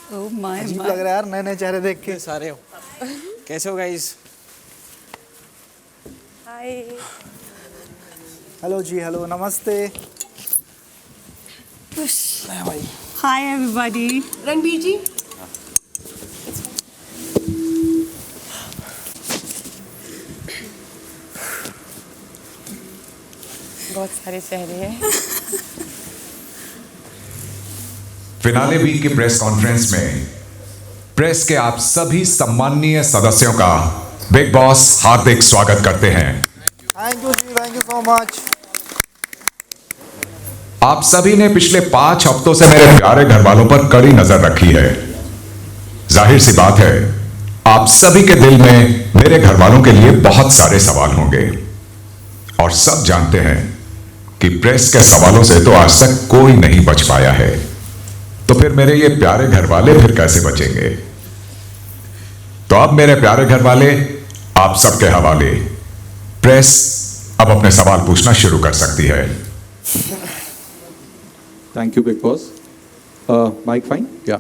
Oh my अजीब लग रहा है यार नए नए चेहरे देख के। सारे हो कैसे हो guys? Hi. Hello ji, hello, नमस्ते। Hi everybody. रणबीर जी, बहुत सारे चेहरे हैं। फिनाले वीक की प्रेस कॉन्फ्रेंस में प्रेस के आप सभी सम्माननीय सदस्यों का बिग बॉस हार्दिक स्वागत करते हैं। Thank you ji, thank you so much. आप सभी ने पिछले 5 हफ्तों से मेरे प्यारे घर वालों पर कड़ी नजर रखी है। जाहिर सी बात है, आप सभी के दिल में मेरे घर वालों के लिए बहुत सारे सवाल होंगे और सब जानते हैं कि प्रेस के सवालों से तो आज तक कोई नहीं बच पाया है, तो फिर मेरे ये प्यारे घर वाले फिर कैसे बचेंगे? तो अब मेरे प्यारे घर वाले आप सबके हवाले। प्रेस अब अपने सवाल पूछना शुरू कर सकती है। Thank you Bigg Boss. Mike fine? या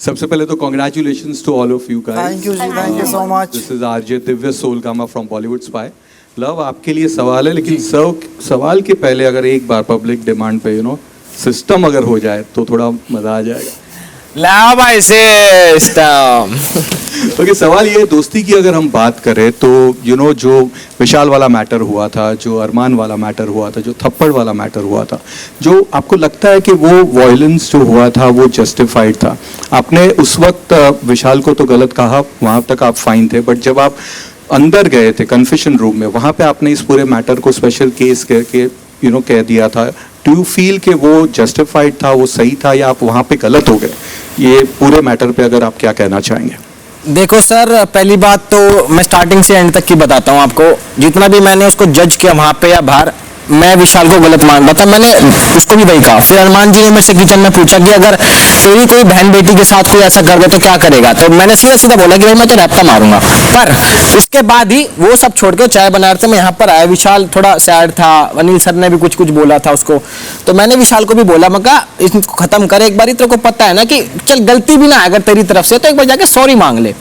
सबसे पहले तो congratulations to all of you guys. Thank you ji, thank you so much. This is RJ Divya सोल कामा फ्रॉम बॉलीवुड स्पाई। लव, आपके लिए सवाल है, लेकिन सवाल के पहले अगर एक बार पब्लिक डिमांड पे सिस्टम अगर हो जाए तो थोड़ा मजा आ जाएगा। लाओ भाई सिस्टम। ओके, सवाल ये, दोस्ती की अगर हम बात करें तो जो विशाल वाला मैटर हुआ था, जो अरमान वाला मैटर हुआ था, जो थप्पड़ वाला मैटर हुआ था, जो आपको लगता है कि वो वायलेंस जो हुआ था वो जस्टिफाइड था? आपने उस वक्त विशाल को तो गलत कहा, वहां तक आप फाइन थे, बट जब आप अंदर गए थे कन्फेशन रूम में, वहां पे आपने इस पूरे मैटर को स्पेशल केस करके कह दिया था। डू यू फील कि वो जस्टिफाइड था, वो सही था, या आप वहां पे गलत हो गए? ये पूरे मैटर पे अगर आप क्या कहना चाहेंगे? देखो सर, पहली बात तो मैं स्टार्टिंग से एंड तक की बताता हूँ आपको। जितना भी मैंने उसको जज किया वहां पे या बाहर, मैं विशाल को गलत मान रहा था, मैंने उसको भी वही कहा। फिर अरमान जी ने मेरे से किचन में पूछा कि अगर तेरी कोई बहन बेटी के साथ कोई ऐसा कर दे तो क्या करेगा, तो मैंने सीधा सीधा बोला कि भाई मैं तो रैप्टा मारूंगा। पर उसके बाद ही वो सब छोड़ के चाय बना रहे थे, मैं यहाँ पर आया। विशाल थोड़ा सैड था, अनिल सर ने भी कुछ कुछ बोला था उसको, तो मैंने विशाल को भी बोला, मैं कहा इसको खत्म कर एक बार, तेरे को पता है ना कि चल गलती भी ना अगर तेरी तरफ से तो एक बार जाके सॉरी मांग ले।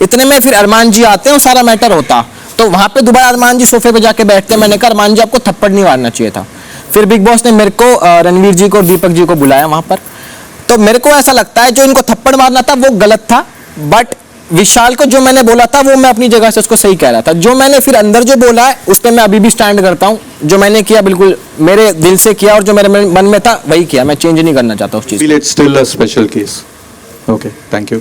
इतने में फिर अरमान जी आते हैं और सारा मैटर होता, तो वहां पे दोबारा अरमान जी सोफे पे जाके बैठते हैं। मैंने कहा अरमान जी आपको थप्पड़ नहीं मारना चाहिए था। फिर बिग बॉस ने मेरे को रणवीर जी को और दीपक जी को बुलाया वहां पर, तो मेरे को ऐसा लगता है जो इनको थप्पड़ मारना था वो गलत था, बट विशाल को जो मैंने बोला था वो मैं अपनी जगह से उसको सही कह रहा था। जो मैंने फिर अंदर जो बोला है उस पर मैं अभी भी स्टैंड करता हूँ। जो मैंने किया बिल्कुल मेरे दिल से किया और जो मेरे मन में था वही किया, मैं चेंज नहीं करना चाहता उस चीज। Feel it's still a special case. Okay, thank you.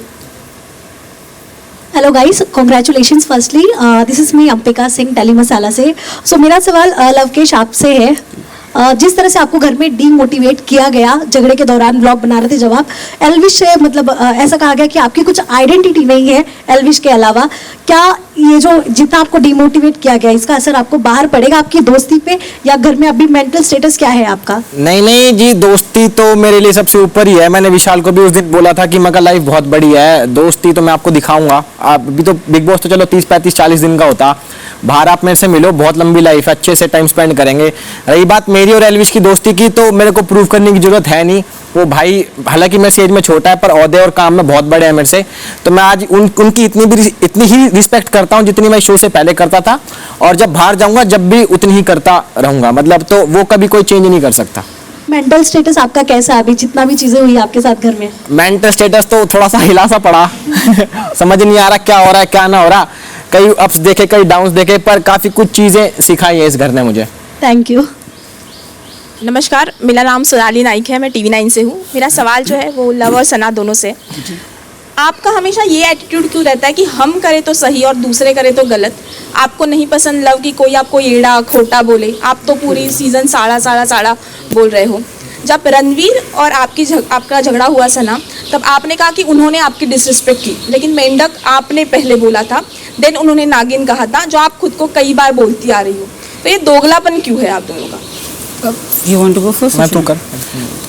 Hello guys, congratulations firstly. This is me Ambika Singh Telly Masala से। सो मेरा सवाल लवकेश आपसे है। जिस तरह से आपको घर में डीमोटिवेट किया गया झगड़े के दौरान, ब्लॉग बना रहे थे जब आप, एल्विश से मतलब ऐसा कहा गया कि आपकी कुछ आइडेंटिटी नहीं है एल्विश के अलावा, क्या ये जो जितना आपको डीमोटिवेट किया गया इसका असर आपको बाहर पड़ेगा आपकी दोस्ती पे, या घर में अभी मेंटल स्टेटस क्या है आपका? नहीं नहीं जी, दोस्ती तो मेरे लिए सबसे ऊपर ही है। मैंने विशाल को भी उस दिन बोला था कि मगर लाइफ बहुत बड़ी है, दोस्ती तो मैं आपको दिखाऊंगा। आप अभी तो बिग बॉस तो चलो 30 35 40 दिन का होता, बाहर आप मेरे से मिलो, बहुत लंबी लाइफ है, अच्छे से टाइम स्पेंड करेंगे। रही बात मेरी और एल्विश की दोस्ती की, तो मेरे को प्रूव करने की जरूरत है नहीं। वो भाई हालांकि मेरे से एज में छोटा है पर ओहदे और काम में बहुत बड़े हैं मेरे से, तो मैं आज उनकी इतनी ही रिस्पेक्ट करता हूं जितनी मैं शो से पहले करता था, और जब बाहर जाऊंगा जब भी उतनी ही करता रहूंगा। मतलब तो वो कभी कोई चेंज नहीं कर सकता। मेंटल स्टेटस आपका कैसा है अभी, जितना भी चीजें हुई आपके साथ घर में? मेंटल स्टेटस तो थोड़ा सा हिला सा पड़ा समझ नहीं आ रहा क्या हो रहा है क्या ना हो रहा, कई अप्स देखे कई डाउन्स देखे, पर काफी कुछ चीजें सिखाई है इस घर ने मुझे। Thank you. नमस्कार, मेरा नाम सोनाली नाइक है, मैं टीवी 9 से हूँ। मेरा सवाल जो है वो लव और सना दोनों से। आपका हमेशा ये एटीट्यूड क्यों रहता है कि हम करें तो सही और दूसरे करें तो गलत? आपको नहीं पसंद लव की कोई आपको एड़ा खोटा बोले? आप तो पूरी सीजन साड़ा बोल रहे हो। जब रणवीर और आपका झगड़ा हुआ सना, तब आपने कहा कि उन्होंने आपकी डिसरिस्पेक्ट की, लेकिन मेंढक आपने पहले बोला था, देन उन्होंने नागिन कहा था, जो आप खुद को कई बार बोलती आ रही हो। तो ये दोगलापन क्यों है आप दोनों का? You want to go first? मैं तू कर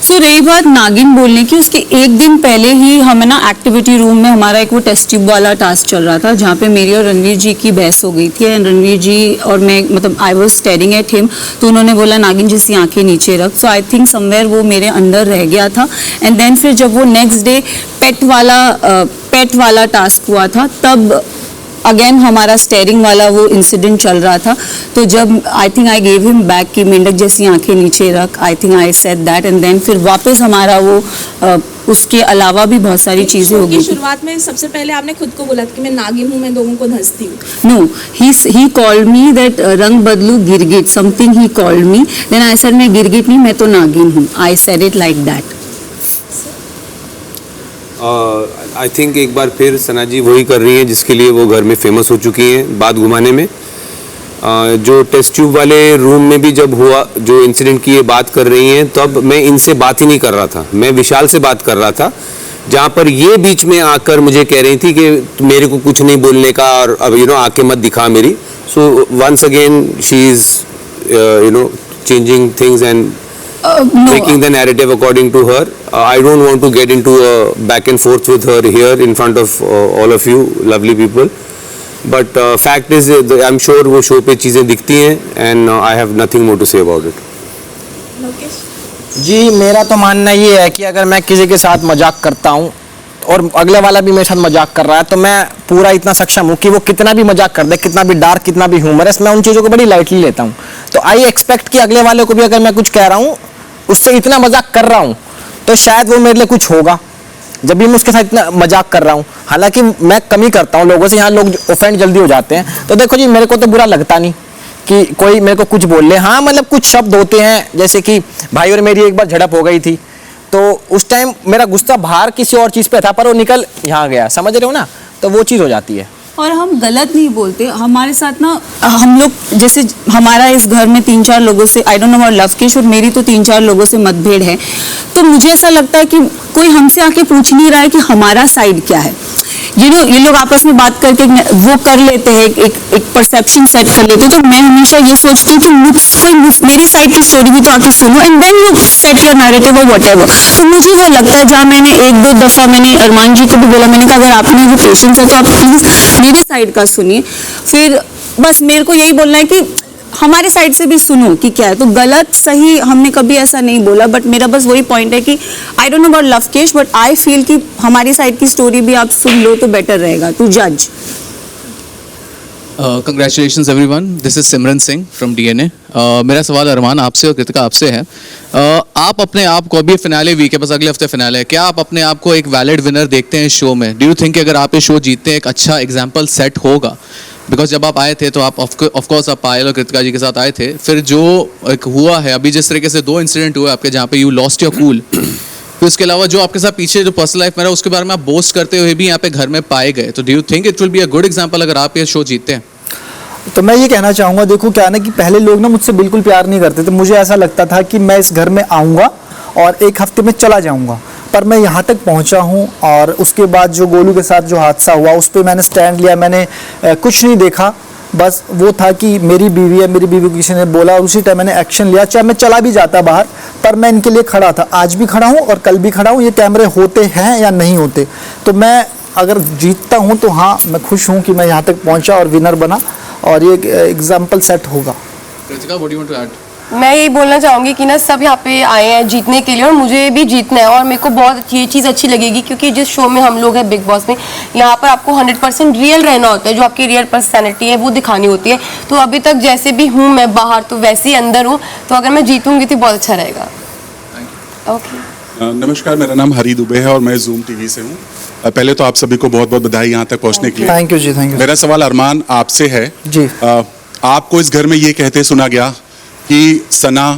सो रही बात नागिन बोलने की, उसके एक दिन पहले ही हमें ना एक्टिविटी रूम में हमारा एक वो टेस्ट ट्यूब वाला टास्क चल रहा था, जहाँ पे मेरी और रणवीर जी की बहस हो गई थी। एंड रणवीर जी और मैं, मतलब I was staring at him, तो उन्होंने बोला नागिन जैसी आंखें नीचे रख। सो आई थिंक समवेयर वो मेरे अंदर रह गया था। एंड देन फिर जब वो नेक्स्ट डे पेट वाला टास्क हुआ था, तब अगेन हमारा स्टेयरिंग वाला वो इंसिडेंट चल रहा था। तो जब I think I gave him back कि मेंढक जैसी आंखें नीचे रख, I think I said that. And then फिर वापस हमारा वो उसके अलावा भी बहुत सारी चीजें हो गई। शुरुआत में सबसे पहले आपने खुद को बोला कि मैं नागिन हूँ, मैं लोगों को धंसती हूँ। No, he called me that रंग बदलू गिरगिट, something he called me. Then I said मैं गिरगिट नहीं, मैं तो नागिन हूँ। I said it like that. I think एक बार फिर सना जी वही कर रही हैं जिसके लिए वो घर में फेमस हो चुकी हैं, बात घुमाने में। जो टेस्ट ट्यूब वाले रूम में भी जब हुआ, जो इंसिडेंट की ये बात कर रही हैं, तब मैं इनसे बात ही नहीं कर रहा था, मैं विशाल से बात कर रहा था, जहाँ पर ये बीच में आकर मुझे कह रही थी कि मेरे को कुछ नहीं बोलने का, और अब आके मत दिखा मेरी। So once again she is changing things and making the narrative according to her. I don't want to get into a back and forth with her here in front of all of you lovely people. But fact is, I'm sure वो show पे चीज़ें दिखती हैं and I have nothing more to say about it. जी, मेरा तो मानना ये है कि अगर मैं किसी के साथ मजाक करता हूँ और अगले वाला भी मेरे साथ मजाक कर रहा है, तो मैं पूरा इतना सक्षम हूँ कि वो कितना भी मजाक कर दे, कितना भी डार्क, कितना भी ह्यूमरस, मैं उन चीज़ों को बड़ी लाइटली लेता हूँ। तो आई एक्सपेक्ट कि अगले वाले को भी अगर मैं कुछ कह रहा हूँ, उससे इतना मजाक कर रहा हूँ, तो शायद वो मेरे लिए कुछ होगा। जब भी मैं उसके साथ इतना मजाक कर रहा हूँ, हालांकि मैं कम ही करता हूँ लोगों से, यहाँ लोग ऑफेंड जल्दी हो जाते हैं। तो देखो जी, मेरे को तो बुरा लगता नहीं कि कोई मेरे को कुछ बोल ले। हाँ, मतलब कुछ शब्द होते हैं, जैसे कि भाई और मेरी एक बार झड़प हो गई थी, तो उस टाइम मेरा गुस्सा बाहर किसी और चीज़ पे था, पर वो निकल यहाँ गया, समझ रहे हो ना, तो वो चीज़ हो जाती है। और हम गलत नहीं बोलते। हमारे साथ ना, हम लोग जैसे हमारा इस घर में 3-4 लोगों से, आई डोंट नो अबाउट लवकेश, और मेरी तो 3-4 लोगों से मतभेद है। तो मुझे ऐसा लगता है कि कोई हमसे आके पूछ नहीं रहा है कि हमारा साइड क्या है। ये लोग आपस में बात करके वो कर लेते हैं, एक परसेप्शन सेट कर लेते हैं। तो मैं हमेशा ये सोचती हूँ कि मेरी साइड की स्टोरी भी तो आके सुनो, and then you set your narrative और व्हाटएवर। तो मुझे वो लगता है, जहाँ मैंने 1-2 दफ़ा मैंने अरमान जी को भी बोला, मैंने कहा अगर आपने वो पेशेंस है तो आप प्लीज़ मेरी साइड का सुनिए। फिर बस मेरे को यही बोलना है कि हमारे साइड से भी सुनो कि क्या है। तो गलत सही हमने कभी ऐसा नहीं बोला, बट मेरा बस वही पॉइंट है कि आई don't know about Lavkesh, but I feel कि हमारी साइड की स्टोरी भी आप सुन लो तो बेटर रहेगा टू जज। Congratulations everyone, this is Simran Singh from DNA। मेरा सवाल अरमान आपसे और कृतिका आपसे है। आप अपने आप को, अभी फिनाले वीक है, बस अगले हफ्ते फिनाले है, क्या आप अपने आप को एक वैलिड विनर देखते हैं इस शो में? डू यू थिंक अगर आप ये शो जीतते हैं एक अच्छा एग्जाम्पल सेट होगा? बिकॉज जब आप आए थे तो आप ऑफकोर्स आप पायल और कृतिका जी के साथ आए थे, फिर जो एक हुआ है अभी, जिस तरीके से 2 इंसिडेंट हुए आपके जहाँ पे यू लॉस्ट योर कूल, फिर उसके अलावा जो आपके साथ पीछे जो पर्सनल लाइफ में रहा, उसके बारे में आप बोस्ट करते हुए भी यहाँ पे घर में पाए गए, तो do you think it will be a good example अगर आप ये शो जीतते हैं? तो मैं ये कहना चाहूँगा, देखो क्या ना कि पहले लोग ना मुझसे बिल्कुल प्यार नहीं करते थे। मुझे ऐसा लगता था कि मैं इस घर में आऊँगा और 1 हफ्ते में चला जाऊँगा, पर मैं यहाँ तक पहुँचा हूँ। और उसके बाद जो गोलू के साथ जो हादसा हुआ, उस पर मैंने स्टैंड लिया, मैंने कुछ नहीं देखा, बस वो था कि मेरी बीवी है, मेरी बीवी को किसी ने बोला और उसी टाइम मैंने एक्शन लिया। चाहे मैं चला भी जाता बाहर, पर मैं इनके लिए खड़ा था। आज भी खड़ा हूँ और कल भी खड़ा हूँ। ये कैमरे होते हैं या नहीं होते, तो मैं अगर जीतता हूँ तो हाँ, मैं खुश हूँ कि मैं यहाँ तक पहुँचा और विनर बना, और ये एग्जाम्पल सेट होगा। Kritika, what do you want to add? मैं यही बोलना चाहूँगी कि ना सब यहाँ पे आए हैं जीतने के लिए, और मुझे भी जीतना है। और मेरे को बहुत ये चीज़ अच्छी लगेगी, क्योंकि जिस शो में हम लोग हैं बिग बॉस में, यहाँ पर आपको 100% रियल रहना होता है, जो आपकी रियल पर्सनैलिटी है वो दिखानी होती है। तो अभी तक जैसे भी हूँ मैं बाहर, तो वैसे ही अंदर हूँ। तो अगर मैं जीतूँगी तो बहुत अच्छा रहेगा। ओके। नमस्कार, मेरा नाम हरी दुबे है और मैं जूम टीवी से हूँ। पहले तो आप सभी को बहुत बहुत बधाई यहाँ तक पहुँचने के लिए। Thank you ji, thank you. मेरा सवाल अरमान आपसे है जी। आपको इस घर में ये कहते सुना गया कि सना,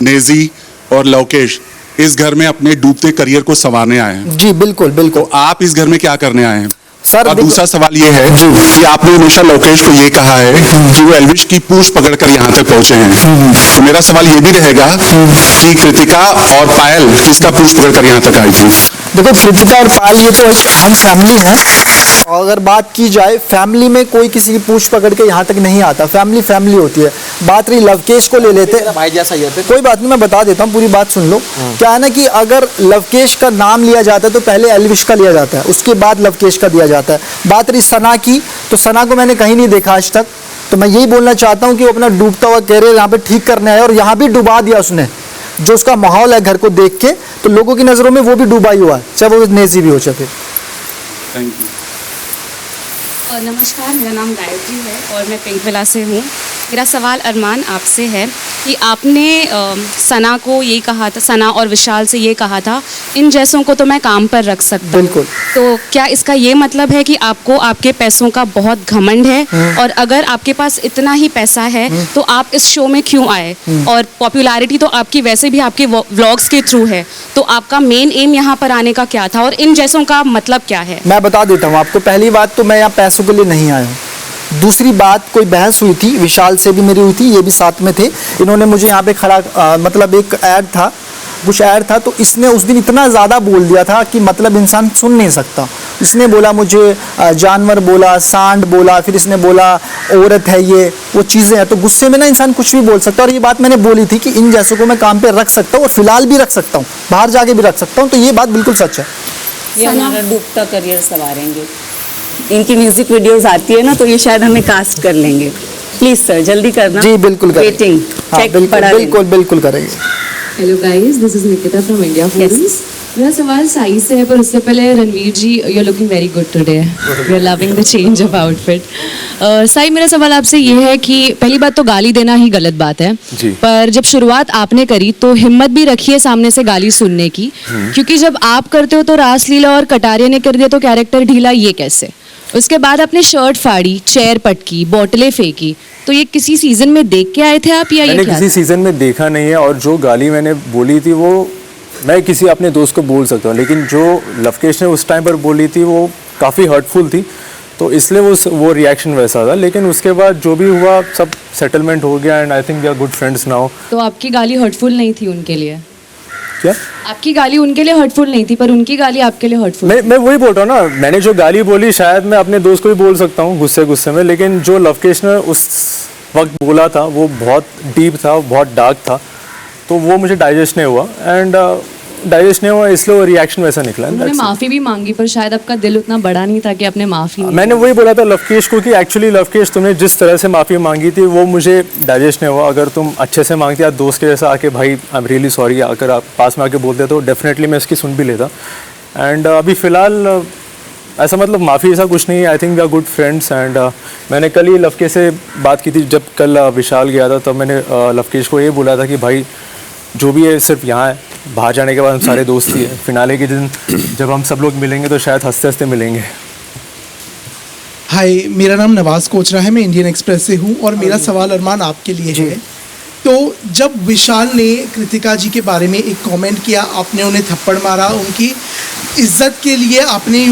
नेजी और लवकेश इस घर में अपने डूबते करियर को संवारने आए हैं। जी बिल्कुल बिल्कुल। तो आप इस घर में क्या करने आए हैं सर? और दूसरा सवाल ये है कि आपने हमेशा लवकेश को ये कहा है कि वो एल्विश की पूंछ पकड़कर यहाँ तक पहुंचे हैं। तो मेरा सवाल ये भी रहेगा कि कृतिका और पायल किसका पूंछ पकड़कर यहाँ तक आई थी? देखो, कृतिका और पायल ये तो हम फैमिली हैं, अगर बात की जाए फैमिली में कोई किसी की पूछ पकड़ के यहाँ तक नहीं आता, फैमिली फैमिली होती है। बात रही लवकेश को ले लेते, भाई जैसा ही है कोई बात नहीं, मैं बता देता हूँ, पूरी बात सुन लो। क्या है ना कि अगर लवकेश का नाम लिया जाता है तो पहले एल्विश का लिया जाता है, उसके बाद लवकेश का दिया जाता है। बात रही सना की, तो सना को मैंने कहीं नहीं देखा आज तक, तो मैं यही बोलना चाहता हूँ कि वो अपना डूबता हुआ कैरियर यहाँ पे ठीक करने आया और यहाँ भी डुबा दिया उसने। जो उसका माहौल है घर को देख के, तो लोगों की नज़रों में वो भी डूबा ही हुआ है, चाहे वो नेजी भी हो चाहे। Thank you. नमस्कार, मेरा नाम गायत्री है और मैं पिंक विला से हूँ। मेरा सवाल अरमान आपसे है कि आपने सना को ये कहा था, सना और विशाल से ये कहा था, इन जैसों को तो मैं काम पर रख सकता हूँ। बिल्कुल। तो क्या इसका ये मतलब है कि आपको आपके पैसों का बहुत घमंड है, और अगर आपके पास इतना ही पैसा है तो आप इस शो में क्यों आए? और पॉपुलैरिटी तो आपकी वैसे भी आपके व्लॉग्स के थ्रू है, तो आपका मेन एम यहाँ पर आने का क्या था और इन जैसों का मतलब क्या है? मैं बता देता हूँ आपको। पहली बात तो मैं यहाँ पैसों के लिए नहीं आया हूँ। दूसरी बात, कोई बहस हुई थी, विशाल से भी मेरी हुई थी, ये भी साथ में थे। इन्होंने मुझे यहाँ पे खड़ा मतलब एक ऐड था, कुछ ऐड था, तो इसने उस दिन इतना ज़्यादा बोल दिया था कि मतलब इंसान सुन नहीं सकता। इसने बोला मुझे जानवर बोला, सांड बोला, फिर इसने बोला औरत है, ये वो चीज़ें हैं। तो गुस्से में ना इंसान कुछ भी बोल सकता है, और ये बात मैंने बोली थी कि इन जैसों को मैं काम पे रख सकता हूँ और फिलहाल भी रख सकता हूँ, बाहर जाके भी रख सकता हूँ। तो ये बात बिल्कुल सच है। ये हमारा डूबता करियर संवारेंगे। इनकी म्यूजिक वीडियोस आती है ना, तो ये शायद हमें कास्ट कर लेंगे। प्लीज सर जल्दी करना। जी बिल्कुल करेंगे। वेटिंग हाँ, चेक बिल्कुल पढ़ा बिल्कुल बिल्कुल करेंगे। Hello guys, this is Nikita from India Forums. मेरा सवाल साई से है, पर उससे पहले Ranveer ji, you are looking very good today, you are loving the change of outfit. Sai, मेरा सवाल आपसे ये है कि पहली बात तो गाली देना ही गलत बात है, पर जब शुरुआत आपने करी तो हिम्मत भी रखी है सामने से गाली सुनने की, क्योंकि जब आप करते हो तो रासलीला और कटारिया ने कर दिया तो कैरेक्टर ढीला, ये कैसे? उसके बाद आपने शर्ट फाड़ी, चेयर पटकी, बोतलें फेंकी, तो ये किसी सीजन में देख के आए थे आप या मैंने ये क्या किसी सीजन में देखा नहीं है, और जो गाली मैंने बोली थी वो मैं किसी अपने दोस्त को बोल सकता हूँ, लेकिन जो लवकेश ने उस टाइम पर बोली थी वो काफ़ी हर्टफुल थी, तो इसलिए वो रिएक्शन वैसा था। लेकिन उसके बाद जो भी हुआ सब सेटलमेंट हो गया, and I think we are good friends now. तो आपकी गाली हर्टफुल नहीं थी उनके लिए? क्या आपकी गाली उनके लिए हर्टफुल नहीं थी, पर उनकी गाली आपके लिए हर्टफुल? मैं वही बोल रहा हूँ ना, मैंने जो गाली बोली शायद मैं अपने दोस्त को भी बोल सकता हूँ गुस्से में, लेकिन जो लवकेश ने उस वक्त बोला था वो बहुत डीप था, बहुत डार्क था, तो वो मुझे डाइजेस्ट नहीं हुआ, एंड डाइजेस्ट नहीं हुआ, इसलिए वो रिएक्शन वैसा निकला। उन्होंने माफी भी मांगी, पर शायद आपका दिल उतना बड़ा नहीं था कि आपने माफी नहीं मैंने वही बोला था लवकेश को कि एक्चुअली लवकेश तुमने जिस तरह से माफ़ी मांगी थी वो मुझे डाइजेस्ट नहीं हुआ। अगर तुम अच्छे से मांगती या दोस्त के जैसा आके, भाई आई एम रियली सॉरी, अगर आप पास में आके बोलते तो डेफिनेटली मैं इसकी सुन भी लेता। एंड अभी फ़िलहाल ऐसा मतलब माफ़ी ऐसा कुछ नहीं है, I think we are good friends. And मैंने कल ही लवकेश से बात की थी, जब कल विशाल गया था, तब मैंने लवकेश को ये बोला था कि भाई जो भी है सिर्फ यहाँ है, बाहर जाने के बाद हम सारे दोस्त ही है, फिनाले के दिन जब हम सब लोग मिलेंगे तो शायद हंसते हंसते मिलेंगे। हाय, मेरा नाम नवाज कोचरा है, मैं इंडियन एक्सप्रेस से हूँ, और मेरा सवाल अरमान आपके लिए है। तो जब विशाल ने कृतिका जी के बारे में एक कमेंट किया, आपने उन्हें थप्पड़ मारा, उनकी इज्जत के लिए आपने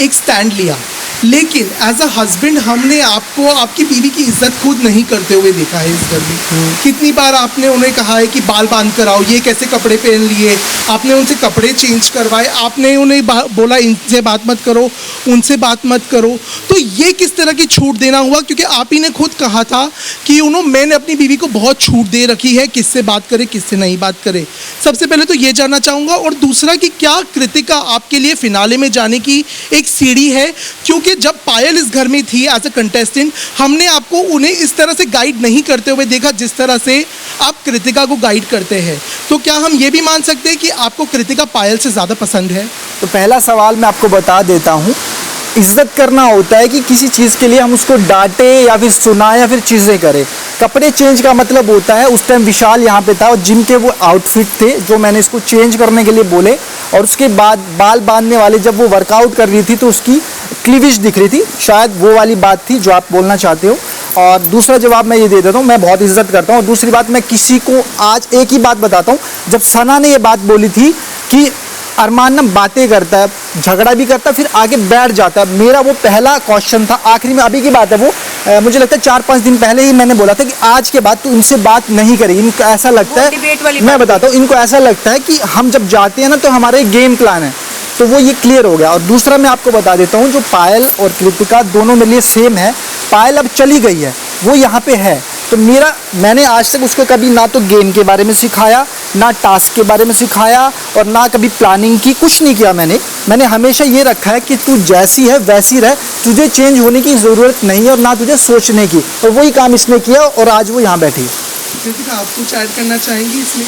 एक स्टैंड लिया, लेकिन एज अ हस्बैंड हमने आपको आपकी बीवी की इज्जत खुद नहीं करते हुए देखा है इस घर में। कितनी बार आपने उन्हें कहा है कि बाल बांध कर आओ, ये कैसे कपड़े पहन लिए, आपने उनसे कपड़े चेंज करवाए, आपने उन्हें बोला इनसे बात मत करो, उनसे बात मत करो। तो ये किस तरह की छूट देना हुआ? क्योंकि आप ही ने खुद कहा था कि मैंने अपनी बीवी को बहुत छूट दे रखी है, किससे बात करे किससे नहीं बात करे। सबसे पहले तो ये जानना चाहूँगा, और दूसरा कि क्या कृतिका आपके लिए फिनाले में जाने की एक सीढ़ी है? क्योंकि जब पायल इस घर में थी एज अ कंटेस्टेंट, हमने आपको उन्हें इस तरह से गाइड नहीं करते हुए देखा जिस तरह से आप कृतिका को गाइड करते हैं। तो क्या हम ये भी मान सकते हैं कि आपको कृतिका पायल से ज़्यादा पसंद है? तो पहला सवाल मैं आपको बता देता हूँ, इज्जत करना होता है कि किसी चीज़ के लिए हम उसको डांटे या फिर सुनाए या फिर चीज़ें करें। कपड़े चेंज का मतलब होता है, उस टाइम विशाल यहाँ पे था और जिम के वो आउटफिट थे जो मैंने इसको चेंज करने के लिए बोले, और उसके बाद बाल बांधने वाले जब वो वर्कआउट कर रही थी तो उसकी क्लीविज दिख रही थी, शायद वो वाली बात थी जो आप बोलना चाहते हो। और दूसरा जवाब मैं ये दे देता हूँ, मैं बहुत इज्जत करता हूँ। और दूसरी बात, मैं किसी को आज एक ही बात बताता हूँ, जब सना ने ये बात बोली थी कि अरमान ना बातें करता है, झगड़ा भी करता है, फिर आगे बैठ जाता है, मेरा वो पहला क्वेश्चन था। आखिरी में अभी की बात है वो, मुझे लगता है 4-5 दिन पहले ही मैंने बोला था कि आज के बाद तू इनसे बात नहीं करेगी। इनको ऐसा लगता है, मैं बताता हूँ, इनको ऐसा लगता है कि हम जब जाते हैं ना तो हमारा एक गेम प्लान है तो वो ये क्लियर हो गया। और दूसरा मैं आपको बता देता हूँ, जो पायल और कृतिका दोनों मेरे लिए सेम है। पायल अब चली गई है, वो यहाँ पे है, तो मैंने आज तक उसको कभी ना तो गेम के बारे में सिखाया, ना टास्क के बारे में सिखाया, और ना कभी प्लानिंग की, कुछ नहीं किया मैंने हमेशा ये रखा है कि तू जैसी है वैसी रह, तुझे चेंज होने की ज़रूरत नहीं है और ना तुझे सोचने की। और वही काम इसने किया और आज वो यहाँ बैठी है। कृतिका, आप कुछ ऐड करना चाहेंगी इसमें?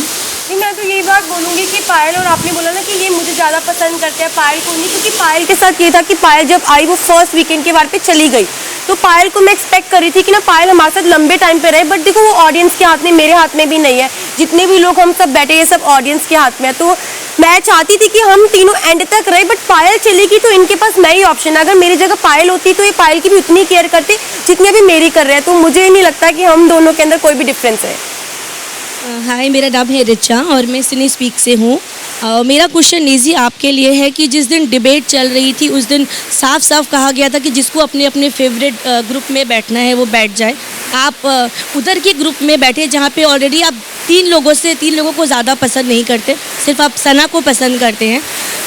नहीं, मैं तो यही बात बोलूँगी कि पायल, और आपने बोला ना कि ये मुझे ज़्यादा पसंद करते हैं, पायल को नहीं, क्योंकि पायल के साथ ये था कि पायल जब आई वो फर्स्ट वीकेंड के बार पे चली गई, तो पायल को मैं एक्सपेक्ट कर रही थी कि ना पायल हमारे साथ लंबे टाइम पे रहे, बट देखो वो ऑडियंस के हाथ में, मेरे हाथ में भी नहीं है, जितने भी लोग हम सब बैठे ये सब ऑडियंस के हाथ में है। तो मैं चाहती थी कि हम तीनों एंड तक रहे, बट पायल चली गई तो इनके पास मैं ही ऑप्शन है। अगर मेरी जगह पायल होती तो ये पायल की भी उतनी केयर करती जितनी अभी मेरी कर रहे हैं। तो मुझे नहीं लगता कि हम दोनों के अंदर कोई भी डिफरेंस है। हाय, मेरा नाम है रिचा और मैं सिनी स्पीक से हूँ। मेरा क्वेश्चन निजी आपके लिए है कि जिस दिन डिबेट चल रही थी उस दिन साफ साफ कहा गया था कि जिसको अपने अपने फेवरेट ग्रुप में बैठना है वो बैठ जाए। आप उधर के ग्रुप में बैठे जहाँ पे ऑलरेडी आप तीन लोगों को ज़्यादा पसंद नहीं करते, सिर्फ आप सना को पसंद करते हैं।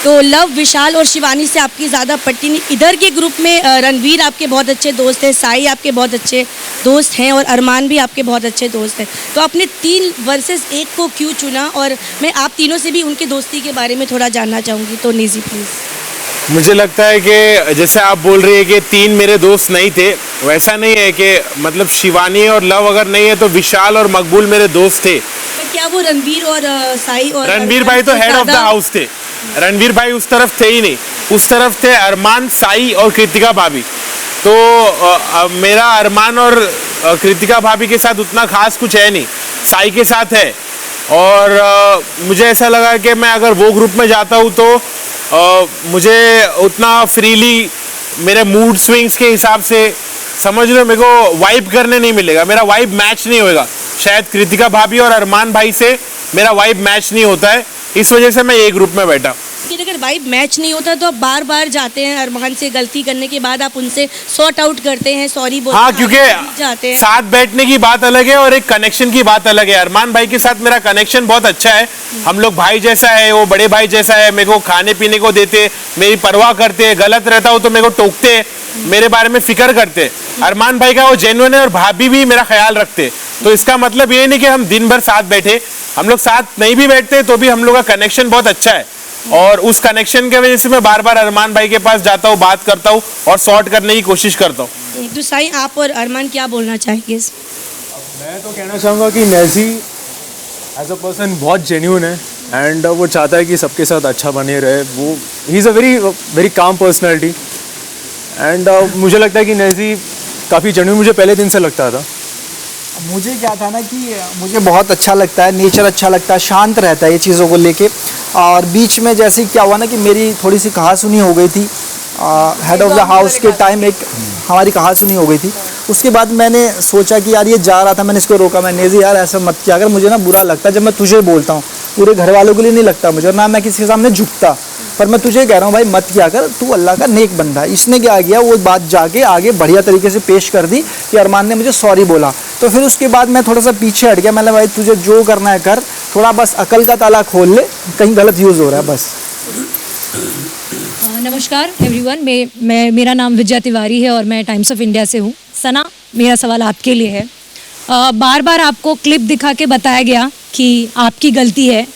तो लव, विशाल और शिवानी से आपकी ज़्यादा पट्टी नहीं। इधर के ग्रुप में रणवीर आपके बहुत अच्छे दोस्त हैं, साई आपके बहुत अच्छे दोस्त हैं और अरमान भी आपके बहुत अच्छे दोस्त हैं। तो आपने 3 वर्सेस 1 को क्यों चुना? और मैं आप तीनों से भी उनकी दोस्ती के बारे में थोड़ा जानना चाहूँगी, तो निजी प्लीज़। मुझे लगता है कि जैसे आप बोल रही है कि 3 मेरे दोस्त नहीं थे, वैसा नहीं है कि मतलब शिवानी और लव अगर नहीं है तो विशाल और मकबूल मेरे दोस्त थे। क्या वो रणवीर और साई और रणवीर भाई तो हेड ऑफ द हाउस थे, रणवीर भाई उस तरफ थे ही नहीं, उस तरफ थे अरमान, साई और कृतिका भाभी। तो मेरा अरमान और कृतिका भाभी के साथ उतना खास कुछ है नहीं, साई के साथ है। और मुझे ऐसा लगा कि मैं अगर वो ग्रुप में जाता हूँ तो मुझे उतना फ्रीली मेरे मूड स्विंग्स के हिसाब से, समझ लो, मेरे को वाइब करने नहीं मिलेगा, मेरा वाइब मैच नहीं होएगा। शायद कृतिका भाभी और अरमान भाई से मेरा वाइब मैच नहीं होता है, इस वजह से मैं ये ग्रुप में बैठा। लेकिन अगर वाइब मैच नहीं होता तो आप बार बार जाते हैं अरमान से, गलती करने के बाद आप उनसे सॉर्ट आउट करते हैं, सॉरी बोलते हैं। हाँ, क्योंकि साथ बैठने की बात अलग है और एक कनेक्शन की बात अलग है। अरमान भाई के साथ मेरा कनेक्शन बहुत अच्छा है, हम लोग भाई जैसा है, वो बड़े भाई जैसा है, मेरे को खाने पीने को देते, मेरी परवाह करते, गलत रहता हो तो मेरे को टोकते, मेरे बारे में फिक्र करते। अरमान भाई का वो जेन्युइन है और भाभी भी मेरा ख्याल रखते। तो इसका मतलब ये नहीं कि हम दिन भर साथ बैठे, हम लोग साथ नहीं भी बैठते तो भी हम लोग का कनेक्शन बहुत अच्छा है। और उस कनेक्शन के वजह से मैं बार बार अरमान भाई के पास जाता हूँ, बात करता हूँ और सॉर्ट करने की कोशिश करता हूँ। तो साई, आप और अरमान क्या बोलना चाहेंगे? मैं तो कहना चाहूँगा कि नेजी एज अ पर्सन बहुत जेन्यून है एंड वो चाहता है कि सबके साथ अच्छा बने रहे। वो he is a very calm personality and मुझे लगता है कि नेजी काफ़ी जेन्यून मुझे पहले दिन से लगता था। मुझे क्या था ना कि मुझे बहुत अच्छा लगता है, नेचर अच्छा लगता है, शांत रहता है ये चीज़ों को लेके। और बीच में जैसे क्या हुआ ना कि मेरी थोड़ी सी कहासुनी हो गई थी, हेड ऑफ द हाउस के टाइम एक हमारी कहासुनी हो गई थी। उसके बाद मैंने सोचा कि यार ये जा रहा था, मैंने इसको रोका, मैं नेजी यार ऐसा मत किया, अगर मुझे ना बुरा लगता जब मैं तुझे बोलता हूँ, पूरे घर वालों के लिए नहीं लगता मुझे, ना मैं किसी के सामने झुकता, पर मैं तुझे कह रहा हूँ भाई मत किया कर, तू अल्लाह का नेक बंदा है। इसने क्या किया, वो बात जाके आगे बढ़िया तरीके से पेश कर दी कि अरमान ने मुझे सॉरी बोला। तो फिर उसके बाद मैं थोड़ा सा पीछे हट गया, मैंने भाई तुझे जो करना है कर, थोड़ा बस अकल का ताला खोल ले, कहीं गलत यूज़ हो रहा है बस। नमस्कार एवरीवन, मेरा नाम विजय तिवारी है और मैं टाइम्स ऑफ इंडिया से हूँ। सना, मेरा सवाल आपके लिए है। बार बार आपको क्लिप दिखा के बताया गया कि आपकी गलती है,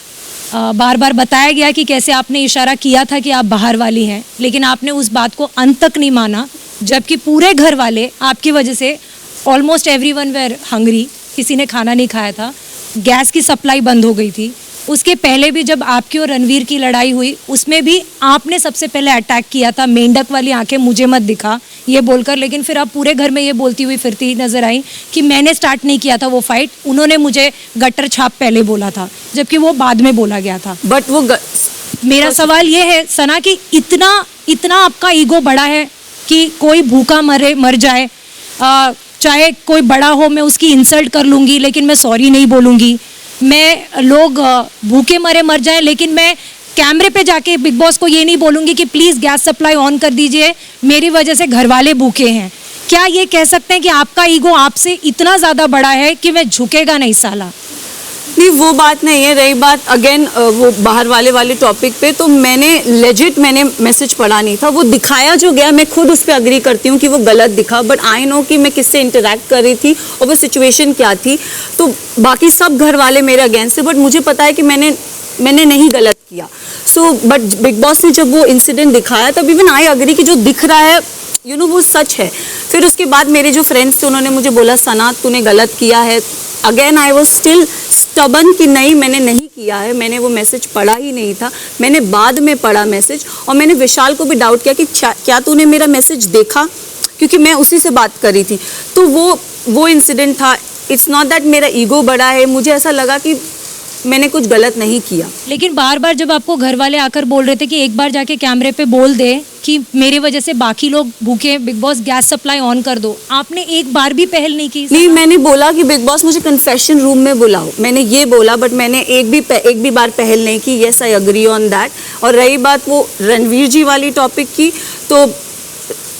बार बार बताया गया कि कैसे आपने इशारा किया था कि आप बाहर वाली हैं, लेकिन आपने उस बात को अंत तक नहीं माना, जबकि पूरे घर वाले आपकी वजह से ऑलमोस्ट एवरीवन वेर हंग्री, किसी ने खाना नहीं खाया था, गैस की सप्लाई बंद हो गई थी। उसके पहले भी जब आपकी और रणवीर की लड़ाई हुई उसमें भी आपने सबसे पहले अटैक किया था, मेंढक वाली आंखें मुझे मत दिखा ये बोलकर, लेकिन फिर आप पूरे घर में ये बोलती हुई फिरती नजर आई कि मैंने स्टार्ट नहीं किया था वो फाइट, उन्होंने मुझे गटर छाप पहले बोला था, जबकि वो बाद में बोला गया था। बट वो मेरा सवाल ये है सना कि इतना आपका ईगो बड़ा है कि कोई भूखा मर जाए, चाहे कोई बड़ा हो, मैं उसकी इंसल्ट कर लूँगी लेकिन मैं सॉरी नहीं बोलूँगी, मैं लोग भूखे मर जाएं लेकिन मैं कैमरे पे जाके बिग बॉस को ये नहीं बोलूँगी कि प्लीज़ गैस सप्लाई ऑन कर दीजिए, मेरी वजह से घर वाले भूखे हैं। क्या ये कह सकते हैं कि आपका ईगो आपसे इतना ज़्यादा बड़ा है कि मैं झुकेगा नहीं साला? नहीं वो बात नहीं है। रही बात अगेन वो बाहर वाले टॉपिक पे, तो मैंने मैसेज पढ़ा नहीं था, वो दिखाया जो गया, मैं खुद उस पर अग्री करती हूँ कि वो गलत दिखा, बट आई नो कि मैं किससे इंटरेक्ट कर रही थी और वो सिचुएशन क्या थी। तो बाकी सब घर वाले मेरे अगेंस्ट थे, बट मुझे पता है कि मैंने नहीं गलत किया। सो बट बिग बॉस ने जब वो इंसिडेंट दिखाया तब इवन आई अग्री कि जो दिख रहा है वो सच है। फिर उसके बाद मेरे जो फ्रेंड्स थे उन्होंने मुझे बोला सना तूने गलत किया है। Again I was still stubborn कि नहीं मैंने नहीं किया है, मैंने वो मैसेज पढ़ा ही नहीं था। मैंने बाद में पढ़ा मैसेज और मैंने विशाल को भी डाउट किया कि क्या तूने मेरा मैसेज देखा, क्योंकि मैं उसी से बात कर रही थी। तो वो इंसिडेंट था। इट्स नॉट दैट मेरा ईगो बड़ा है, मुझे ऐसा लगा कि मैंने कुछ गलत नहीं किया। लेकिन बार बार जब आपको घर वाले आकर बोल रहे थे कि एक बार जाके कैमरे पे बोल दे कि मेरी वजह से बाकी लोग भूखे हैं, big boss gas supply on कर दो, आपने एक बार भी पहल नहीं की? नहीं, मैंने बोला कि बिग बॉस मुझे कन्फेशन रूम में बुलाओ, मैंने ये बोला, बट मैंने एक भी बार पहल नहीं की। Yes I agree on that. और रही बात वो रणवीर जी वाली टॉपिक की, तो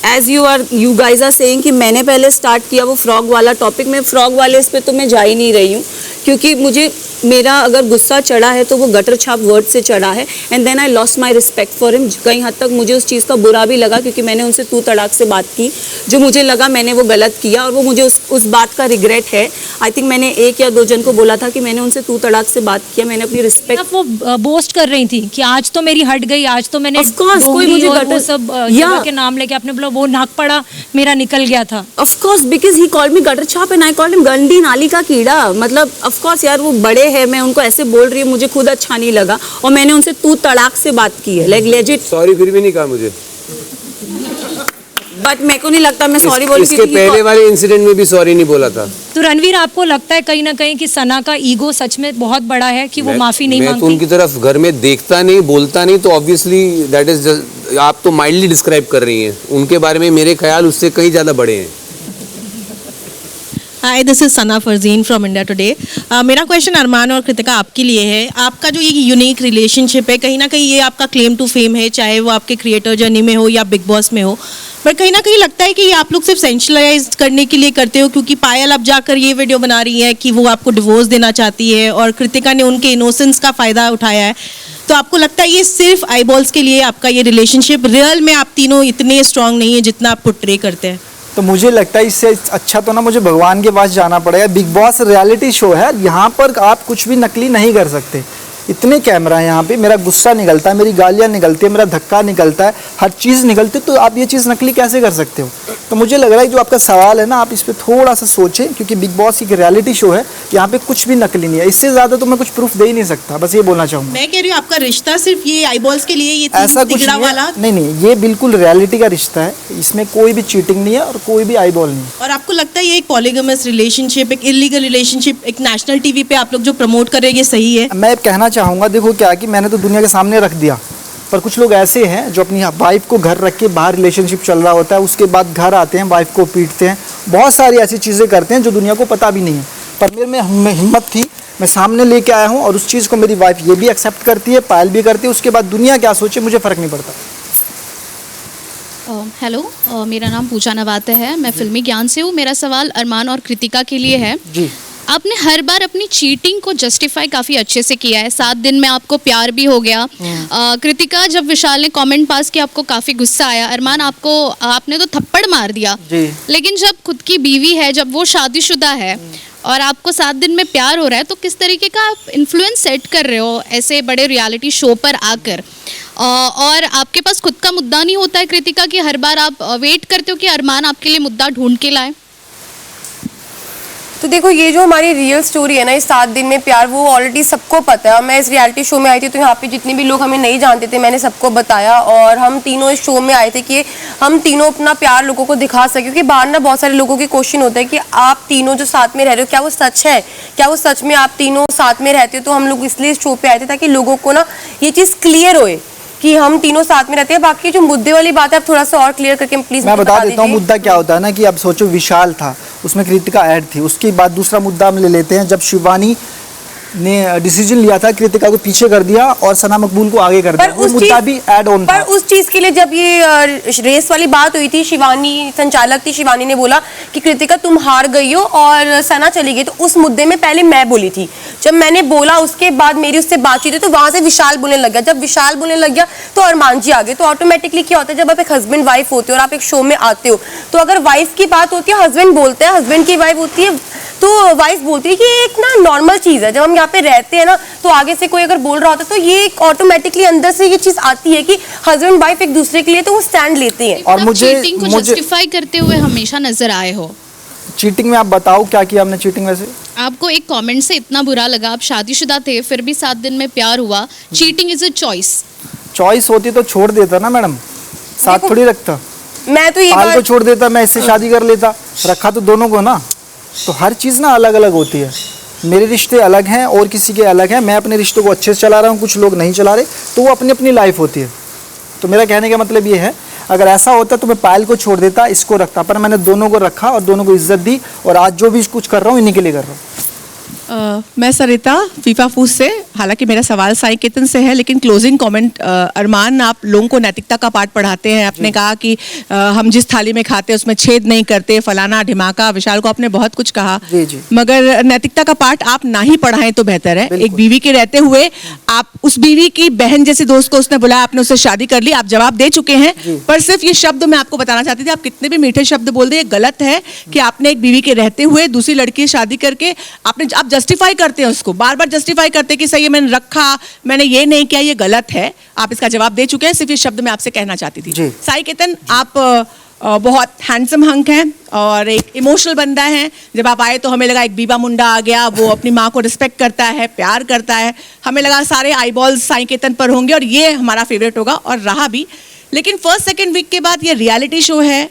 as you guys are saying कि मैंने पहले स्टार्ट किया वो फ्रॉग वाला टॉपिक। मैं फ्रॉग वाले इस पे तो मैं जा ही नहीं रही हूँ, क्योंकि मुझे मेरा अगर गुस्सा चढ़ा है तो वो गटर छाप वर्ड से चढ़ा है, and then I lost my respect for him. कहीं हद तक मुझे उस चीज़ का बुरा भी लगा, क्योंकि मैंने उनसे तू तड़ाक से बात की, जो मुझे लगा मैंने वो गलत किया, और वो मुझे उस बात का रिग्रेट है। आई थिंक मैंने 1 या 2 जन को बोला था कि मैंने उनसे तू तड़ाक से बात किया, मैंने अपनी रिस्पेक्ट। आप वो बोस्ट कर रही थी कि आज तो मेरी हट गई, आज तो मैंने कोई मुझे गटर सब जगह के नाम लेके आपने बोला वो नाक पड़ा मेरा निकल गया था। Of course, because he called me gutter छाप एंड आई कॉल्ड हिम गंदी नाली का कीड़ा। मतलब ऑफ कोर्स यार, वो बड़े हैं, मैं उनको ऐसे बोल रही हूँ, मुझे खुद अच्छा नहीं लगा, और मैंने उनसे तू तड़ाक से बात की है, लाइक लेजिट। सॉरी फिर भी नहीं कहा मुझे, बट मेरे को नहीं लगता मैं सॉरी बोली। इसके पहले वाले इंसिडेंट में भी सॉरी नहीं बोला था। तो रणवीर, आपको लगता है कहीं ना कहीं कि सना का ईगो सच में बहुत बड़ा है कि वो माफी नहीं मैं मांगती? तो उनकी तरफ घर में देखता नहीं, बोलता नहीं, तो ऑब्वियसली दैट इज, आप तो माइल्डली डिस्क्राइब कर रही हैं। उनके बारे में मेरे ख्याल उससे कहीं ज्यादा बड़े हैं। Hi, this is Sana Farzeen from India Today. मेरा क्वेश्चन अरमान और कृतिका आपके लिए है। आपका जो ये यूनिक रिलेशनशिप है, कहीं ना कहीं ये आपका क्लेम टू फेम है, चाहे वो आपके क्रिएटर जर्नी में हो या बिग बॉस में हो, पर कहीं ना कहीं लगता है कि ये आप लोग सिर्फ सेंशलाइज करने के लिए करते हो, क्योंकि पायल अब जाकर ये वीडियो बना रही है कि वो आपको डिवोर्स देना चाहती है, और कृतिका ने उनके इनोसेंस का फ़ायदा उठाया है। तो आपको लगता है ये सिर्फ आईबॉल्स के लिए आपका ये रिलेशनशिप, रियल में आप तीनों इतने स्ट्रांग नहीं है जितना आप पोर्ट्रे करते हैं? तो मुझे लगता है इससे अच्छा तो ना मुझे भगवान के पास जाना पड़ेगा। बिग बॉस रियलिटी शो है, यहाँ पर आप कुछ भी नकली नहीं कर सकते। इतने कैमरा है यहाँ पे, मेरा गुस्सा निकलता है, मेरी गालियाँ निकलती है, मेरा धक्का निकलता है, हर चीज़ निकलती है, तो आप ये चीज़ नकली कैसे कर सकते हो? तो मुझे लग रहा है जो आपका सवाल है ना, आप इस पर थोड़ा सा सोचें, क्योंकि बिग बॉस एक रियलिटी शो है, यहाँ पे कुछ भी नकली नहीं है। इससे ज़्यादा तो मैं कुछ प्रूफ दे ही नहीं सकता, बस ये बोलना चाहूँगा। मैं कह रही हूँ आपका रिश्ता सिर्फ ये आईबॉल्स के लिए, ये ऐसा कुछ तिगड़ा नहीं वाला? है, नहीं, ये बिल्कुल रियलिटी का रिश्ता है, इसमें कोई भी चीटिंग नहीं है और कोई भी आईबॉल नहीं है। और आपको लगता है ये एक पॉलीगमस रिलेशनशिप, एक इलीगल रिलेशनशिप, एक नेशनल टीवी पे आप लोग जो प्रमोट कर रहे हैं, ये सही है? मैं कहना चाहूँगा, देखो क्या कि मैंने तो दुनिया के सामने रख दिया, पर कुछ लोग ऐसे हैं जो अपनी वाइफ को घर रख के बाहर रिलेशनशिप चल रहा होता है, उसके बाद घर आते हैं, वाइफ को पीटते हैं, बहुत सारी ऐसी चीज़ें करते हैं जो दुनिया को पता भी नहीं है। पर मेरे में हिम्मत थी, मैं सामने लेके आया हूँ, और उस चीज़ को मेरी वाइफ ये भी एक्सेप्ट करती है, पायल भी करती है। उसके बाद दुनिया क्या सोचे मुझे फ़र्क नहीं पड़ता। हेलो, मेरा नाम पूजा नवाते है, मैं फिल्मी ज्ञान से हूँ। मेरा सवाल अरमान और कृतिका के लिए है। जी, आपने हर बार अपनी चीटिंग को जस्टिफाई काफ़ी अच्छे से किया है। 7 दिन में आपको प्यार भी हो गया। कृतिका, जब विशाल ने कमेंट पास किया आपको काफ़ी गुस्सा आया। अरमान, आपने तो थप्पड़ मार दिया जी। लेकिन जब खुद की बीवी है, जब वो शादीशुदा है और आपको 7 दिन में प्यार हो रहा है, तो किस तरीके का आप इन्फ्लुएंस सेट कर रहे हो ऐसे बड़े रियलिटी शो पर आकर? और आपके पास खुद का मुद्दा नहीं होता है कृतिका कि हर बार आप वेट करते हो कि अरमान आपके लिए मुद्दा ढूंढ के लाए? तो देखो, ये जो हमारी रियल स्टोरी है ना, इस 7 दिन में प्यार, वो ऑलरेडी सबको पता है। मैं इस रियलिटी शो में आई थी तो यहाँ पे जितने भी लोग हमें नहीं जानते थे, मैंने सबको बताया, और हम तीनों इस शो में आए थे कि हम तीनों अपना प्यार लोगों को दिखा सके। क्योंकि बाहर ना बहुत सारे लोगों के क्वेश्चन होता है कि आप तीनों जो साथ में रह रहे हो, क्या वो सच है, क्या वो सच में आप तीनों साथ में रहते हो? तो हम लोग इसलिए इस शो पे आए थे ताकि लोगों को ना ये चीज़ क्लियर होए कि हम तीनों साथ में रहते हैं। बाकी जो मुद्दे वाली बात है, आप थोड़ा सा और क्लियर करके प्लीज मैं बता देता हूँ मुद्दा क्या होता है ना, कि अब सोचो विशाल था, उसमें कृतिका ऐड थी, उसके बाद दूसरा मुद्दा हम ले लेते हैं जब शिवानी ने डिसीजन लिया था, कृतिका को पीछे कर दिया और सना मकबूल को आगे कर दिया, वो मुद्दा भी ऐड ऑन था। पर उस चीज के लिए जब ये रेस वाली बात हुई थी, शिवानी संचालक थी, शिवानी ने बोला कि कृतिका तुम हार गई हो और सना चली गई, तो उस मुद्दे में पहले मैं बोली थी। जब मैंने बोला उसके बाद मेरी उससे बातचीत हुई तो वहां से विशाल बोलने लग गया। जब विशाल बोलने लग गया तो अरमान जी आ गए। तो ऑटोमेटिकली क्या होता है, जब आप एक हस्बैंड वाइफ होते हो और आप एक शो में आते हो, तो अगर वाइफ की बात होती है, हस्बैंड बोलते हैं, हस्बैंड की वाइफ होती है, तो वाइफ बोलती है कि एक ना नॉर्मल चीज है। जब हम यहाँ पे रहते हैं ना, तो आगे से कोई अगर बोल रहा होता है तो ये ऑटोमेटिकली अंदर से ये चीज आती है कि हस्बैंड वाइफ एक दूसरे के लिए तो वो स्टैंड लेते हैं। और मुझे चीटिंग को जस्टिफाई करते हुए हमेशा नजर आए हो। चीटिंग में आप बताओ क्या किया हमने चीटिंग वैसे? आपको एक कमेंट से इतना बुरा लगा, आप शादीशुदा थे फिर भी 7 दिन में प्यार हुआ। Cheating is a choice. Choice होती तो छोड़ देता ना मैडम, साथ थोड़ी रखता। मैं तो ये पाल को छोड़ देता, मैं इससे शादी कर लेता, रखा तो दोनों को ना। तो हर चीज़ ना अलग अलग होती है। मेरे रिश्ते अलग हैं और किसी के अलग हैं। मैं अपने रिश्तों को अच्छे से चला रहा हूँ, कुछ लोग नहीं चला रहे, तो वो अपनी अपनी लाइफ होती है। तो मेरा कहने का मतलब ये है, अगर ऐसा होता तो मैं पायल को छोड़ देता, इसको रखता, पर मैंने दोनों को रखा और दोनों को इज्जत दी, और आज जो भी कुछ कर रहा हूँ इन्हीं के लिए कर रहा हूँ। मैं सरिता फीफा फूस से। हालांकि मेरा सवाल साई केतन से है, लेकिन क्लोजिंग कमेंट, अरमान आप लोगों को नैतिकता का पाठ पढ़ाते हैं। आपने कहा कि हम जिस थाली में खाते हैं उसमें छेद नहीं करते, फलाना ढिमाका। विशाल को आपने बहुत कुछ कहा, मगर नैतिकता का पाठ आप ना ही पढ़ाएं तो बेहतर है। एक बीवी के रहते हुए आप उस बीवी की बहन जैसे दोस्त को उसने बुलाया, आपने उससे शादी कर ली, आप जवाब दे चुके हैं। पर सिर्फ ये शब्द मैं आपको बताना चाहती थी, आप कितने भी मीठे शब्द बोल दे, ये गलत है कि आपने एक बीवी के रहते हुए दूसरी लड़की से शादी करके आप जस्टिफाई करते हैं उसको, बार बार जस्टिफाई करते हैं कि सही है मैंने रखा, मैंने ये नहीं किया, ये गलत है। आप इसका जवाब दे चुके हैं, सिर्फ ये शब्द मैं आपसे कहना चाहती थी। साई केतन आप बहुत हैंडसम हंक हैं और एक इमोशनल बंदा है। जब आप आए तो हमें लगा एक बीबा मुंडा आ गया, वो अपनी माँ को रिस्पेक्ट करता है, प्यार करता है। हमें लगा सारे आईबॉल्स साई केतन पर होंगे और ये हमारा फेवरेट होगा, और रहा भी। लेकिन फर्स्ट सेकेंड वीक के बाद ये रियलिटी शो है,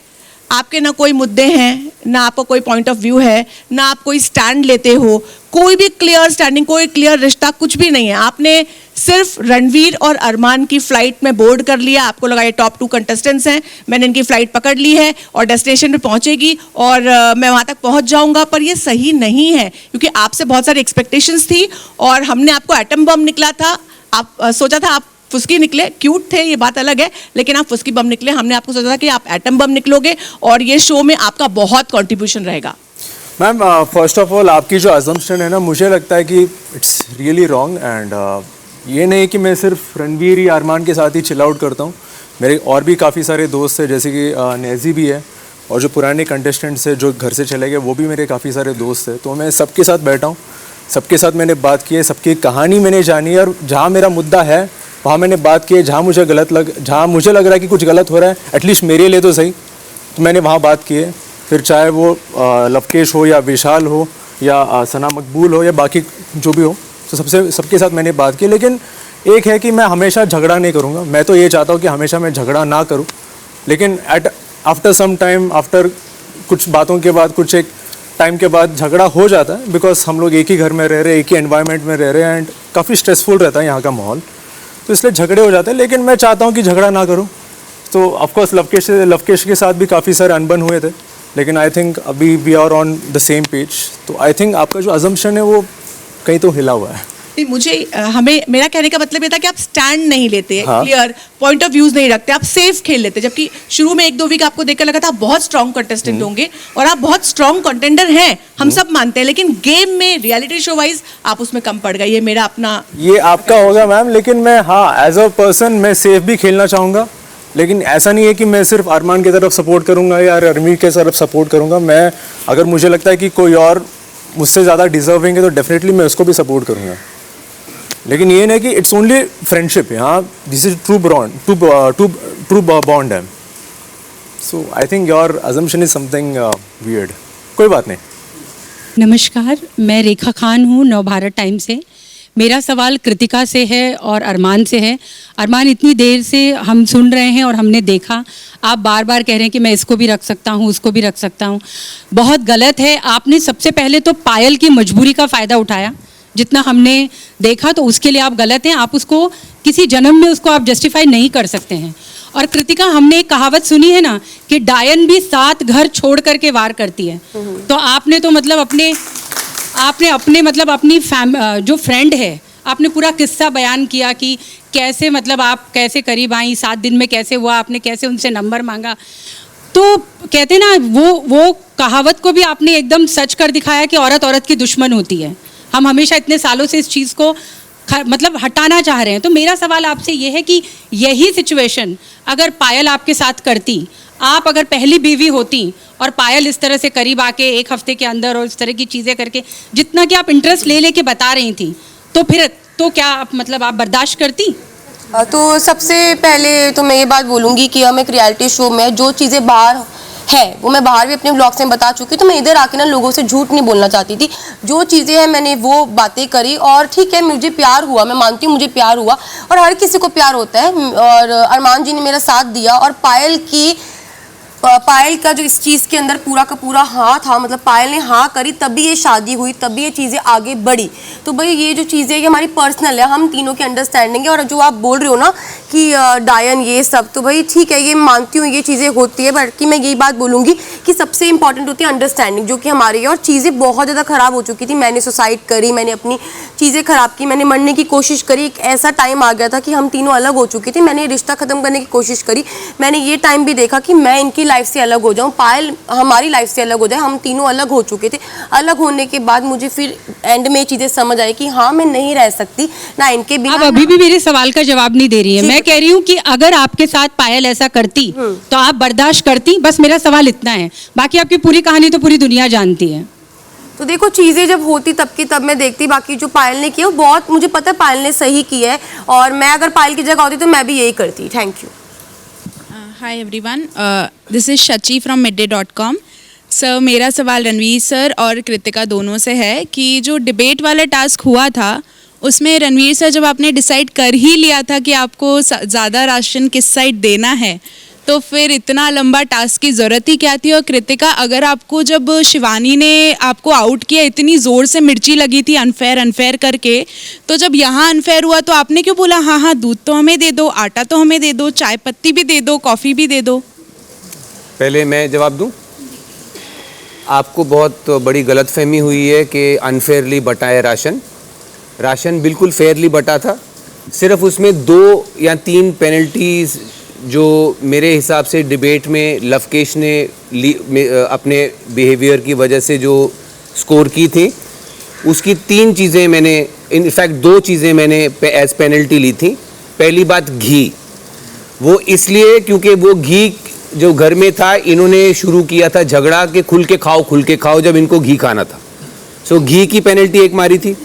आपके ना कोई मुद्दे हैं, ना आपको कोई पॉइंट ऑफ व्यू है, ना आप कोई स्टैंड लेते हो, कोई भी क्लियर स्टैंडिंग, कोई क्लियर रिश्ता, कुछ भी नहीं है। आपने सिर्फ रणवीर और अरमान की फ्लाइट में बोर्ड कर लिया। आपको लगा ये टॉप 2 कंटेस्टेंट्स हैं, मैंने इनकी फ्लाइट पकड़ ली है और डेस्टिनेशन पे पहुंचेगी और मैं वहां तक पहुंच जाऊंगा। पर ये सही नहीं है, क्योंकि आपसे बहुत सारी एक्सपेक्टेशंस थी और हमने आपको एटम बम निकला था। आप सोचा था आप फुसकी निकले, क्यूट थे ये बात अलग है, लेकिन आप फुसकी बम निकले। हमने आपको सोचा था कि आप एटम बम निकलोगे और ये शो में आपका बहुत कंट्रीब्यूशन रहेगा। मैम फर्स्ट ऑफ ऑल आपकी जो अजम्पशन है ना, मुझे लगता है कि इट्स रियली रॉन्ग। एंड ये नहीं कि मैं सिर्फ रणवीर या अरमान के साथ ही चिल आउट करता हूँ, मेरे और भी काफ़ी सारे दोस्त हैं, जैसे कि नेजी भी है, और जो पुराने कंटेस्टेंट्स हैं जो घर से चले गए वो भी मेरे काफ़ी सारे दोस्त हैं। तो मैं सबके साथ बैठा हूँ, सबके साथ मैंने बात की है, सबकी कहानी मैंने जानी है, और जहाँ मेरा मुद्दा है वहाँ मैंने बात की है। जहाँ मुझे लग रहा है कि कुछ गलत हो रहा है, एटलीस्ट मेरे लिए तो सही, तो मैंने वहाँ बात की है। फिर चाहे वो लवकेश हो या विशाल हो या सना मकबूल हो या बाकी जो भी हो, तो सबके साथ मैंने बात की। लेकिन एक है कि मैं हमेशा झगड़ा नहीं करूँगा। मैं तो ये चाहता हूँ कि हमेशा मैं झगड़ा ना करूँ, लेकिन आफ्टर सम टाइम, आफ्टर कुछ बातों के बाद, कुछ एक टाइम के बाद झगड़ा हो जाता है, बिकॉज हम लोग एक ही घर में रह रहे हैं, एक ही एनवायरनमेंट में रह रहे हैं, एंड काफ़ी स्ट्रेसफुल रहता है यहाँ का माहौल, तो इसलिए झगड़े हो जाते हैं। लेकिन मैं चाहता हूँ कि झगड़ा ना करूँ। तो ऑफकोर्स लवकेश के साथ भी काफ़ी सारे अनबन हुए थे, लेकिन आई थिंक अभी we are on the same page. तो आई थिंक आपका जो अजम्पशन है वो कहीं तो हिला हुआ है। मुझे मेरा कहने का मतलब ये था कि आप स्टैंड नहीं लेते, हाँ। क्लियर पॉइंट ऑफ व्यूज नहीं रखते, आप सेफ खेल लेते। जबकि शुरू में 1-2 वीक आपको देखकर लगा था आप बहुत स्ट्रॉन्ग कंटेस्टेंट होंगे, और आप बहुत स्ट्रॉन्ग कंटेंडर हैं, हम सब मानते हैं। लेकिन गेम में रियलिटी शो वाइज आप उसमें कम पड़ गए। ये मेरा अपना, ये आपका होगा मैम, लेकिन मैं हाँ एज अ पर्सन मैं सेफ भी खेलना चाहूँगा। लेकिन ऐसा नहीं है कि मैं सिर्फ अरमान की तरफ सपोर्ट करूँगा या रणवीर के तरफ सपोर्ट करूँगा। मैं अगर मुझे लगता है कि कोई और मुझसे ज़्यादा डिजर्विंग है तो डेफिनेटली मैं उसको भी सपोर्ट करूँगा। लेकिन ये नहीं कि इट्स ओनली फ्रेंडशिप, यहाँ दिस इज ट्रू बॉन्ड है। So I think your assumption is something weird. कोई बात नहीं। नमस्कार, मैं रेखा खान हूँ, नवभारत टाइम से। मेरा सवाल कृतिका से है और अरमान से है। अरमान, इतनी देर से हम सुन रहे हैं और हमने देखा, आप बार बार कह रहे हैं कि मैं इसको भी रख सकता हूँ, उसको भी रख सकता हूँ। बहुत गलत है। आपने सबसे पहले तो पायल की मजबूरी का फ़ायदा उठाया, जितना हमने देखा, तो उसके लिए आप गलत हैं। आप उसको किसी जन्म में उसको आप जस्टिफाई नहीं कर सकते हैं। और कृतिका, हमने एक कहावत सुनी है ना कि डायन भी 7 घर छोड़ करके वार करती है, तो आपने तो मतलब अपने आपने अपने मतलब अपनी जो फ्रेंड है, आपने पूरा किस्सा बयान किया कि कैसे मतलब आप कैसे करीब आई, 7 दिन में कैसे हुआ, आपने कैसे उनसे नंबर मांगा। तो कहते ना वो कहावत को भी आपने एकदम सच कर दिखाया कि औरत औरत की दुश्मन होती है। हम हमेशा इतने सालों से इस चीज़ को मतलब हटाना चाह रहे हैं। तो मेरा सवाल आपसे ये है कि यही सिचुएशन अगर पायल आपके साथ करती, आप अगर पहली बीवी होती और पायल इस तरह से करीब आके 1 हफ्ते के अंदर और इस तरह की चीज़ें करके जितना कि आप इंटरेस्ट ले लेके बता रही थी, तो फिर तो क्या आप मतलब आप बर्दाश्त करती? तो सबसे पहले तो मैं ये बात बोलूँगी कि हम एक रियलिटी शो में जो चीज़ें बाहर है वो मैं बाहर भी अपने ब्लॉग्स में बता चुकी हूँ, तो मैं इधर आके ना लोगों से झूठ नहीं बोलना चाहती थी। जो चीज़ें हैं मैंने वो बातें करी और ठीक है, मुझे प्यार हुआ, मैं मानती हूँ मुझे प्यार हुआ और हर किसी को प्यार होता है। और अरमान जी ने मेरा साथ दिया और पायल का जो इस चीज़ के अंदर पूरा का पूरा हाँ था, मतलब पायल ने हाँ करी तभी ये शादी हुई, तभी ये चीज़ें आगे बढ़ी। तो भाई ये जो चीज़ें ये हमारी पर्सनल है, हम तीनों की अंडरस्टैंडिंग है। और जो आप बोल रहे हो ना कि डायन ये सब, तो भाई ठीक है, ये मानती हूँ ये चीज़ें होती है, बल्कि मैं यही बात बोलूँगी कि सबसे इंपॉर्टेंट होती है अंडरस्टैंडिंग, जो कि हमारी है। और चीज़ें बहुत ज़्यादा ख़राब हो चुकी थी, मैंने सुसाइड करी, मैंने अपनी चीज़ें ख़राब की, मैंने मरने की कोशिश करी। एक ऐसा टाइम आ गया था कि हम तीनों अलग हो चुके थे, मैंने रिश्ता ख़त्म करने की कोशिश करी। मैंने ये टाइम भी देखा कि मैं इनकी लाइफ से अलग हो जाऊँ, पायल हमारी लाइफ से अलग हो जाए, हम तीनों अलग हो चुके थे। अलग होने के बाद मुझे फिर एंड में चीज़ें समझ आई कि हाँ मैं नहीं रह सकती ना इनके बिना। आप अभी भी मेरे सवाल का जवाब नहीं दे रही है। मैं कह रही हूँ कि अगर आपके साथ पायल ऐसा करती तो आप बर्दाश्त करती? बस मेरा सवाल इतना है, बाकी आपकी पूरी कहानी तो पूरी दुनिया जानती है। तो देखो चीज़ें जब होती तब की तब मैं देखती, बाकी जो पायल ने किया वो बहुत मुझे पता है पायल ने सही किया है, और मैं अगर पायल की जगह होती तो मैं भी यही करती। Thank you. Hi everyone, this is Shachi from midday.com। Sir मेरा सवाल रणवीर सर और कृतिका दोनों से है कि जो डिबेट वाला टास्क हुआ था उसमें रणवीर सर जब आपने डिसाइड कर ही लिया था कि आपको ज़्यादा राशन किस साइड देना है, तो फिर इतना लंबा टास्क की ज़रूरत ही क्या थी? और कृतिका, अगर आपको जब शिवानी ने आपको आउट किया, इतनी ज़ोर से मिर्ची लगी थी अनफेयर करके, तो जब यहाँ अनफेयर हुआ तो आपने क्यों बोला हाँ दूध तो हमें दे दो, आटा तो हमें दे दो, चाय पत्ती भी दे दो, कॉफ़ी भी दे दो? पहले मैं जवाब दूं। आपको बहुत बड़ी गलतफहमी हुई है कि अनफेयरली बटा है राशन बिल्कुल फेयरली बटा था। सिर्फ उसमें 2 या 3 पेनल्टीज जो मेरे हिसाब से डिबेट में लवकेश ने अपने बिहेवियर की वजह से जो स्कोर की थी, उसकी 3 चीज़ें मैंने, इनफैक्ट 2 चीज़ें मैंने एज पेनल्टी ली थी। पहली बात घी, वो इसलिए क्योंकि वो घी जो घर में था इन्होंने शुरू किया था झगड़ा कि खुल के खाओ जब इनको घी खाना था। सो घी की पेनल्टी एक मारी थी।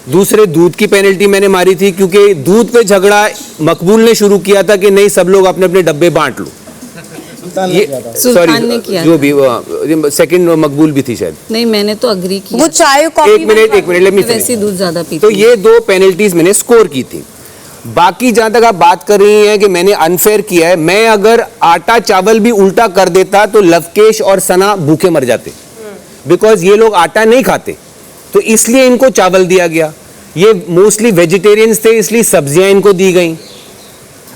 दूसरे दूध की पेनल्टी मैंने मारी थी क्योंकि दूध पे झगड़ा मकबूल ने शुरू किया था कि नहीं सब लोग अपने अपने डब्बे बांट लो। ये सॉरी जो भी सेकंड मकबूल भी थी शायद। नहीं मैंने तो अग्री किया। वो चाय कॉफी एक मिनट लेट मी वैसे दूध ज्यादा पीती। तो ये 2 पेनल्टीज मैंने स्कोर की थी। बाकी जहां तक आप बात कर रही हैं कि मैंने अनफेयर किया है, मैं अगर आटा चावल भी उल्टा कर देता तो लवकेश और सना भूखे मर जाते, बिकॉज ये लोग आटा नहीं खाते, तो इसलिए इनको चावल दिया गया। ये मोस्टली वेजिटेरियंस थे इसलिए सब्जियां इनको दी गई।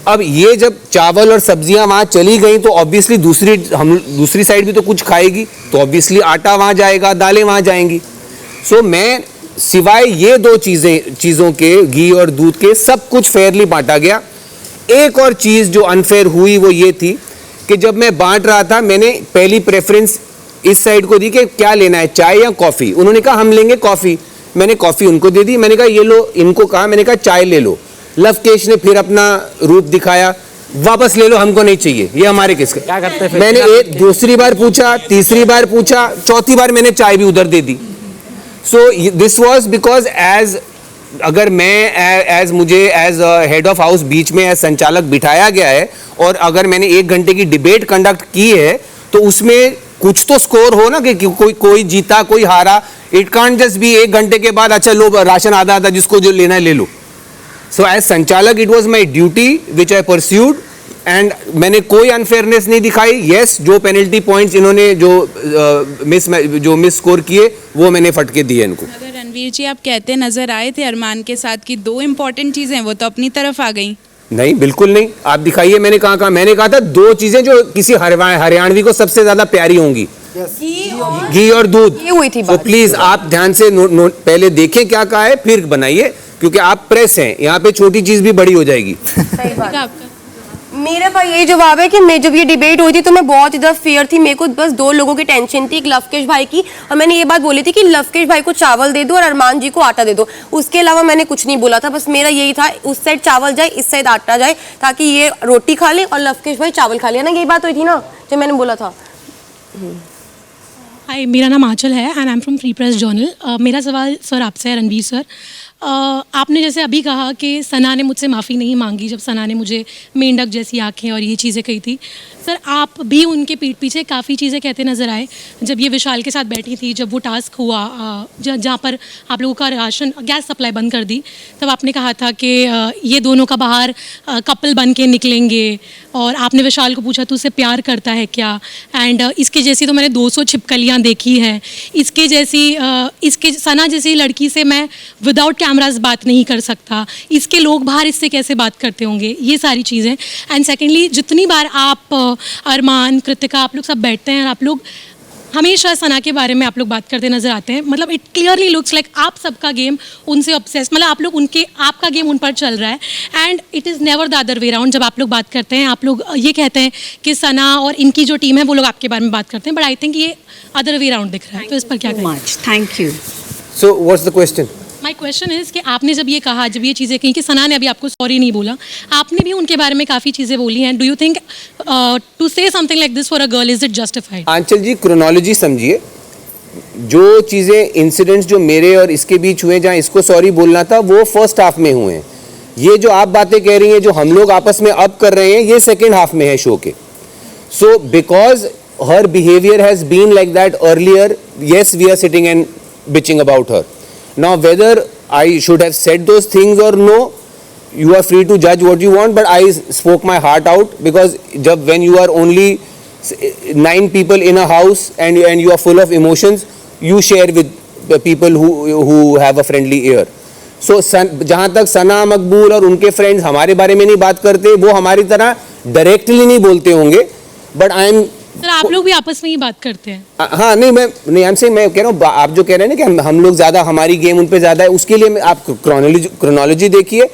अब ये जब चावल और सब्जियां वहां चली गई तो ऑब्वियसली दूसरी साइड भी तो कुछ खाएगी, तो ऑब्वियसली आटा वहां जाएगा, दालें वहां जाएंगी। सो मैं सिवाय ये 2 चीज़ों के, घी और दूध के, सब कुछ फेयरली बांटा गया। एक और चीज़ जो अनफेयर हुई वो ये थी कि जब मैं बांट रहा था मैंने पहली प्रेफरेंस इस साइड को दी कि क्या लेना है, चाय या कॉफ़ी। उन्होंने कहा हम लेंगे कॉफ़ी, मैंने कॉफ़ी उनको दे दी। मैंने कहा ये लो, इनको कहा, मैंने कहा चाय ले लो। लवकेश ने फिर अपना रूप दिखाया, वापस ले लो, हमको नहीं चाहिए, ये हमारे किसके। क्या करते हैं? मैंने दूसरी बार पूछा, तीसरी बार पूछा, चौथी बार मैंने चाय भी उधर दे दी। सो दिस वॉज बिकॉज अगर मैं मुझे एज हेड ऑफ हाउस बीच में एज संचालक बिठाया गया है और अगर मैंने 1 घंटे की डिबेट कंडक्ट की है तो उसमें कुछ तो स्कोर हो ना कि कोई जीता कोई हारा। इट कांट जस्ट बी 1 घंटे के बाद अच्छा लो राशन आधा जिसको जो लेना है ले लो। सो एज संचालक it was my duty which I pursued and मैंने कोई अनफेयरनेस नहीं दिखाई। यस, जो पेनल्टी पॉइंट्स इन्होंने जो मिस स्कोर किए वो मैंने फटके दिए इनको। अगर रणवीर जी आप कहते नजर आए थे अरमान के साथ की 2 इंपॉर्टेंट चीजें वो तो अपनी तरफ आ गई। नहीं, बिल्कुल नहीं। आप दिखाइए, मैंने कहा मैंने कहा था 2 चीजें जो किसी हरियाणवी को सबसे ज्यादा प्यारी होंगी, घी और दूध। ये हुई थी तो बात। प्लीज आप ध्यान से पहले देखें क्या कहा है फिर बनाइए, क्योंकि आप प्रेस हैं, यहाँ पे छोटी चीज भी बड़ी हो जाएगी। सही बात। मेरा भाई यही जवाब है कि मैं जब ये डिबेट हुई थी तो मैं बहुत इधर फेयर थी, मेरे को बस दो लोगों की टेंशन थी, एक लवकेश भाई की, और मैंने ये बात बोली थी कि लवकेश भाई को चावल दे दो और अरमान जी को आटा दे दो, उसके अलावा मैंने कुछ नहीं बोला था। बस मेरा यही था, उस साइड चावल जाए इस साइड आटा जाए, ताकि ये रोटी खा ले और लवकेश भाई चावल खा ले ना, यही बात हुई थी ना जो मैंने बोला था। हाय, मेरा नाम आंचल है and I am from free press journal. मेरा सवाल सर आपसे है, रणवीर सर। आपने जैसे अभी कहा कि सना ने मुझसे माफ़ी नहीं मांगी जब सना ने मुझे मेंढक जैसी आंखें और ये चीज़ें कही थी। सर आप भी उनके पीठ पीछे काफ़ी चीज़ें कहते नज़र आए जब ये विशाल के साथ बैठी थी, जब वो टास्क हुआ जहाँ पर आप लोगों का राशन गैस सप्लाई बंद कर दी, तब आपने कहा था कि ये दोनों का बाहर कपल बन के निकलेंगे, और आपने विशाल को पूछा तू उससे प्यार करता है क्या, एंड इसके जैसी तो मैंने 200 छिपकलियाँ देखी हैं, इसके जैसी इसके सना जैसी लड़की से मैं विदाउट कैमराज बात नहीं कर सकता, इसके लोग बाहर इससे कैसे बात करते होंगे, ये सारी चीज़ें। एंड सेकेंडली, जितनी बार आप अरमान, कृतिका, आप लोग सब बैठते हैं और आप लोग हमेशा सना के बारे में आप लोग बात करते नजर आते हैं, मतलब इट क्लियरली लुक्स लाइक आप सबका गेम उनसे ऑब्सेस, मतलब आप लोग उनके, आपका गेम उन पर चल रहा है, and it is never the other way round. जब आप लोग बात करते हैं, आप लोग ये कहते हैं कि सना और इनकी जो टीम है वो लोग आपके बारे में बात करते हैं, बट आई थिंक ये अदर वे राउंड दिख रहा है, तो इस पर क्या कहें? Thank you. So what's the question? My question is कि आपने जब ये कहा, जब ये चीज़ें कही कि सना ने अभी आपको सॉरी नहीं बोला, आपने भी उनके बारे में काफ़ी चीज़ें बोली हैं, do you think to say something like this for a girl is it justified? Aanchal ji, chronology समझिए, जो चीज़ें इंसिडेंट्स जो मेरे और इसके बीच हुए, जहाँ इसको सॉरी बोलना था, वो फर्स्ट हाफ में हुए हैं। ये जो आप बातें कह रही हैं, जो हम लोग आपस में अब कर रहे हैं, ये सेकेंड हाफ में है शो के। So because her behaviour has been like that earlier, yes we are sitting and bitching about her. Now whether I should have said those things or no, you are free to judge what you want, but I spoke my heart out, because when you are only 9 people in a house and you are full of emotions, you share with the people who have a friendly ear. So जहाँ तक सना, मकबूल और उनके friends हमारे बारे में नहीं बात करते, वो हमारी तरह डायरेक्टली नहीं बोलते होंगे, but I am सर आप लोग भी आपस में ही बात करते हैं। हाँ, नहीं मैं कह रहा हूँ, आप जो कह रहे हैं ना कि हम लोग ज़्यादा, हमारी गेम उन पे ज़्यादा है, उसके लिए आप क्रोनोलॉजी देखिए।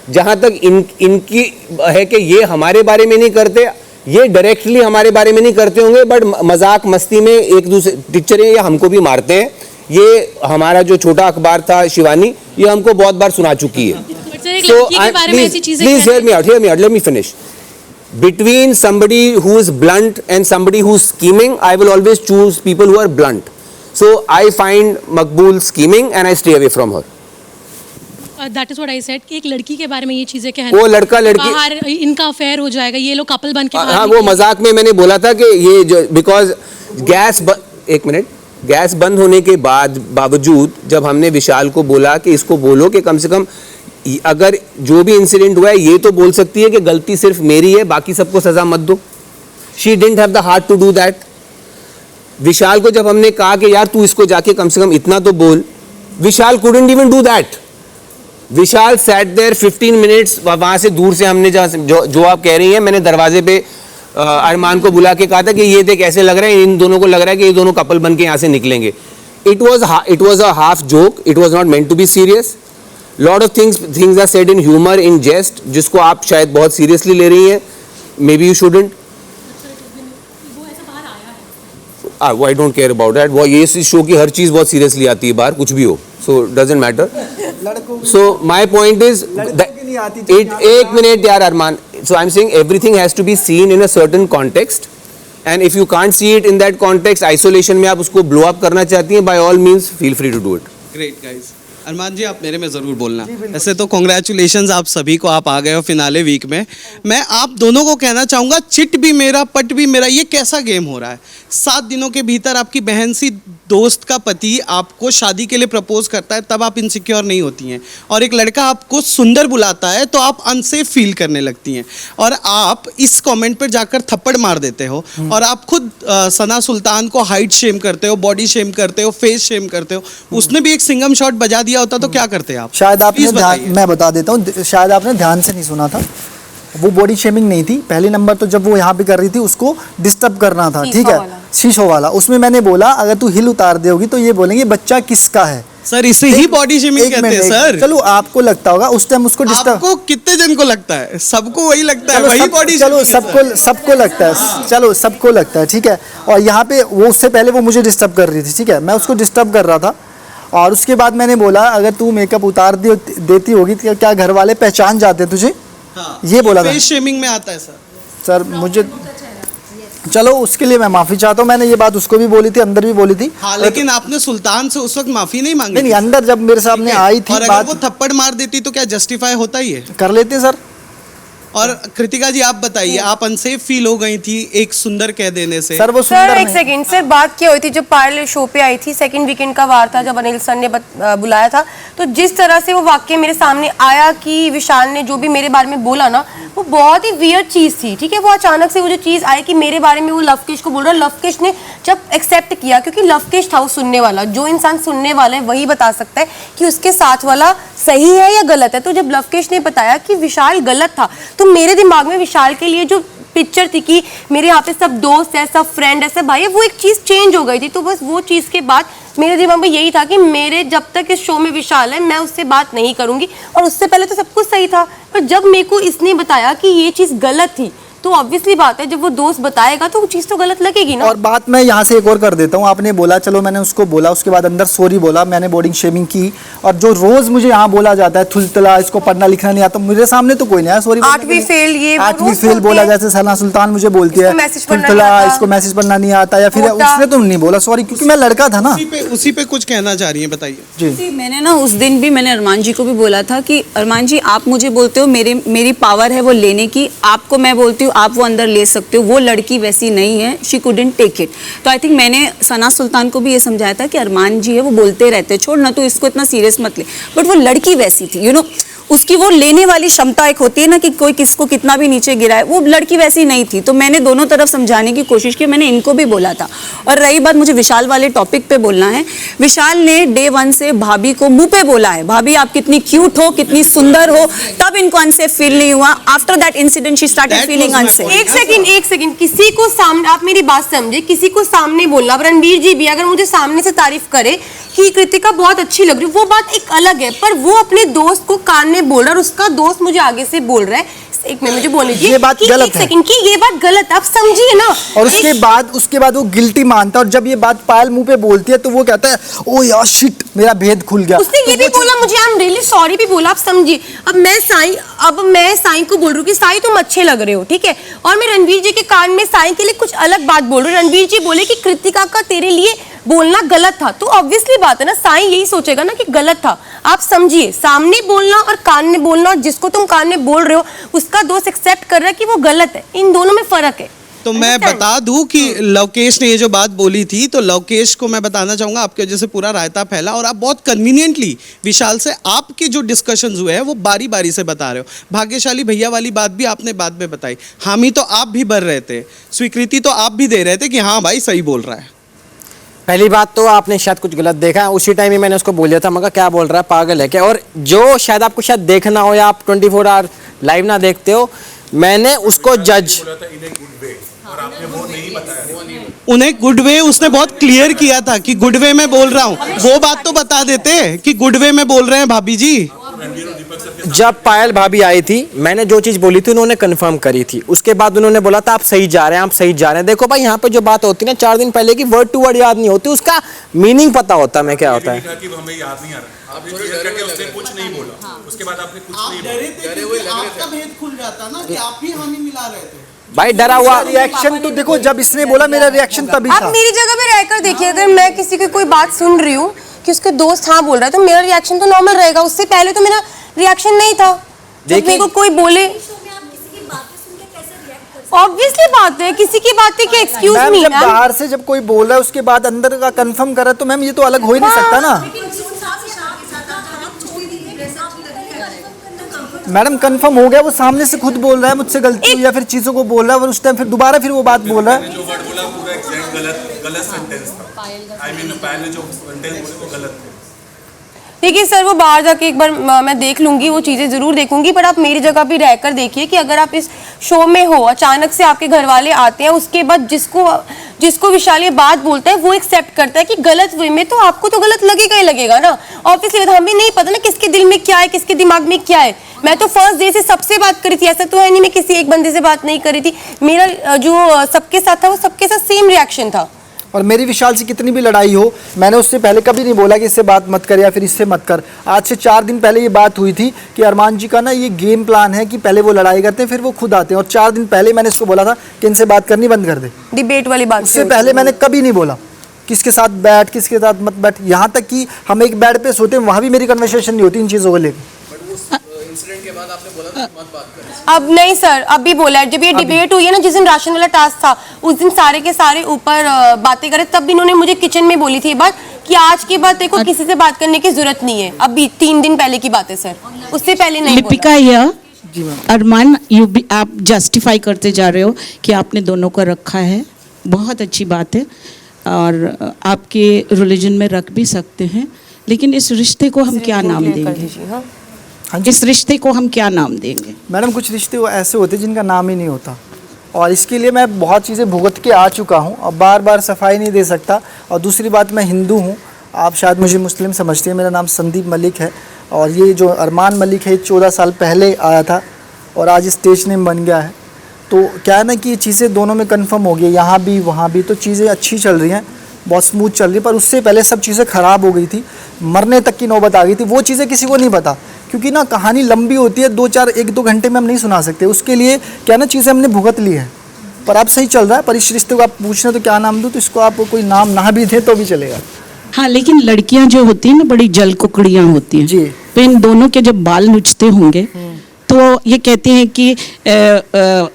जहाँ तक इनकी है कि ये हमारे बारे में नहीं करते, ये डायरेक्टली हमारे बारे में नहीं करते होंगे, बट मजाक मस्ती में एक दूसरे टीचरें या हमको भी मारते हैं। ये हमारा जो छोटा अखबार था शिवानी, ये हमको बहुत बार सुना चुकी है। Please hear me out, let me finish. Between somebody who is blunt and somebody who is scheming, I will always choose people who are blunt. So I find Maqbool scheming and I stay away from her. That is what I said कि एक लड़की के बारे में ये चीजें कहना, वो लड़का लड़की बाहर इनका अफेयर हो जाएगा, ये लोग कपल बन के हाँ, वो मजाक में मैंने बोला था कि ये जो बिकॉज एक मिनट, गैस बंद होने के बावजूद जब हमने विशाल को बोला कि इसको बोलो कि कम से कम अगर जो भी इंसिडेंट हुआ है, ये तो बोल सकती है कि गलती सिर्फ मेरी है, बाकी सबको सजा मत दो। She didn't have the heart to do that. Vishal को जब हमने कहा कि यार तू इसको जाके कम से कम इतना तो बोल, विशाल couldn't even do that. Vishal sat there 15 minutes, वहाँ से दूर से हमने जो आप कह रही हैं, मैंने दरवाजे पे अरमान को बुला के कहा था कि ये देख ऐसे लग रहा है, इन दोनों को लग रहा है कि ये दोनों कपल बन के यहाँ से निकलेंगे। It was a half joke, it was not meant to be serious. Lot of things are said in humor, in jest, जिसको आप शायद बहुत सीरियसली ले रही हैं, maybe you shouldn't. I don't care about that. वो ये शो की हर चीज़ बहुत सीरियसली आती है बाहर, कुछ भी हो, so doesn't matter. So my point is एक मिनट यार अरमान, so I'm saying everything has to be seen in a certain context, and if you can't see it in that context, isolation में आप उसको blow up करना चाहती हैं, by all means feel free to do it. Great guys. अरमान जी आप मेरे में ज़रूर बोलना। ऐसे तो कॉन्ग्रेचुलेशंस आप सभी को, आप आ गए हो फिनाले वीक में। मैं आप दोनों को कहना चाहूँगा, चिट भी मेरा पट भी मेरा, ये कैसा गेम हो रहा है? 7 दिनों के भीतर आपकी बहन सी दोस्त का पति आपको शादी के लिए प्रपोज करता है, तब आप इनसिक्योर नहीं होती हैं, और एक लड़का आपको सुंदर बुलाता है तो आप अनसेफ फील करने लगती हैं, और आप इस कमेंट पर जाकर थप्पड़ मार देते हो, और आप खुद सना सुल्तान को हाइट शेम करते हो, बॉडी शेम करते हो, फेस शेम करते हो। उसने भी एक सिंगम शॉट बजा दिया होता तो क्या करते आप? शायद आपने मैं बता देता हूँ, शायद आपने ध्यान से नहीं सुना था। वो बॉडी शेमिंग नहीं थी। पहले नंबर तो जब वो यहाँ पे कर रही थी उसको डिस्टर्ब करना था, ठीक है, शीशो वाला। उसमें मैंने बोला अगर तू हिल उतार दे होगी तो ये बोलेंगे बच्चा किसका है। सर इसे ही बॉडी शेमिंग कहते हैं सर। चलो आपको लगता होगा उस टाइम उसको डिस्टर्ब, आपको कितने जन को लगता है? सबको वही लगता है, वही बॉडी। चलो सबको लगता है, चलो सबको लगता है, ठीक है। और यहाँ पे वो उससे पहले वो मुझे डिस्टर्ब कर रही थी, ठीक है, मैं उसको डिस्टर्ब कर रहा था। और उसके बाद मैंने बोला अगर तू मेकअप उतार देती होगी तो क्या घर वाले पहचान जाते तुझे? हाँ, ये बोला था। फेस शेमिंग में आता है सर मुझे, चलो उसके लिए मैं माफी चाहता हूँ। मैंने ये बात उसको भी बोली थी, अंदर भी बोली थी। हाँ, लेकिन आपने सुल्तान से उस वक्त माफी नहीं मांगी? नहीं, अंदर जब मेरे सामने आई थी और अगर बात, वो थप्पड़ मार देती तो क्या जस्टिफाई होता ही है? कर लेते हैं सर। और कृतिका जी आप बताइए, आप अनसेफ फील हो गई थी एक सुंदर कह देने से? सर वो सर एक सेकंड सर, बात क्या हुई थी जब पायल शो पे आई थी, सेकंड वीकेंड का वार था जब अनिल सर ने बुलाया था, तो जिस तरह से वो वाक्य मेरे सामने आया कि विशाल ने जो भी मेरे बारे में बोला ना, वो बहुत ही वियर्ड चीज़ थी, ठीक है। वो अचानक से वो जो चीज़ आई कि मेरे बारे में वो लवकेश को बोल रहा है, लवकेश ने जब एक्सेप्ट किया, क्योंकि लवकेश था वो सुनने वाला, जो इंसान सुनने वाला है वही बता सकता है कि उसके साथ वाला सही है या गलत है। तो जब लवकेश ने बताया कि विशाल गलत था, तो मेरे दिमाग में विशाल के लिए जो पिक्चर थी कि मेरे यहाँ पे सब दोस्त है, सब फ्रेंड है, सब भाई है, वो एक चीज़ चेंज हो गई थी। तो बस वो चीज़ के बाद मेरे दिमाग में यही था कि मेरे जब तक इस शो में विशाल है मैं उससे बात नहीं करूंगी। और उससे पहले तो सब कुछ सही था, पर जब मेरे को इसने बताया कि ये चीज़ गलत थी, तो ऑब्वियसली बात है जब वो दोस्त बताएगा तो वो चीज़ तो गलत लगेगी ना। और बात मैं यहाँ से एक और कर देता हूँ। आपने बोला, चलो मैंने उसको बोला, उसके बाद अंदर सॉरी बोला, मैंने बॉडी शेमिंग की। और जो रोज मुझे यहाँ बोला जाता है थुलतला, इसको पढ़ना लिखना नहीं आता, मेरे सामने तो कोई नहीं आया सॉरी। 8वीं फेल, ये 8वीं फेल बोला, जैसे सना सुल्तान मुझे बोलती है थुलतला, इसको मैसेज पढ़ना नहीं आता, या फिर उसने तो नहीं बोला सॉरी, क्योंकि मैं लड़का था ना। उसी पे कुछ कहना चाह रही है, बताइए जी। मैंने ना उस दिन भी मैंने अरमान जी को भी बोला था कि अरमान जी आप मुझे बोलते हो मेरी पावर है वो लेने की, आपको मैं बोलती हूँ आप वो अंदर ले सकते हो, वो लड़की वैसी नहीं है, शी कुडंट टेक इट। तो आई थिंक मैंने सना सुल्तान को भी ये समझाया था कि अरमान जी है वो बोलते रहते हैं, छोड़ ना तो इसको इतना सीरियस मत ले, बट वो लड़की वैसी थी, यू नो, उसकी वो लेने वाली क्षमता एक होती है ना कि कोई किसको कितना भी नीचे गिराए, वो लड़की वैसी नहीं थी। तो मैंने दोनों तरफ समझाने की कोशिश की, मैंने इनको भी बोला था। और रही बात मुझे विशाल वाले टॉपिक पे बोलना है, विशाल ने डे 1 से भाभी को मुंह पे बोला है, भाभी आप कितनी क्यूट हो, कितनी सुंदर हो, तब इनको अनसेफ फील नहीं हुआ। After that incident she started feeling unsafe. एक सेकंड, किसी को सामने, आप मेरी बात समझे, किसी को सामने बोलना, रणवीर जी भी अगर मुझे सामने से तारीफ करे कि कृतिका बहुत अच्छी लग रही है, वो बात एक अलग है, पर वो अपने दोस्त को कान में बोल रहा है और उसका दोस्त मुझे आगे से बोल रहा है, एक मिनट मुझे बोलने दीजिए, ये बात गलत है। एक सेकंड की ये बात गलत है, आप समझिए ना। और उसके बाद वो गिल्टी मानता है, और जब ये बात पायल मुंह पे बोलती है तो वो कहता है ओ यार शिट, मेरा भेद खुल गया। उसने ये भी बोला मुझे, आई एम रियली सॉरी भी बोला, आप समझिए। अब मैं साईं को बोल रही हूँ कि साईं तुम अच्छे लग रहे हो, ठीक है, और मैं रणवीर जी के कान में साईं के लिए कुछ अलग बात बोल रही हूँ। रणवीर जी बोले कि कृतिका का तेरे लिए बोलना गलत था, तो ऑब्वियसली बात है ना, साईं यही सोचेगा ना कि गलत था। आप समझिए, सामने बोलना और कान में बोलना, और जिसको तुम कान में बोल रहे हो उसका दोस्त एक्सेप्ट कर रहा है कि वो गलत है, इन दोनों में फर्क है। तो मैं बता दूं कि लवकेश ने ये जो बात बोली थी, तो लवकेश को मैं बताना चाहूंगा आपके वजह से पूरा रायता फैला, और आप बहुत कन्वीनियंटली विशाल से आपके जो डिस्कशंस हुए हैं वो बारी बारी से बता रहे हो। भाग्यशाली भैया वाली बात भी आपने बाद में बताई, हामी तो आप भी भर रहे थे, स्वीकृति तो आप भी दे रहे थे कि हाँ भाई सही बोल रहा है। पहली बात तो आपने शायद कुछ गलत देखा है, उसी टाइम ही मैंने उसको बोल दिया था, मगर क्या बोल रहा है, पागल है क्या। और जो शायद आपको शायद देखना हो, या आप 24 आवर लाइव ना देखते हो, मैंने उसको जज, उन्हें गुड वे उसने बहुत क्लियर किया था कि गुड वे में बोल रहा हूँ, वो बात तो बता देते कि गुड वे में बोल रहे हैं भाभी जी। जब पायल भाभी आई थी, मैंने जो चीज बोली थी उन्होंने कंफर्म करी थी, उसके बाद उन्होंने बोला था आप सही जा रहे हैं, आप सही जा रहे हैं। देखो भाई, यहाँ पे जो बात होती है ना 4 दिन पहले की, वर्ड टू वर्ड याद नहीं होती, उसका मीनिंग पता होता है क्या होता है। हमें याद नहीं आ रहा, आपने क्लियर करके उसने कुछ नहीं बोला, उसके बाद आपने कुछ नहीं बोला, आपका भेद खुल जाता ना कि आप ही हामी मिला रहे थे। भाई डरा हुआ रिएक्शन तो देखो, जब इसने बोला मेरा रिएक्शन तभी आप था। मेरी जगह पे रहकर देखिए, अगर मैं किसी की कोई बात सुन रही हूँ कि उसके दोस्त हाँ बोल रहा है, तो मेरा रिएक्शन तो नॉर्मल रहेगा, उससे पहले तो मेरा रिएक्शन नहीं था। जब मेरे को कोई बोले, ऑब्वियसली बात है, किसी की बातें क्या एक्सक्यूज मी, जब बाहर से जब कोई बोल रहा है उसके बाद अंदर का कंफर्म कर रहा है, तो मैम ये तो अलग हो ही नहीं सकता ना। मैडम कंफर्म हो गया, वो सामने से खुद बोल रहा है मुझसे गलती हुई या फिर चीजों को बोल रहा है, और उस टाइम फिर दोबारा फिर वो बात बोल रहा है। जो वर्ड बोला पूरा एग्जैक्ट गलत सेंटेंस था। आई मीन पायल ने जो सेंटेंस बोले वो गलत थे। देखिए सर, वो बाहर जाके एक बार मैं देख लूंगी, वो चीज़ें ज़रूर देखूंगी, पर आप मेरी जगह भी रहकर देखिए कि अगर आप इस शो में हो, अचानक से आपके घर वाले आते हैं, उसके बाद जिसको विशाल ये बात बोलता है वो एक्सेप्ट करता है कि गलत वे में, तो आपको तो गलत लगेगा ही लगेगा ना। ऑब्वियसली हमें नहीं पता ना किसके दिल में क्या है, किसके दिमाग में क्या है। मैं तो फर्स्ट डे से सबसे बात करी थी, ऐसा तो है नहीं मैं किसी एक बंदे से बात नहीं करी थी। मेरा जो सबके साथ था वो सबके साथ सेम रिएक्शन था। और मेरी विशाल से कितनी भी लड़ाई हो, मैंने उससे पहले कभी नहीं बोला कि इससे बात मत कर या फिर इससे मत कर। आज से 4 दिन पहले ये बात हुई थी कि अरमान जी का ना ये गेम प्लान है कि पहले वो लड़ाई करते हैं फिर वो खुद आते हैं, और 4 दिन पहले मैंने इसको बोला था कि इनसे बात करनी बंद कर दे, डिबेट वाली बात। उससे पहले मैंने कभी नहीं बोला किसके साथ बैठ किसके साथ मत बैठ। यहाँ तक कि हम एक बेड पे सोते हैं, वहाँ भी मेरी कन्वर्सेशन नहीं होती इन चीज़ों को लेकर। इंसिडेंट के बाद आपने बोला था मत बात करें। अब नहीं सर, अब भी बोला है। जब ये डिबेट हुई है ना, जिस दिन राशन वाला टास्क था उस दिन सारे के सारे ऊपर बातें करे, तब भी इन्होंने मुझे किचन में बोली थी ये बात कि आज के बाद देखो किसी से बात करने की जरूरत नहीं है। अभी 3 दिन पहले की बात है सर, उससे पहले नहीं। लिपिका यह अरमान आप जस्टिफाई करते जा रहे हो कि आपने दोनों को रखा है, बहुत अच्छी बात है और आपके रिलीजन में रख भी सकते हैं, लेकिन इस रिश्ते को हम क्या नाम देंगे? इस रिश्ते को हम क्या नाम देंगे? मैडम कुछ रिश्ते ऐसे होते हैं जिनका नाम ही नहीं होता, और इसके लिए मैं बहुत चीज़ें भुगत के आ चुका हूँ, अब बार बार सफाई नहीं दे सकता। और दूसरी बात, मैं हिंदू हूँ, आप शायद मुझे मुस्लिम समझते हैं। मेरा नाम संदीप मलिक है, और ये जो अरमान मलिक है 14 साल पहले आया था और आज स्टेज नेम बन गया है। तो क्या है ना कि ये चीज़ें दोनों में कंफर्म हो गई, यहाँ भी वहाँ भी, तो चीज़ें अच्छी चल रही हैं, बहुत स्मूथ चल रही है। पर उससे पहले सब चीज़ें ख़राब हो गई थी, मरने तक की नौबत आ गई थी। वो चीज़ें किसी को नहीं पता, क्योंकि ना कहानी लंबी होती है, 1-2 घंटे में हम नहीं सुना सकते। उसके लिए क्या ना चीज़ें हमने भुगत ली है, पर अब सही चल रहा है। पर इस रिश्ते को आप पूछ रहे हो तो क्या नाम दूँ, तो इसको आप कोई नाम ना भी दें तो भी चलेगा। हाँ, लेकिन लड़कियां जो होती हैं ना बड़ी जल कुकड़ियाँ होती हैं जी, तो इन दोनों के जब बाल नुचते होंगे तो ये कहती हैं कि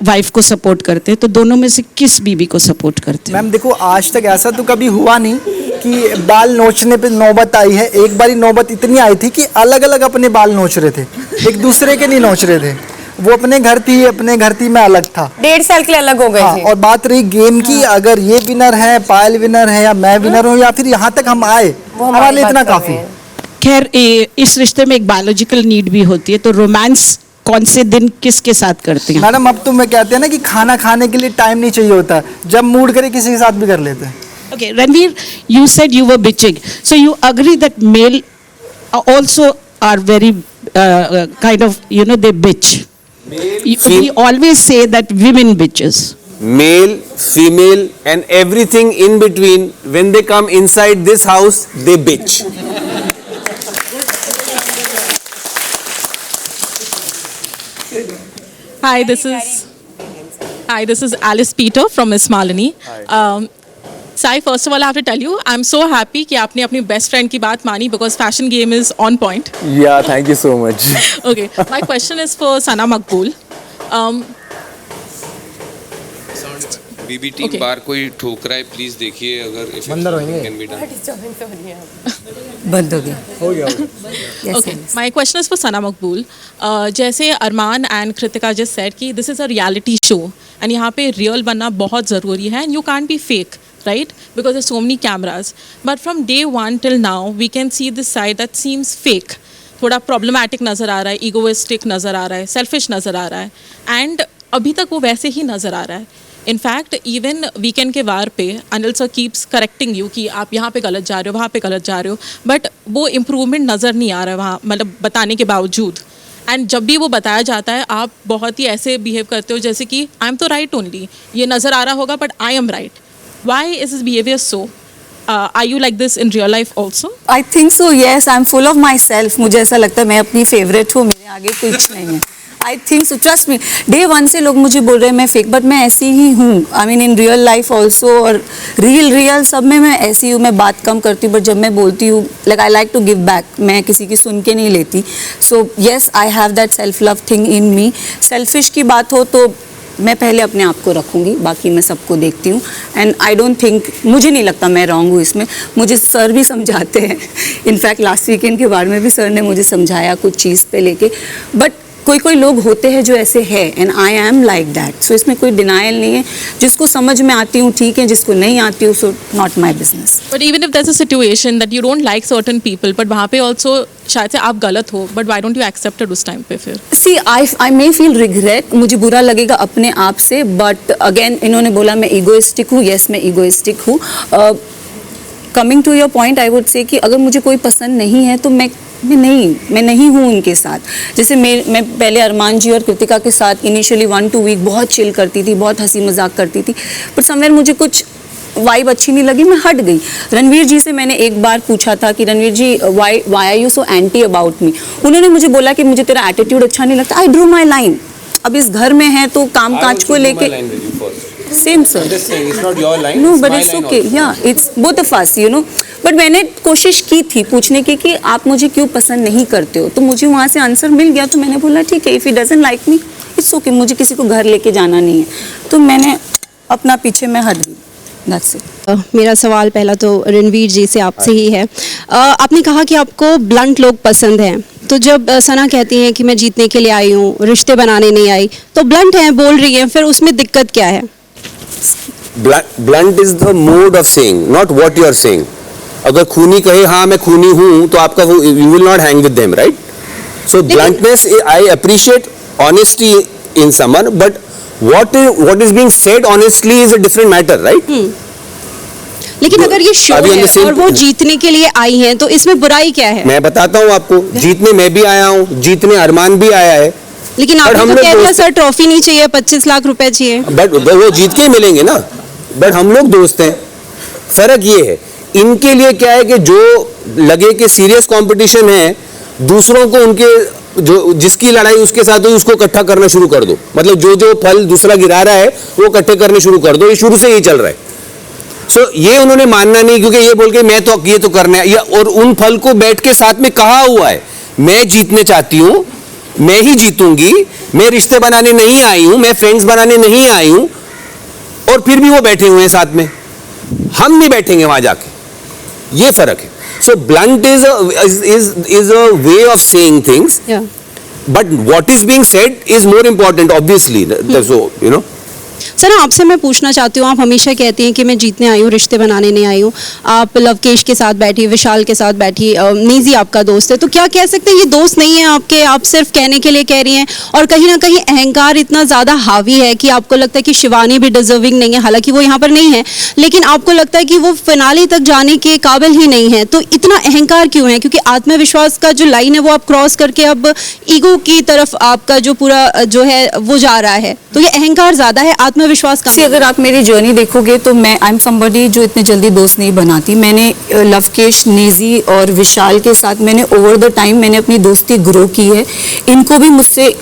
वाइफ को सपोर्ट करते हैं, तो दोनों में से किस बीवी को सपोर्ट करते हैं? मैम देखो, आज तक ऐसा तो कभी हुआ नहीं कि बाल नोचने पे नौबत आई है। एक बारी नौबत इतनी आई थी कि अलग अलग अपने बाल नोच रहे थे, एक दूसरे के नहीं नोच रहे थे। वो अपने घर थी, मैं अलग था। 1.5 साल के लिए अलग हो गए थे। और बात रही गेम की, अगर ये विनर है, पायल विनर है, या मैं विनर हूँ, या फिर यहाँ तक हम आए, हमारे लिए इतना काफी है। खैर, इस रिश्ते में एक बायोलॉजिकल नीड भी होती है, तो रोमांस कौन से दिन किसके साथ करते हैं? मैडम अब तो मैं कहते हैं ना कि खाना खाने के लिए टाइम नहीं चाहिए होता है, जब मूड करे किसी के साथ भी कर लेते हैं। Okay, Ranveer, you said you were bitching, so you agree that male also are very kind of, you know, they bitch. We always say that women bitches. Male, female and everything in between, when they come inside this house, they bitch. Hi, this is Alice Peter from Miss Malini. Sai, first of all, I have to tell you, I'm so happy कि आपने अपनी best friend की बात मानी because fashion game is on point. Yeah, thank you so much. Okay, my question is for Sana Maqbool. BB team बार कोई ठोक रहा है, प्लीज देखिए अगर बंदर होंगे। बंद हो गया। Okay, my question is for Sana Maqbool. जैसे अरमान एंड कृतिका just said कि this is a reality show and यहाँ पे real बनना बहुत ज़रूरी है and you can't be fake, right? Because there's so many cameras. But from day one till now, we can see this side that seems fake. थोड़ा problematic नज़र आ रहा है, egoistic नज़र आ रहा है, selfish नज़र आ रहा है and अभी तक वो वैसे ही नज़र आ रहा है। इनफैक्ट इवन वीकेंड के वार पे Anil sir keeps correcting you कि आप यहाँ पे गलत जा रहे हो, वहाँ पे गलत जा रहे हो, बट वो इम्प्रूवमेंट नज़र नहीं आ रहा है वहाँ, मतलब बताने के बावजूद। एंड जब भी वो बताया जाता है आप बहुत ही ऐसे बिहेव करते हो जैसे कि आई एम तो राइट ओनली, ये नज़र आ रहा होगा but I am right. Why is this behaviour so? Are you like this in real life also? I think so, yes. I'm full of myself. मुझे ऐसा लगता है मैं अपनी फेवरेट हूँ, मेरे आगे कुछ नहीं है। I think so, trust me. Day one से लोग मुझे बोल रहे हैं मैं फेक, बट मैं ऐसी ही हूँ। I mean in real life also, और real सब में मैं ऐसी हूँ। मैं बात कम करती हूँ, बट जब मैं बोलती हूँ like I like to give back, मैं किसी की सुन के नहीं लेती। So yes, I have that self love thing in me. Selfish की बात हो तो मैं पहले अपने आप को रखूँगी, बाकी मैं सबको देखती हूँ। एंड आई डोंट थिंक, मुझे नहीं लगता मैं रॉन्ग हूँ इसमें। मुझे सर भी समझाते हैं, इनफैक्ट लास्ट वीकेंड के बारे में भी सर ने मुझे समझाया कुछ चीज़ पे लेके। बट कोई लोग होते हैं जो ऐसे है, and I am like that, so इसमें कोई डिनायल नहीं है। जिसको समझ में आती हूँ ठीक है, जिसको नहीं आती हूँ so not my business. But even if that's a situation that you don't like certain people, but वहाँ पे ऑल्सो शायद से आप गलत हो, but why don't you accept it उस टाइम पे फिर? सी आई मे फील रिग्रेट, मुझे बुरा लगेगा अपने आप से, बट अगेन इन्होंने बोला मैं ईगोइस्टिक हूँ, येस मैं ईगोइस्टिक हूँ। Coming to your point, I would say कि अगर मुझे कोई पसंद नहीं है तो मैं नहीं हूँ उनके साथ। जैसे मैं पहले अरमान जी और कृतिका के साथ इनिशियली 1-2 वीक बहुत चिल करती थी, बहुत हंसी मजाक करती थी, पर समवेयर मुझे कुछ वाइब अच्छी नहीं लगी, मैं हट गई। रणवीर जी से मैंने एक बार पूछा था कि Ranveer ji why are you so anti about me, उन्होंने मुझे बोला कि मुझे तेरा एटीट्यूड अच्छा नहीं लगता। I drew my line. अब इस घर में है तो काम काज को लेके same sir, no but it's okay, yeah it's both of us, you know. But मैंने कोशिश की थी पूछने की कि आप मुझे क्यों पसंद नहीं करते हो, तो मुझे वहाँ से आंसर मिल गया, तो मैंने बोला ठीक है, if he doesn't like me it's okay, मुझे किसी को घर लेके जाना नहीं है, तो मैंने अपना पीछे में हट गई। That's it. मेरा सवाल पहला तो रणवीर जी से आपसे ही है। आपने कहा कि आपको ब्लंट लोग पसंद हैं, तो जब सना कहती हैं कि मैं जीतने के लिए आई हूँ, रिश्ते बनाने नहीं आई, तो ब्लंट हैं, बोल रही हैं, फिर उसमें दिक्कत क्या है? Blunt is the mode of saying, not what you are saying. अगर खूनी कहे हाँ मैं खूनी हूँ तो आपका वो you will not hang with them, right? So bluntness, I appreciate honesty in someone, but what is being said honestly is a different matter, right? लेकिन अगर ये शो है और वो जीतने के लिए आई हैं, तो इसमें बुराई क्या है? मैं बताता हूँ आपको, जीतने मैं भी आया हूँ, जीतने अरमान भी आया है, लेकिन आपने तो कह दिया सर ट्रॉफी नहीं चाहिए, 25 लाख रुपए चाहिए। बट वो जीत के ही मिलेंगे ना, बट हम लोग दोस्त हैं। फर्क ये है, इनके लिए क्या है कि जो लगे कि सीरियस कंपटीशन है, दूसरों को उनके जो जिसकी लड़ाई उसके साथ हुई उसको इकट्ठा करना शुरू कर दो, मतलब जो फल दूसरा गिरा रहा है वो इकट्ठे करने शुरू कर दो, ये शुरू से यही चल रहा है। सो ये उन्होंने मानना नहीं, क्योंकि ये बोल के मैं तो ये तो करना है, या और उन फल को बैठ के साथ में कहा हुआ है मैं जीतने चाहती हूँ, मैं ही जीतूंगी, मैं रिश्ते बनाने नहीं आई हूं, मैं फ्रेंड्स बनाने नहीं आई हूं, और फिर भी वो बैठे हुए हैं साथ में, हम नहीं बैठेंगे वहां जाके, ये फर्क है। So blunt is a way of saying things, but what is being said is more important obviously, so you know. Sir आपसे मैं पूछना चाहती हूँ, आप हमेशा कहती हैं कि मैं जीतने आई हूँ, रिश्ते बनाने नहीं आई हूँ। आप लवकेश के साथ बैठी, विशाल के साथ बैठी, नीजी आपका दोस्त है, तो क्या कह सकते हैं ये दोस्त नहीं है आपके, आप सिर्फ कहने के लिए कह रही हैं? और कहीं ना कहीं अहंकार इतना ज़्यादा हावी है कि आपको लगता है कि शिवानी भी डिजर्विंग नहीं है, हालांकि वो यहाँ पर नहीं है, लेकिन आपको लगता है कि वो फिनाले तक जाने के काबिल ही नहीं है, तो इतना अहंकार क्यों है? क्योंकि आत्मविश्वास का जो लाइन है वो आप क्रॉस करके अब ईगो की तरफ आपका जो पूरा जो है वो जा रहा है, तो ये अहंकार ज़्यादा है, आत्मविश्वास कम। अगर आप मेरी जर्नी देखोगे तो मैं आई एम समबडी जो इतने जल्दी दोस्त नहीं बनाती। मैंने लवकेश, नेजी और विशाल के साथ मैंने ओवर द टाइम मैंने अपनी दोस्ती ग्रो की है। इनको भी मुझसे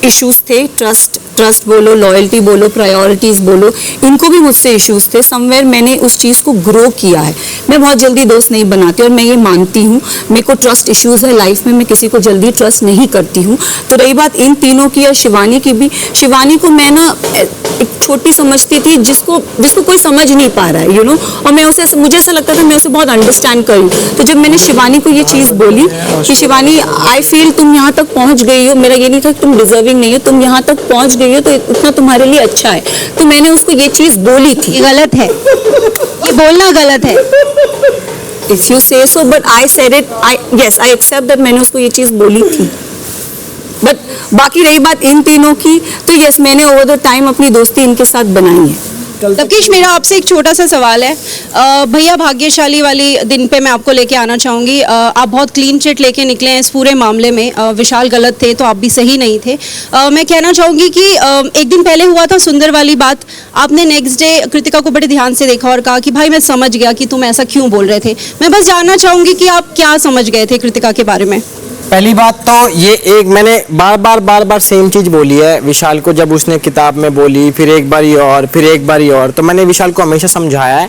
इश्यूज थे, ट्रस्ट बोलो, लॉयल्टी बोलो, प्रायोरिटीज़ बोलो, इनको भी मुझसे इश्यूज थे। समवेयर मैंने उस चीज़ को ग्रो किया है। मैं बहुत जल्दी दोस्त नहीं बनाती और मैं ये मानती हूँ, मेरे को ट्रस्ट इश्यूज है लाइफ में, मैं किसी को जल्दी ट्रस्ट नहीं करती हूँ। तो रही बात इन तीनों की और शिवानी की भी, शिवानी को मैं ना एक छोटी समझती थी जिसको कोई समझ नहीं पा रहा है, यू नो, और मैं उसे मुझे ऐसा लगता था मैं उसे बहुत अंडरस्टैंड करूँ। तो जब मैंने शिवानी को ये चीज़ बोली कि शिवानी आई फील तुम यहाँ तक पहुँच गई हो, मेरा ये नहीं था कि तुम डिजर्विंग नहीं हो, तुम यहाँ तक पहुँच गई हो तो इतना तुम्हारे लिए अच्छा है, तो मैंने उसको ये चीज़ बोली थी। ये गलत है, ये बोलना गलत है। If you say so, but I said it. Yes, I accept that मैंने उसको ये चीज़ बोली थी। बट बाकी रही बात इन तीनों की, तो यस मैंने ओवर द टाइम अपनी दोस्ती इनके साथ बनाई है। लवकेश मेरा आपसे एक छोटा सा सवाल है, भैया भाग्यशाली वाली दिन पे मैं आपको लेके आना चाहूँगी। आप बहुत क्लीन चिट लेके निकले हैं इस पूरे मामले में। विशाल गलत थे तो आप भी सही नहीं थे। मैं कहना चाहूँगी कि एक दिन पहले हुआ था सुंदर वाली बात, आपने नेक्स्ट डे कृतिका को बड़े ध्यान से देखा और कहा कि भाई मैं समझ गया कि तुम ऐसा क्यों बोल रहे थे। मैं बस जानना चाहूँगी कि आप क्या समझ गए थे कृतिका के बारे में? पहली बात तो ये एक मैंने बार बार सेम चीज़ बोली है विशाल को, जब उसने किताब में बोली, फिर एक बारी और, फिर एक बारी और, तो मैंने विशाल को हमेशा समझाया है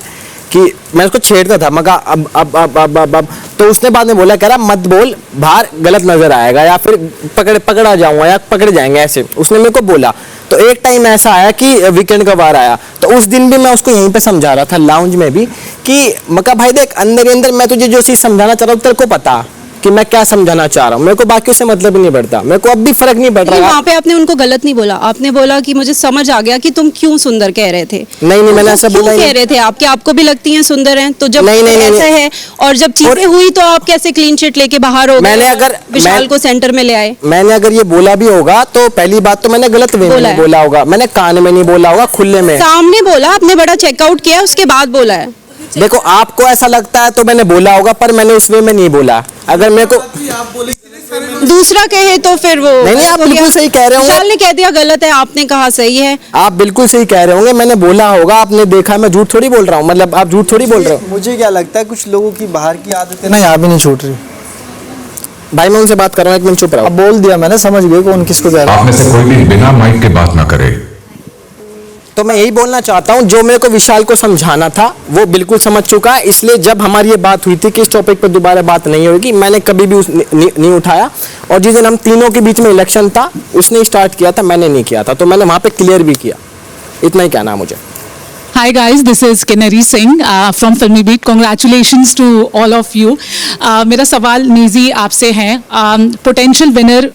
कि मैं उसको छेड़ता था, मैं कहा अब तो उसने बाद में बोला, कह रहा मत बोल, बाहर गलत नजर आएगा या फिर पकड़ा जाऊंगा या पकड़े जाएंगे, ऐसे उसने मेरे को बोला। तो एक टाइम ऐसा आया कि वीकेंड का बार आया, तो उस दिन भी मैं उसको यहीं पे समझा रहा था लाउंज में भी कि मका भाई देख अंदर ही अंदर मैं तुझे जो चीज़ समझाना चाह रहा हूँ तेरे को पता, कि मैं क्या समझाना चाह रहा हूँ, मेरे को बाकियों से मतलब ही नहीं पड़ता, मेरे को अब भी फर्क नहीं पड़ रहा। वहाँ पे आपने उनको गलत नहीं बोला, आपने बोला कि मुझे समझ आ गया कि तुम क्यों सुंदर कह रहे थे। नहीं मैंने ऐसा बोला कह रहे थे आप कि आपको भी लगती हैं सुंदर हैं, तो जब ऐसा है और जब चीजें हुई तो आप कैसे क्लीन चिट लेके बाहर हो गए, विशाल को सेंटर में ले आए। मैंने अगर ये बोला भी होगा तो पहली बात तो मैंने गलत वे में बोला होगा, मैंने कान में नहीं बोला होगा, खुले में सामने बोला, आपने बड़ा चेकआउट किया उसके बाद बोला है। देखो आपको ऐसा लगता है तो मैंने बोला होगा, पर मैंने उस वे में नहीं बोला। अगर मेरे को दूसरा कहे तो फिर वो नहीं आप बिल्कुल सही कह रहे होंगे। विशाल ने कह दिया गलत है, आपने कहा सही है। आप बिल्कुल सही कह रहे होंगे, मैंने बोला होगा, आपने देखा, मैं झूठ थोड़ी बोल रहा हूँ, मतलब आप झूठ थोड़ी बोल रहे हो। मुझे क्या लगता है कुछ लोगों की बाहर की आदतें ना यहाँ भी नहीं छूट रही। भाई मैं उनसे बात कर रहा हूँ, एक मिनट चुप रहा। अब बोल दिया मैंने, समझ गए कौन किसको कह रहा है। आप में से कोई भी बिना माइक के बात ना करे। तो मैं यही बोलना चाहता हूँ, जो मेरे को विशाल को समझाना था वो बिल्कुल समझ चुका है, इसलिए जब हमारी ये बात हुई थी कि इस टॉपिक पर दोबारा बात नहीं होगी, मैंने कभी भी नहीं उठाया। और जिस दिन हम तीनों के बीच में इलेक्शन था उसने स्टार्ट किया था, मैंने नहीं किया था, तो मैंने वहाँ पे क्लियर भी किया। इतना ही कहना है मुझे। Hi guys, this is Kinnari Singh from Filmy Beat. Congratulations to all of you. मेरा सवाल नेजी आपसे है, पोटेंशियल विनर,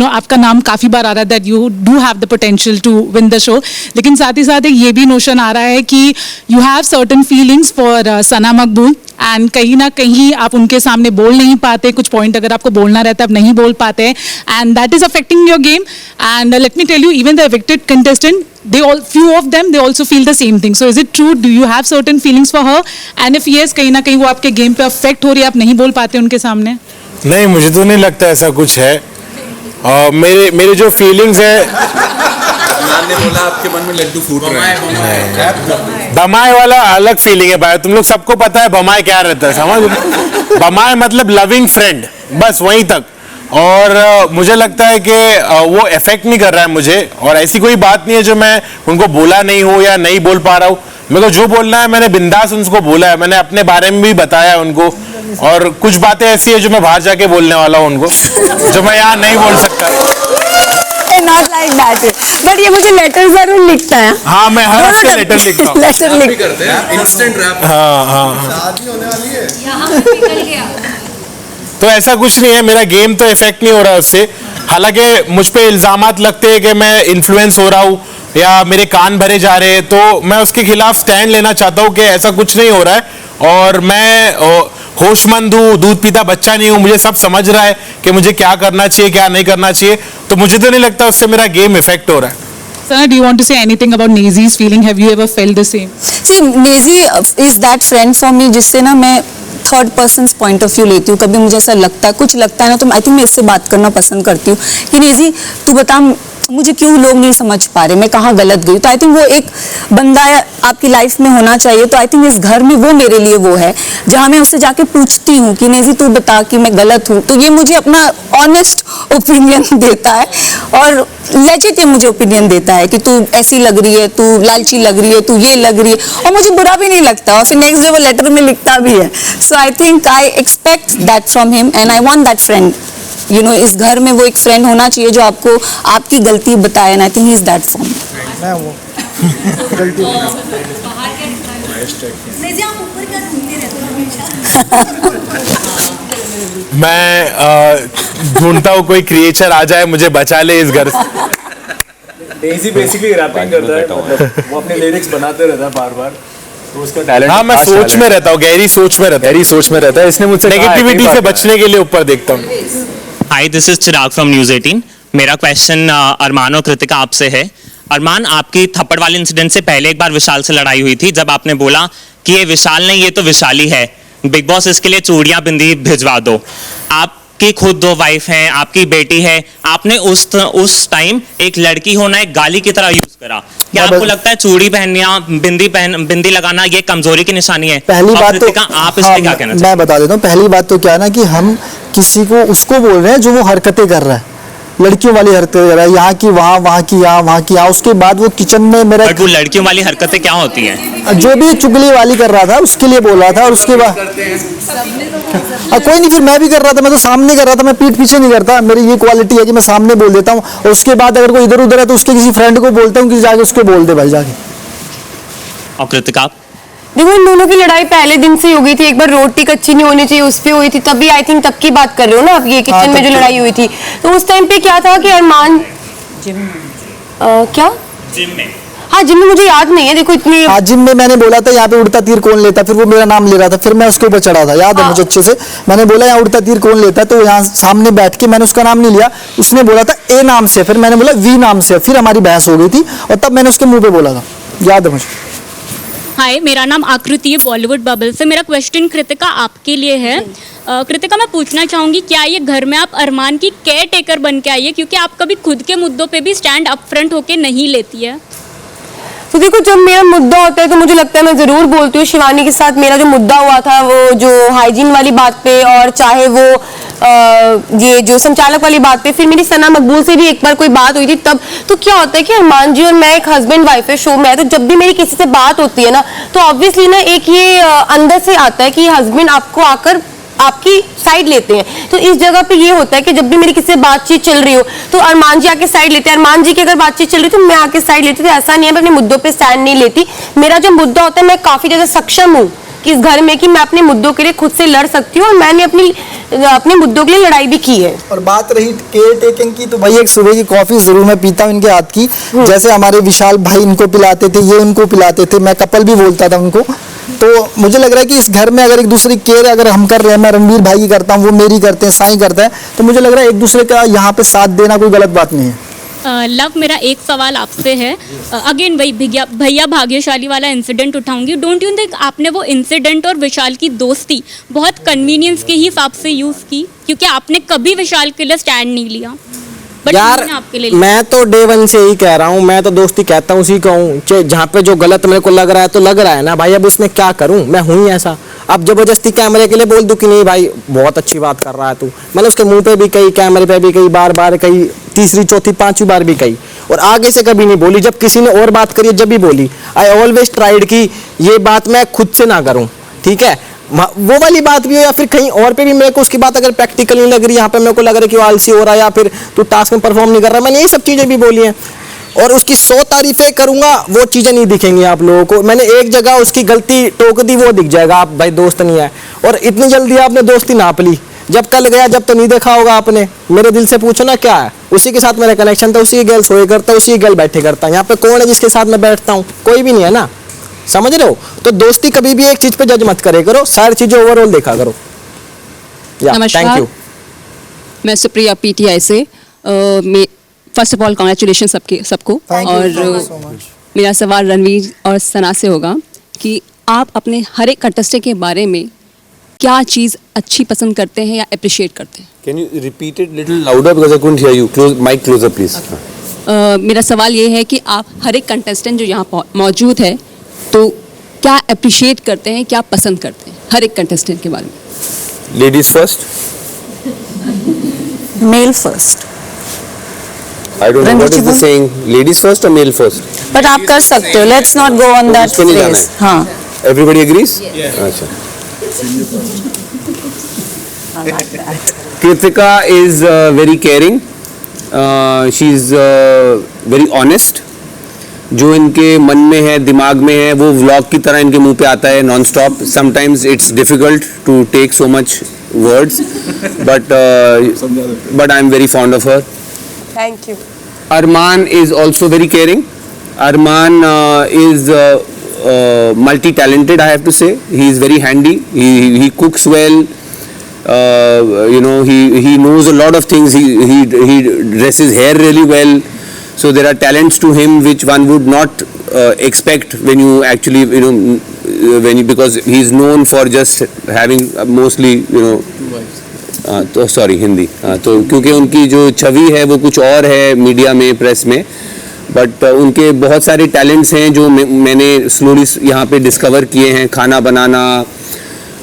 आपका नाम काफ़ी बार आ रहा है that you do have the potential to win the show, लेकिन साथ ही साथ एक ये भी नोशन आ रहा है कि you have certain feelings for Sana Maqbool and कहीं ना कहीं आप उनके सामने बोल नहीं पाते, कुछ पॉइंट अगर आपको बोलना रहता है आप नहीं बोल पाते, and that is affecting your game. And let me tell you, even the evicted contestant, few of them they also feel the same thing. So is it true, do you have certain feelings for her, and if yes, कहीं ना कहीं वो आपके game पे affect हो रही है, आप नहीं बोल पाते उनके सामने? नहीं, मुझे तो नहीं लगता ऐसा कुछ है। मेरे जो फीलिंग्स है, ने बोला आपके मन में लड्डू फूट रहे हैं। बमाए वाला अलग फीलिंग है भाई, तुम लोग सबको पता है बमाए क्या रहता है, समझ। बमाए मतलब लविंग फ्रेंड, बस वहीं तक। और मुझे लगता है कि वो इफेक्ट नहीं कर रहा है मुझे, और ऐसी कोई बात नहीं है जो मैं उनको बोला नहीं हूँ या नहीं बोल पा रहा हूँ। मेरे को जो बोलना है मैंने बिंदास उनको बोला है, मैंने अपने बारे में भी बताया है उनको, और कुछ बातें ऐसी है जो मैं बाहर जाके बोलने वाला हूँ उनको, जो मैं यहाँ नहीं बोल सकता। Not like that, but ये मुझे लेटर जरूर लिखता है। हाँ, मैं हर हफ्ते लेटर लिखता हूँ। लेटर लिख करते हैं, इंस्टेंट रैप। हाँ। शादी होने वाली है। तो ऐसा कुछ नहीं है, मेरा गेम तो इफेक्ट नहीं हो रहा है उससे। हालांकि मुझ पे इल्जामात लगते हैं कि मैं इन्फ्लुएंस हो रहा हूँ या मेरे कान भरे जा रहे हैं, तो मैं उसके खिलाफ स्टैंड लेना चाहता हूँ कि ऐसा कुछ नहीं हो रहा है, और मैं होशमंद हूँ, दूध पीता बच्चा नहीं हूँ, मुझे सब समझ रहा है कि मुझे क्या करना चाहिए क्या नहीं करना चाहिए, तो मुझे तो नहीं लगता उससे मेरा गेम इफेक्ट हो रहा है। Sir, do you want to say anything about Nezi's feeling? Have you ever felt the same? See, Nezi is that friend for me जिससे ना मैं third person point of view लेती हूँ। कभी मुझे ऐसा लगता है, कुछ लगता है ना, तो आई थिंक मैं इससे बात करना पसंद करती हूँ कि नेजी तू बता मुझे क्यों लोग नहीं समझ पा रहे, मैं कहाँ गलत गई। तो आई थिंक वो एक बंदा आपकी लाइफ में होना चाहिए। तो आई थिंक इस घर में वो मेरे लिए वो है जहाँ मैं उससे जाके पूछती हूँ कि नेजी तू बता कि मैं गलत हूँ, तो ये मुझे अपना ऑनेस्ट ओपिनियन देता है और लेजिट मुझे ओपिनियन देता है कि तू ऐसी लग रही है, तू लालची लग रही है, तू ये लग रही है, और मुझे बुरा भी नहीं लगता, और फिर नेक्स्ट डे वो लेटर में लिखता भी है। So I think I expect that from him and I want that friend. You know, इस घर में वो एक फ्रेंड होना चाहिए जो आपको आपकी गलती बताए, and I think he is that for me. मैं ढूंढता हूँ कोई क्रिएचर आ जाए मुझे बचा ले इस घर से। डेज़ी बेसिकली रैपिंग करता है, मतलब वो अपने लिरिक्स बनाते रहता है बार-बार, तो उसका टैलेंट। हाँ, मैं सोच में रहता हूँ, गहरी सोच में रहता है। इसने मुझसे नेगेटिविटी से बचने के लिए ऊपर देखता हूँ। Hi, this is Chirag from news 18। मेरा क्वेश्चन अरमान और कृतिका आपसे है। अरमान, आपकी थप्पड़ वाले इंसिडेंट से पहले एक बार विशाल से लड़ाई हुई थी, जब आपने बोला कि ये विशाल नहीं, ये तो विशाली है, बिग बॉस इसके लिए चूड़ियां बिंदी भिजवा दो। आपकी खुद 2 वाइफ हैं, आपकी बेटी है, आपने उस टाइम एक लड़की होना एक गाली की तरह यूज करा। क्या आपको लगता है चूड़ी पहनना, बिंदी लगाना ये कमजोरी की निशानी है? पहली बात तो आप इस पे क्या कहना मैं बता देता हूँ। पहली बात तो क्या है ना कि हम किसी को उसको बोल रहे हैं जो वो हरकतें कर रहा है, लड़कियों वाली हरकतें कर रहा है, यहाँ की वहाँ, वहाँ की यहाँ, वहाँ की यहाँ। उसके बाद वो किचन में मेरा वो लड़कियों वाली हरकतें क्या होती हैं? जो भी चुगली वाली कर रहा था उसके लिए बोल रहा था, और उसके बाद कोई नहीं, फिर मैं भी कर रहा था, मैं तो सामने कर रहा था, मैं पीठ पीछे नहीं करता। मेरी ये क्वालिटी है कि मैं सामने बोल देता हूँ, और उसके बाद अगर कोई इधर उधर है तो उसके किसी फ्रेंड को बोलता हूँ कि जाके उसको बोल दे भाई जाके। और कृतिका? देखो इन दोनों की लड़ाई पहले दिन से ही हो गई थी, एक बार रोटी कच्ची नहीं होनी चाहिए उस पे हुई थी, तभी आई थिंक तब की बात कर रहे हो ना आप, ये किचन में जो लड़ाई हुई थी, तो उस टाइम पे क्या था कि अरमान क्या जिम में, हाँ जिम में, मुझे याद नहीं है, देखो इतनी हाँ जिम में मैंने बोला था यहाँ पे उड़ता तीर कौन लेता, फिर वो मेरा नाम ले रहा था, फिर मैं उसके ऊपर चढ़ा था, याद है मुझे अच्छे से। मैंने बोला यहाँ उड़ता तीर कौन लेता, तो यहाँ सामने बैठ के मैंने उसका नाम नहीं लिया, उसने बोला था ए नाम से, फिर मैंने बोला वी नाम से, फिर हमारी बहस हो गई थी और तब मैंने उसके मुंह पे बोला था, याद है मुझे। हाय, मेरा नाम आकृति है बॉलीवुड बबल से। मेरा क्वेश्चन कृतिका आपके लिए है। कृतिका, मैं पूछना चाहूँगी क्या ये घर में आप अरमान की केयर टेकर बन के आई है, क्योंकि आप कभी खुद के मुद्दों पे भी स्टैंड अप फ्रंट होके नहीं लेती है। तो देखो जब मेरा मुद्दा होता है तो मुझे लगता है मैं ज़रूर बोलती हूँ। शिवानी के साथ मेरा जो मुद्दा हुआ था वो जो हाइजीन वाली बात पे, और चाहे वो ये जो संचालक वाली बात पे, फिर मेरी सना मकबूल से भी एक बार कोई बात हुई थी तब। तो क्या होता है कि अरमान जी और मैं एक हस्बैंड वाइफ है शो में, तो जब भी मेरी किसी से बात होती है ना, तो ऑब्वियसली ना एक ये अंदर से आता है कि हस्बैंड आपको आकर आपकी साइड लेते हैं। तो इस जगह पे ये होता है कि जब भी मेरी किसी से बातचीत चल रही हो तो अरमान जी आके साइड लेते हैं, अरमान जी की अगर बातचीत चल रही तो मैं आके साइड लेती हूँ। तो ऐसा नहीं है मैं अपने मुद्दों पे स्टैंड नहीं लेती। मेरा जो मुद्दा होता है मैं काफी ज्यादा सक्षम हूँ कि इस घर में कि मैं अपने मुद्दों के लिए खुद से लड़ सकती हूँ, और मैंने अपने मुद्दों के लिए लड़ाई भी की है। और बात रही केयर टेकिंग की, तो भाई एक सुबह की कॉफी जरूर मैं पीता हूँ इनके हाथ की, जैसे हमारे विशाल भाई इनको पिलाते थे, ये उनको पिलाते थे, मैं कपल भी बोलता था उनको। तो मुझे लग रहा है कि इस घर में अगर एक दूसरे की केयर अगर हम कर रहे हैं, मैं रणवीर भाई की करता हूँ, वो मेरी करते हैं, साईं करता है, तो मुझे लग रहा है एक दूसरे का यहाँ पे साथ देना कोई गलत बात नहीं है। लव, मेरा एक सवाल आपसे है। अगेन वही भैया भाग्यशाली वाला इंसिडेंट उठाऊंगी। डोंट यू थिंक आपने वो इंसिडेंट और विशाल की दोस्ती बहुत कन्वीनियंस के हिसाब से यूज़ की, क्योंकि आपने कभी विशाल के लिए स्टैंड नहीं लिया? यार मैं तो डे वन से ही कह रहा हूँ, मैं तो दोस्ती कहता हूँ, उसी कहूँ जहाँ पे जो गलत मेरे को लग रहा है तो लग रहा है ना भाई, अब उसमें क्या करूँ, मैं हूँ ही ऐसा। अब जबरदस्ती कैमरे के लिए बोल दूँ कि नहीं भाई बहुत अच्छी बात कर रहा है तू, मैंने उसके मुंह पे भी कही, कैमरे पे भी कही, बार बार कही, तीसरी चौथी पांचवी बार भी कही, और आगे से कभी नहीं बोली। जब किसी ने और बात करी जब भी बोली, आई ऑलवेज ट्राइड कि ये बात मैं खुद से ना करूँ, ठीक है, वो वाली बात भी हो या फिर कहीं और पे भी मेरे को उसकी बात अगर प्रैक्टिकल नहीं लग रही, यहाँ पे मेरे को लग रहा है कि वो आलसी हो रहा है या फिर तू टास्क में परफॉर्म नहीं कर रहा, मैंने ये सब चीज़ें भी बोली हैं, और उसकी 100 तारीफें करूंगा वो चीज़ें नहीं दिखेंगी आप लोगों को। मैंने एक जगह उसकी गलती टोक दी, वो दिख जाएगा, आप भाई दोस्त नहीं है, और इतनी जल्दी आपने दोस्ती नाप ली, जब कल गया जब तो नहीं देखा होगा आपने। मेरे दिल से पूछो ना क्या है, उसी के साथ मेरा कनेक्शन था, उसी की गर्ल सोए करता, उसी की गर्ल बैठे करता, यहाँ पे कौन है जिसके साथ मैं बैठता हूँ, कोई भी नहीं है ना, समझ रहे हो। तो दोस्ती कभी भी एक चीज पे जज मत करे करो, सारी चीजें ओवरऑल देखा करो। नमस्कार, मैं सुप्रिया पीटीआई से। फर्स्ट ऑफ ऑल कांग्रेचुलेशन सबको, और मेरा सवाल रणवीर और सना से होगा कि आप अपने हर एक कंटेस्टेंट के बारे में क्या चीज़ अच्छी पसंद करते हैं या अप्रिशिएट करते हैं? Can you repeat it little louder because I couldn't hear you? Mic closer please. मेरा सवाल ये है कि आप हर एक कंटेस्टेंट जो यहाँ मौजूद है तो क्या अप्रिशिएट करते हैं, क्या पसंद करते हैं हर एक कंटेस्टेंट के बारे में? Ladies first. Male first. I don't know what is the saying. Ladies first or male first? But आप कर सकते हो, let's not go on that phase. हाँ, Everybody agrees? अच्छा। Kritika is very caring. She is very honest. जो इनके मन में है, दिमाग में है, वो व्लॉग की तरह इनके मुंह पे आता है non stop. Sometimes it's difficult to take so much words, but I'm very fond of her. Thank you. Arman is also very caring. Arman is multi-talented, I have to say. He is very handy. He cooks well. He knows a lot of things. He dresses hair really well. So there are talents to him which one would not expect when you actually because he is known for just having mostly तो sorry Hindi, तो क्योंकि उनकी जो छवि है वो कुछ और है मीडिया में, प्रेस में, बट उनके बहुत सारे टैलेंट्स हैं जो मैंने स्लोली यहाँ पे डिस्कवर किए हैं। खाना बनाना,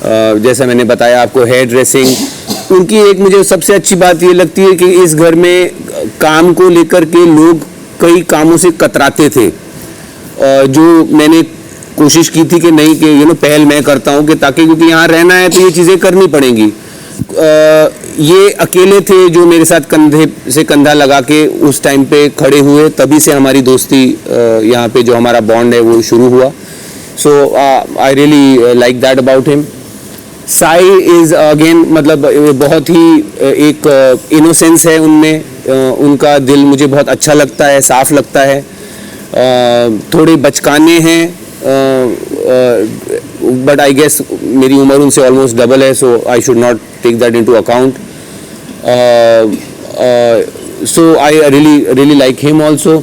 जैसा मैंने बताया आपको, हेयर ड्रेसिंग। उनकी एक मुझे सबसे अच्छी बात ये लगती है कि इस घर में काम को लेकर के लोग कई कामों से कतराते थे, जो मैंने कोशिश की थी कि नहीं कि पहल मैं करता हूँ कि ताकि, क्योंकि यहाँ रहना है तो ये चीज़ें करनी पड़ेंगी। ये अकेले थे जो मेरे साथ कंधे से कंधा लगा के उस टाइम पे खड़े हुए, तभी से हमारी दोस्ती यहाँ पे जो हमारा बॉन्ड है वो शुरू हुआ। So I really like that about him. Sai is again मतलब बहुत ही एक इनोसेंस है उनमें, उनका दिल मुझे बहुत अच्छा लगता है, साफ लगता है, थोड़े बचकाने हैं, बट आई गेस मेरी उम्र उनसे ऑलमोस्ट डबल है, so I should not take that into account. So I really like him also.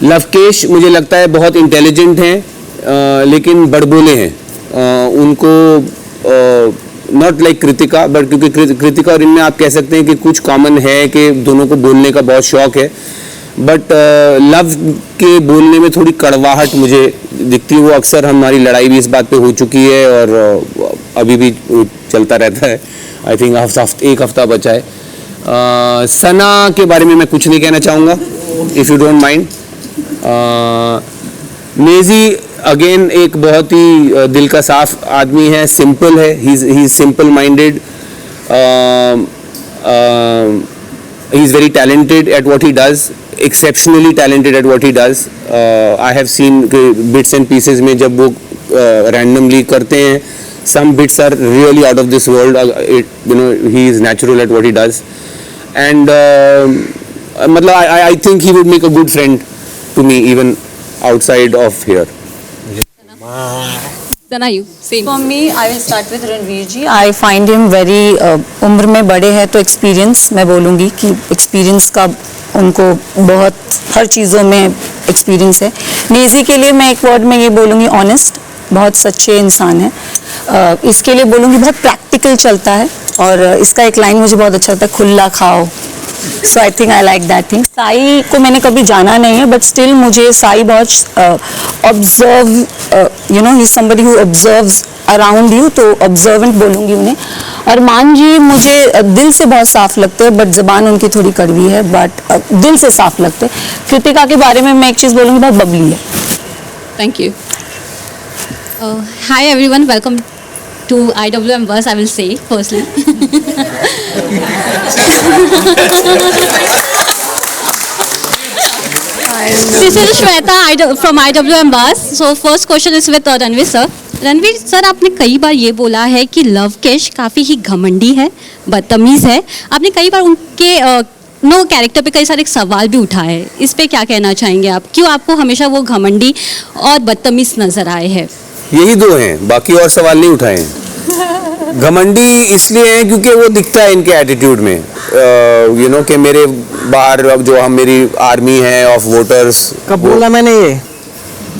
Lovekesh मुझे लगता है बहुत इंटेलिजेंट हैं, लेकिन बड़बोले हैं. उनको नॉट लाइक कृतिका, बट क्योंकि कृतिका और इनमें आप कह सकते हैं कि कुछ कॉमन है कि दोनों को बोलने का बहुत शौक है, बट लव के बोलने में थोड़ी कड़वाहट मुझे दिखती है. वो अक्सर हमारी लड़ाई भी इस बात पे हो चुकी है और अभी भी चलता रहता है. आई थिंक एक हफ्ता बचा है. सना के बारे में मैं कुछ नहीं कहना चाहूँगा, if you don't mind. Naezy again एक बहुत ही दिल का साफ आदमी है, सिंपल है, he is simple minded, he is very talented at what he does, exceptionally talented at what he does. I have seen bits and pieces में जब वो रैंडमली करते हैं, some bits are really out of this world. He is natural at what he does, and मतलब I think he would make a good friend to me even outside of here. Sana, you same. For me, I will start with Ranveer ji. I find him very उम्र में बड़े हैं तो experience, मैं बोलूँगी कि experience का उनको बहुत हर चीज़ों में एक्सपीरियंस है. नेजी के लिए मैं एक वर्ड में ये बोलूँगी ऑनेस्ट, बहुत सच्चे इंसान है. इसके लिए बोलूँगी बहुत प्रैक्टिकल चलता है, और इसका एक लाइन मुझे बहुत अच्छा लगता है, खुला खाओ. So I think I like that thing. Sai को मैंने कभी जाना नहीं है, बट स्टिल मुझे साई बहुत observe, you know, he is somebody who observes around you, तो ऑब्जर्वेंट बोलूँगी उन्हें. अरमान जी मुझे दिल से बहुत साफ लगते हैं, बट ज़बान उनकी थोड़ी कड़वी है, बट दिल से साफ लगते हैं. कृतिका के बारे में मैं एक चीज़ बोलूँगी, बहुत बबली है. Thank you. Hi everyone, welcome to IWM Bus, I will say firstly. This is Shweta from IWM Bus. So first question is with Ranveer sir. Ranveer sir, आपने कई बार ये बोला है कि लवकेश काफ़ी ही घमंडी है, बदतमीज़ है. आपने कई बार उनके नो कैरेक्टर पे कई सारे सवाल भी उठाए हैं. इस पे क्या कहना चाहेंगे आप? क्यों आपको हमेशा वो घमंडी और बदतमीज़ नज़र आए हैं? यही दो हैं, बाकी और सवाल नहीं उठाए हैं. घमंडी इसलिए हैं क्योंकि वो दिखता है इनके एटीट्यूड में, यू नो, कि मेरे बाहर जो हम मेरी आर्मी है ऑफ वोटर्स. कब बोला मैंने ये?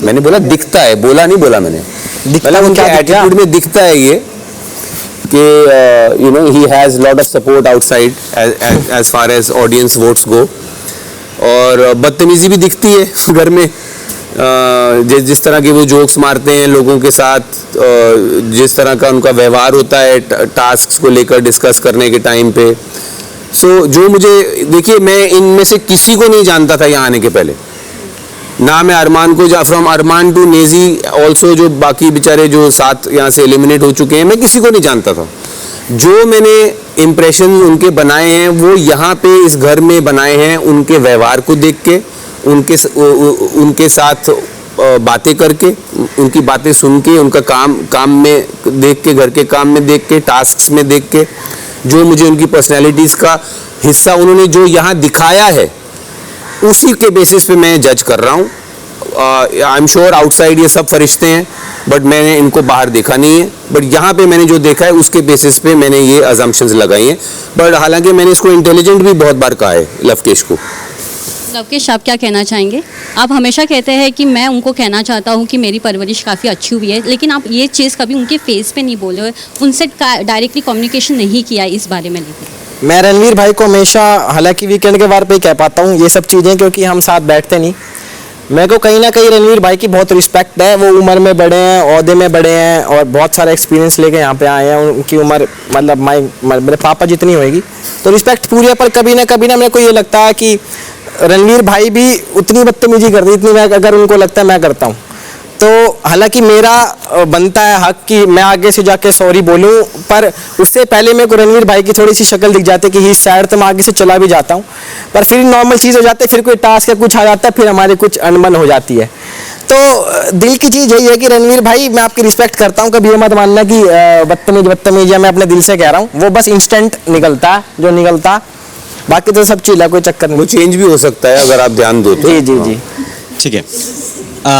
मैंने बोला दिखता है, बोला नहीं बोला मैंने. मतलब उनके एटीट्यूड में दिखता है ये कि you know he has lot of support outside as far as audience votes go. और बदतमीजी भी दिखती है घर में, जिस तरह के वो जोक्स मारते हैं लोगों के साथ, जिस तरह का उनका व्यवहार होता है टास्क्स को लेकर डिस्कस करने के टाइम पे. सो जो मुझे, देखिए, मैं इनमें से किसी को नहीं जानता था यहाँ आने के पहले. ना मैं अरमान को, from Armaan to Naezy also, जो बाकी बेचारे जो साथ यहाँ से एलिमिनेट हो चुके हैं, मैं किसी को नहीं जानता था. जो मैंने इम्प्रेशन उनके बनाए हैं वो यहाँ पे इस घर में बनाए हैं, उनके व्यवहार को देख के, उनके साथ बातें करके, उनकी बातें सुन के, उनका काम में देख के, घर के काम में देख के, टास्क्स में देख के, जो मुझे उनकी पर्सनैलिटीज़ का हिस्सा उन्होंने जो यहाँ दिखाया है, उसी के बेसिस पे मैं जज कर रहा हूँ. आई एम श्योर आउटसाइड ये सब फरिश्ते हैं, बट मैंने इनको बाहर देखा नहीं है. बट यहाँ पे मैंने जो देखा है उसके बेसिस पे मैंने ये अजम्पशंस लगाई हैं. बट हालांकि मैंने इसको इंटेलिजेंट भी बहुत बार कहा है लवकेश को. लवकेश, आप क्या कहना चाहेंगे? आप हमेशा कहते हैं कि मैं उनको कहना चाहता हूँ कि मेरी परवरिश काफ़ी अच्छी हुई है, लेकिन आप ये चीज़ कभी उनके फेस पे नहीं बोले, उनसे डायरेक्टली कम्युनिकेशन नहीं किया इस बारे में. लेकिन मैं रणवीर भाई को हमेशा, हालांकि वीकेंड के बार पे ही कह पाता हूँ ये सब चीज़ें, क्योंकि हम साथ बैठते नहीं. मेरे को कहीं ना कहीं रणवीर भाई की बहुत रिस्पेक्ट है. वो उम्र में बड़े हैं, ओहदे में बड़े हैं, और बहुत सारा एक्सपीरियंस लेके यहाँ पे आए हैं. उनकी उम्र मतलब मेरे पापा जितनी होएगी, तो रिस्पेक्ट पूरी है. पर कभी ना मेरे को ये लगता है कि रणवीर भाई भी उतनी बदतमीजी करती जितनी मैं, अगर उनको लगता है मैं करता हूँ. तो हालांकि मेरा बनता है हक कि मैं आगे से जाके सॉरी बोलूं, पर उससे पहले मेरे को रणवीर भाई की थोड़ी सी शक्ल दिख जाती है कि ही शायद, तो मैं आगे से चला भी जाता हूं. पर फिर नॉर्मल चीज़ हो जाती है, फिर कोई टास्क या कुछ आ जाता है, फिर हमारी कुछ अनबन हो जाती है. तो दिल की चीज़ यही है कि रणवीर भाई मैं आपकी रिस्पेक्ट करता हूँ, कभी ये मत मानना कि बदतमीज या मैं अपने दिल से कह रहा हूँ, वो बस इंस्टेंट निकलता जो निकलता, बाकी तो सब चिल है, कोई चक्कर नहीं। वो चेंज भी हो सकता है अगर आप ध्यान दो तो। जी जी जी ठीक है।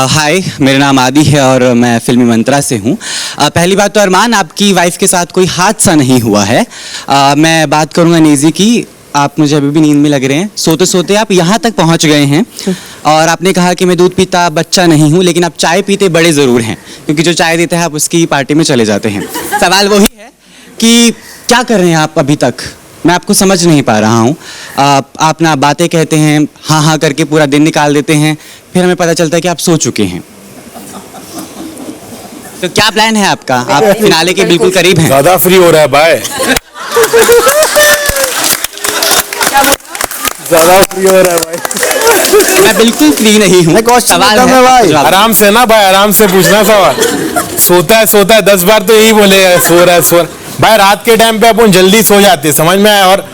हाय, मेरा नाम आदि है और मैं फिल्मी मंत्रा से हूँ। पहली बात तो अरमान, आपकी वाइफ के साथ कोई हादसा नहीं हुआ है। मैं बात करूँगा नेजी की, आप मुझे अभी भी नींद में लग रहे हैं, सोते सोते आप यहाँ तक पहुँच गए हैं और आपने कहा कि मैं दूध पीता बच्चा नहीं हूँ, लेकिन आप चाय पीते बड़े ज़रूर हैं, क्योंकि जो चाय देते हैं आप उसकी पार्टी में चले जाते हैं। सवाल वही है कि क्या कर रहे हैं आप अभी तक, मैं आपको समझ नहीं पा रहा हूँ। आप ना बातें कहते हैं, हाँ हाँ करके पूरा दिन निकाल देते हैं, फिर हमें पता चलता है कि आप सो चुके हैं। तो क्या प्लान है आपका? आप फिनाले के बिल्कुल करीब हैं। ज्यादा फ्री हो रहा है भाई, ज्यादा फ्री हो रहा है भाई। मैं बिल्कुल फ्री नहीं हूँ। सवाल है भाई, आराम से ना भाई, आराम से पूछना सवाल। सोता है 10 बार तो यही बोलेगा सो रहा है। भाई रात के टाइम पे अपन जल्दी सो जाते हैं, समझ में आया, और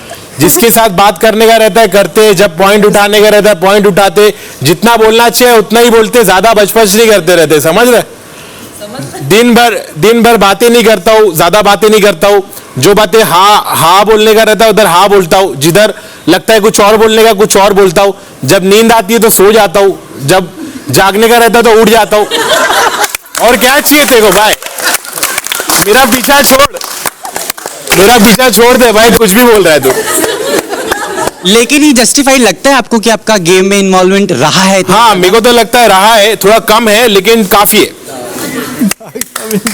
जिसके साथ बात करने का रहता है करते, जब पॉइंट उठाने का रहता है पॉइंट उठाते, जितना बोलना चाहिए उतना ही बोलते, ज्यादा बचपच नहीं करते रहते, समझ रहे। दिन भर बातें नहीं करता हूँ, ज्यादा बातें नहीं करता हूँ, जो बातें हाँ बोलने का रहता है उधर हाँ बोलता हूँ, जिधर लगता है कुछ और बोलने का कुछ और बोलता हूँ, जब नींद आती है तो सो जाता हूँ, जब जागने का रहता है तो उठ जाता हूँ। और क्या चाहिए तेरे को भाई, मेरा पीछा छोड़ दे भाई, कुछ भी बोल रहा है तू। लेकिन ये जस्टिफाइड लगता है आपको कि आपका गेम में इन्वॉल्वमेंट रहा है? हाँ, मेरे को तो लगता है रहा है, थोड़ा कम है लेकिन काफी है।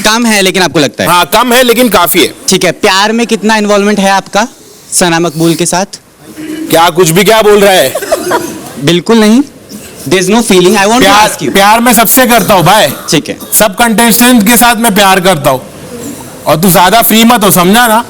कम है लेकिन आपको लगता है? हाँ कम है लेकिन काफी है। ठीक है, प्यार में कितना इन्वॉल्वमेंट है आपका सना मकबूल के साथ? क्या कुछ भी क्या बोल रहा है? बिल्कुल नहीं, There's no feeling. I want to ask you. प्यार मैं सबसे करता हूँ भाई, ठीक है, सब कंटेस्टेंट के साथ मैं प्यार करता हूँ, और तू ज्यादा फ्री मत हो, समझा ना।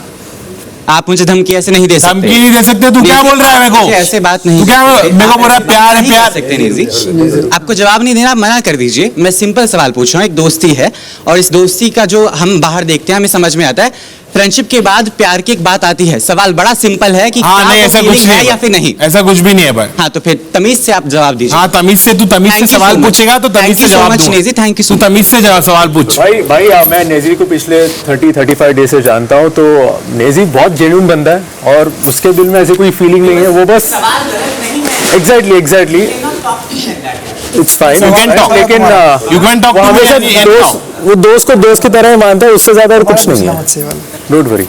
आप मुझे धमकी ऐसे नहीं दे सकते। धमकी नहीं दे सकते, तू क्या बोल रहा है मेरे को? ऐसे बात नहीं, तू क्या मेरे को बोल रहा है प्यार है प्यार सकते नहीं जी। आपको जवाब नहीं देना, मना कर दीजिए। मैं सिंपल सवाल पूछ रहा हूँ, एक दोस्ती है और इस दोस्ती का जो हम बाहर देखते हैं हमें समझ में आता है, फ्रेंडशिप के बाद प्यार की एक बात आती है। सवाल बड़ा सिंपल है कि हाँ, नहीं ऐसा कुछ नहीं है या फिर नहीं, ऐसा कुछ भी नहीं है भाई। हाँ तो फिर तमीज से आप जवाब दीजिए। हाँ तमीज से, तू तमीज से सवाल पूछेगा तो तमीज से जवाब दूंगा। थैंक यू, तू तमीज से सवाल पूछ। भाई मैं नेजी को पिछले 30-35 डेज से जानता हूँ, तो नेजी बहुत जेन्युइन बंदा है और उसके दिल में ऐसी कोई फीलिंग नहीं है, वो बस एग्जैक्टली इट्स फाइन, लेकिन वो दोस्त को दोस्त की तरह ही मानता है, उससे ज्यादा और कुछ नहीं है। Don't worry.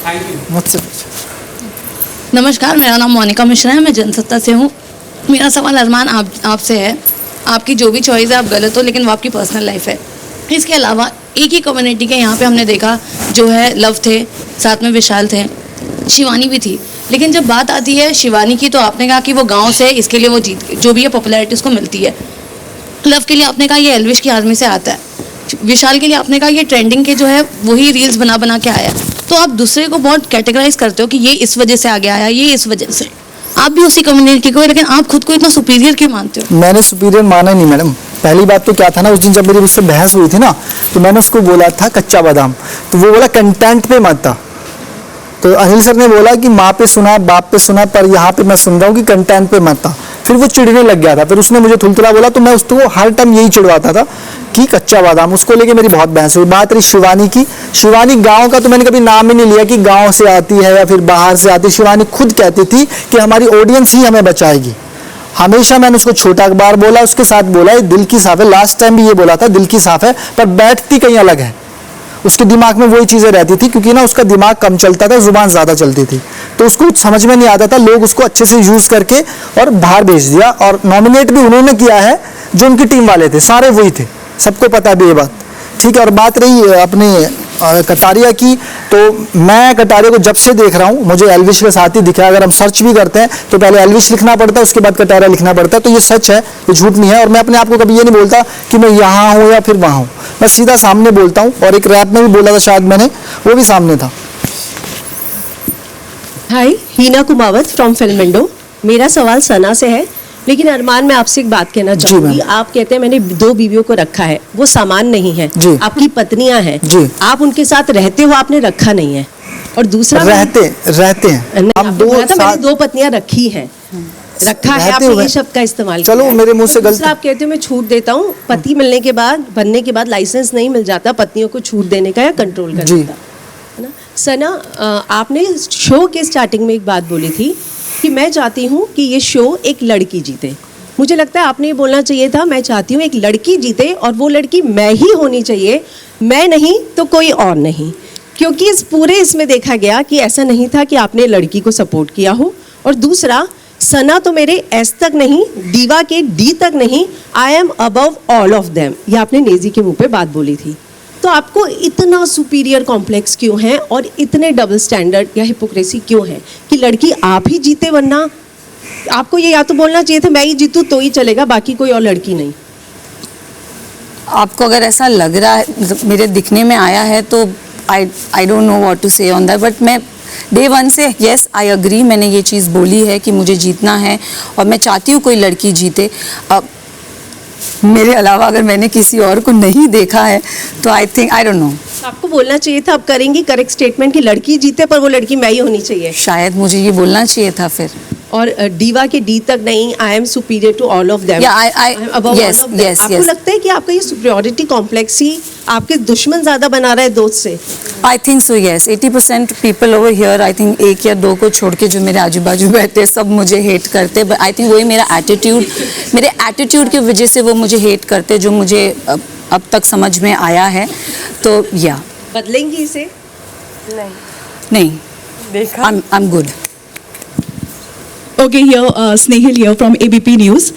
नमस्कार, मेरा नाम मोनिका मिश्रा है, मैं जनसत्ता से हूँ। मेरा सवाल अरमान आपसे है, आपकी जो भी चॉइस है आप गलत हो, लेकिन वो आपकी पर्सनल लाइफ है। इसके अलावा एक ही कम्युनिटी के यहाँ पे हमने देखा जो है लव थे, साथ में विशाल थे, शिवानी भी थी, लेकिन जब बात आती है शिवानी की तो आपने कहा कि वो गाँव से, इसके लिए वो जीत जो भी है पॉपुलैरिटी उसको मिलती है। लव के लिए आपने कहा ये एल्विश की आर्मी से आता है, विशाल के लिए आपने कहा ये ट्रेंडिंग के जो है वही रील्स बना के आया। तो आप दूसरे को बहुत कैटेगराइज करते हो कि ये इस वजह से आगे आया, ये इस वजह से। आप भी उसी कम्युनिटी को, लेकिन आप खुद को इतना सुपीरियर क्यों मानते हो? मैंने सुपीरियर माना नहीं मैडम। पहली बात तो क्या था ना, उस दिन जब मेरी उससे बहस हुई थी ना, तो मैंने उसको बोला था कच्चा बादाम, तो वो बोला कंटेंट पे मत था। तो अनिल सर ने बोला कि माँ पे सुना, बाप पे सुना, पर यहाँ पे मैं सुन रहा हूँ कि कंटेंट पे मत था। फिर वो चिढ़ने लग गया था, फिर उसने मुझे थुलथुला बोला, तो मैं उसको हर टाइम यही चिढ़वाता था कि कच्चा बादाम। उसको लेके मेरी बहुत बहस हुई। बात रही शिवानी की, शिवानी गांव का तो मैंने कभी नाम ही नहीं लिया कि गांव से आती है या फिर बाहर से आती है। शिवानी खुद कहती थी कि हमारी ऑडियंस ही हमें बचाएगी। हमेशा मैंने उसको छोटा बार बोला, उसके साथ बोला दिल की साफ है, लास्ट टाइम भी ये बोला था दिल की साफ है, पर बैठती कहीं अलग है। उसके दिमाग में वही चीज़ें रहती थी, क्योंकि ना उसका दिमाग कम चलता था, जुबान ज़्यादा चलती थी, तो उसको कुछ समझ में नहीं आता था। लोग उसको अच्छे से यूज़ करके और बाहर भेज दिया, और नॉमिनेट भी उन्होंने किया है जो उनकी टीम वाले थे, सारे वही थे, सबको पता है भी ये बात, ठीक है। और बात रही अपने कटारिया की, तो मैं कटारिया को जब से देख रहा हूँ, मुझे एल्विश के साथ ही दिखा। अगर हम सर्च भी करते हैं तो पहले एल्विश लिखना पड़ता है, उसके बाद कटारिया लिखना पड़ता है, तो ये सच है, ये झूठ नहीं है। और मैं अपने आप को कभी ये नहीं बोलता कि मैं यहाँ हूँ या फिर वहाँ हूँ, मैं सीधा सामने बोलता हूँ। और एक रैप में भी बोला था शायद मैंने, वो भी सामने था। हाय, हीना कुमावत फ्रॉम फिल्म विंडो। मेरा सवाल सना से है, लेकिन अरमान मैं आपसे एक बात कहना चाहूंगी। आप कहते हैं मैंने 2 बीवियों को रखा है, वो सामान नहीं है, आपकी पत्नियां हैं, आप उनके साथ रहते हो, आपने रखा नहीं है। और दूसरा रहते हैं हम मैंने 2 पत्नियां रखी हैं, रखा है, रहते आपने हुए ये शब्द का इस्तेमाल चलो, किया है। मेरे मुंह से और गलत- दूसरा आप कहते हो मैं छूट देता हूँ, पति मिलने के बाद बनने के बाद लाइसेंस नहीं मिल जाता पत्नियों को छूट देने का या कंट्रोल करने का, है ना। सना, आपने शो के स्टार्टिंग में एक बात बोली थी कि मैं चाहती हूँ कि ये शो एक लड़की जीते। मुझे लगता है आपने ये बोलना चाहिए था मैं चाहती हूँ एक लड़की जीते और वो लड़की मैं ही होनी चाहिए, मैं नहीं तो कोई और नहीं, क्योंकि इस पूरे इसमें देखा गया कि ऐसा नहीं था कि आपने लड़की को सपोर्ट किया हो। और दूसरा, सना तो मेरे एस तक नहीं, दीवा के डी तक नहीं, I M above all of them, ये आपने नेजी के मुंह पे बात बोली थी। तो आपको इतना सुपीरियर कॉम्प्लेक्स क्यों है और इतने डबल स्टैंडर्ड या हिपोक्रेसी क्यों है कि लड़की आप ही जीते, वरना आपको ये या तो बोलना चाहिए था मैं ही जीतूं तो ही चलेगा, बाकी कोई और लड़की नहीं। आपको अगर ऐसा लग रहा है, मेरे दिखने में आया है, तो I don't know what to say on that, but मैं डे वन से येस आई अग्री, मैंने ये चीज़ बोली है कि मुझे जीतना है और मैं चाहती हूँ कोई लड़की जीते। अब मेरे अलावा अगर मैंने किसी और को नहीं देखा है तो I think I don't no, आपको बोलना चाहिए था, आप करेंगी करेक्ट स्टेटमेंट कि लड़की जीते पर वो लड़की मैं ही होनी चाहिए। शायद मुझे ये बोलना चाहिए था फिर। और डीवा के डी तक नहीं, I am superior to all of them. yes, yes, आपको yes. लगता है कि आपका ये सुपीरियरिटी कॉम्प्लेक्स ही आपके दुश्मन ज्यादा बना रहा है दोस्त से? I think so yes, 80% people over here, I think एक या दो को छोड़ के जो मेरे आजू बाजू बैठे सब मुझे हेट करते, बट आई थिंक वही मेरा एटीट्यूड, मेरे एटीट्यूड की वजह से वो मुझे हेट करते, जो मुझे अब तक समझ में आया है। तो या बदलेंगी इसे? नहीं, देखा, I am good. Okay, here Snehal here from ABP News.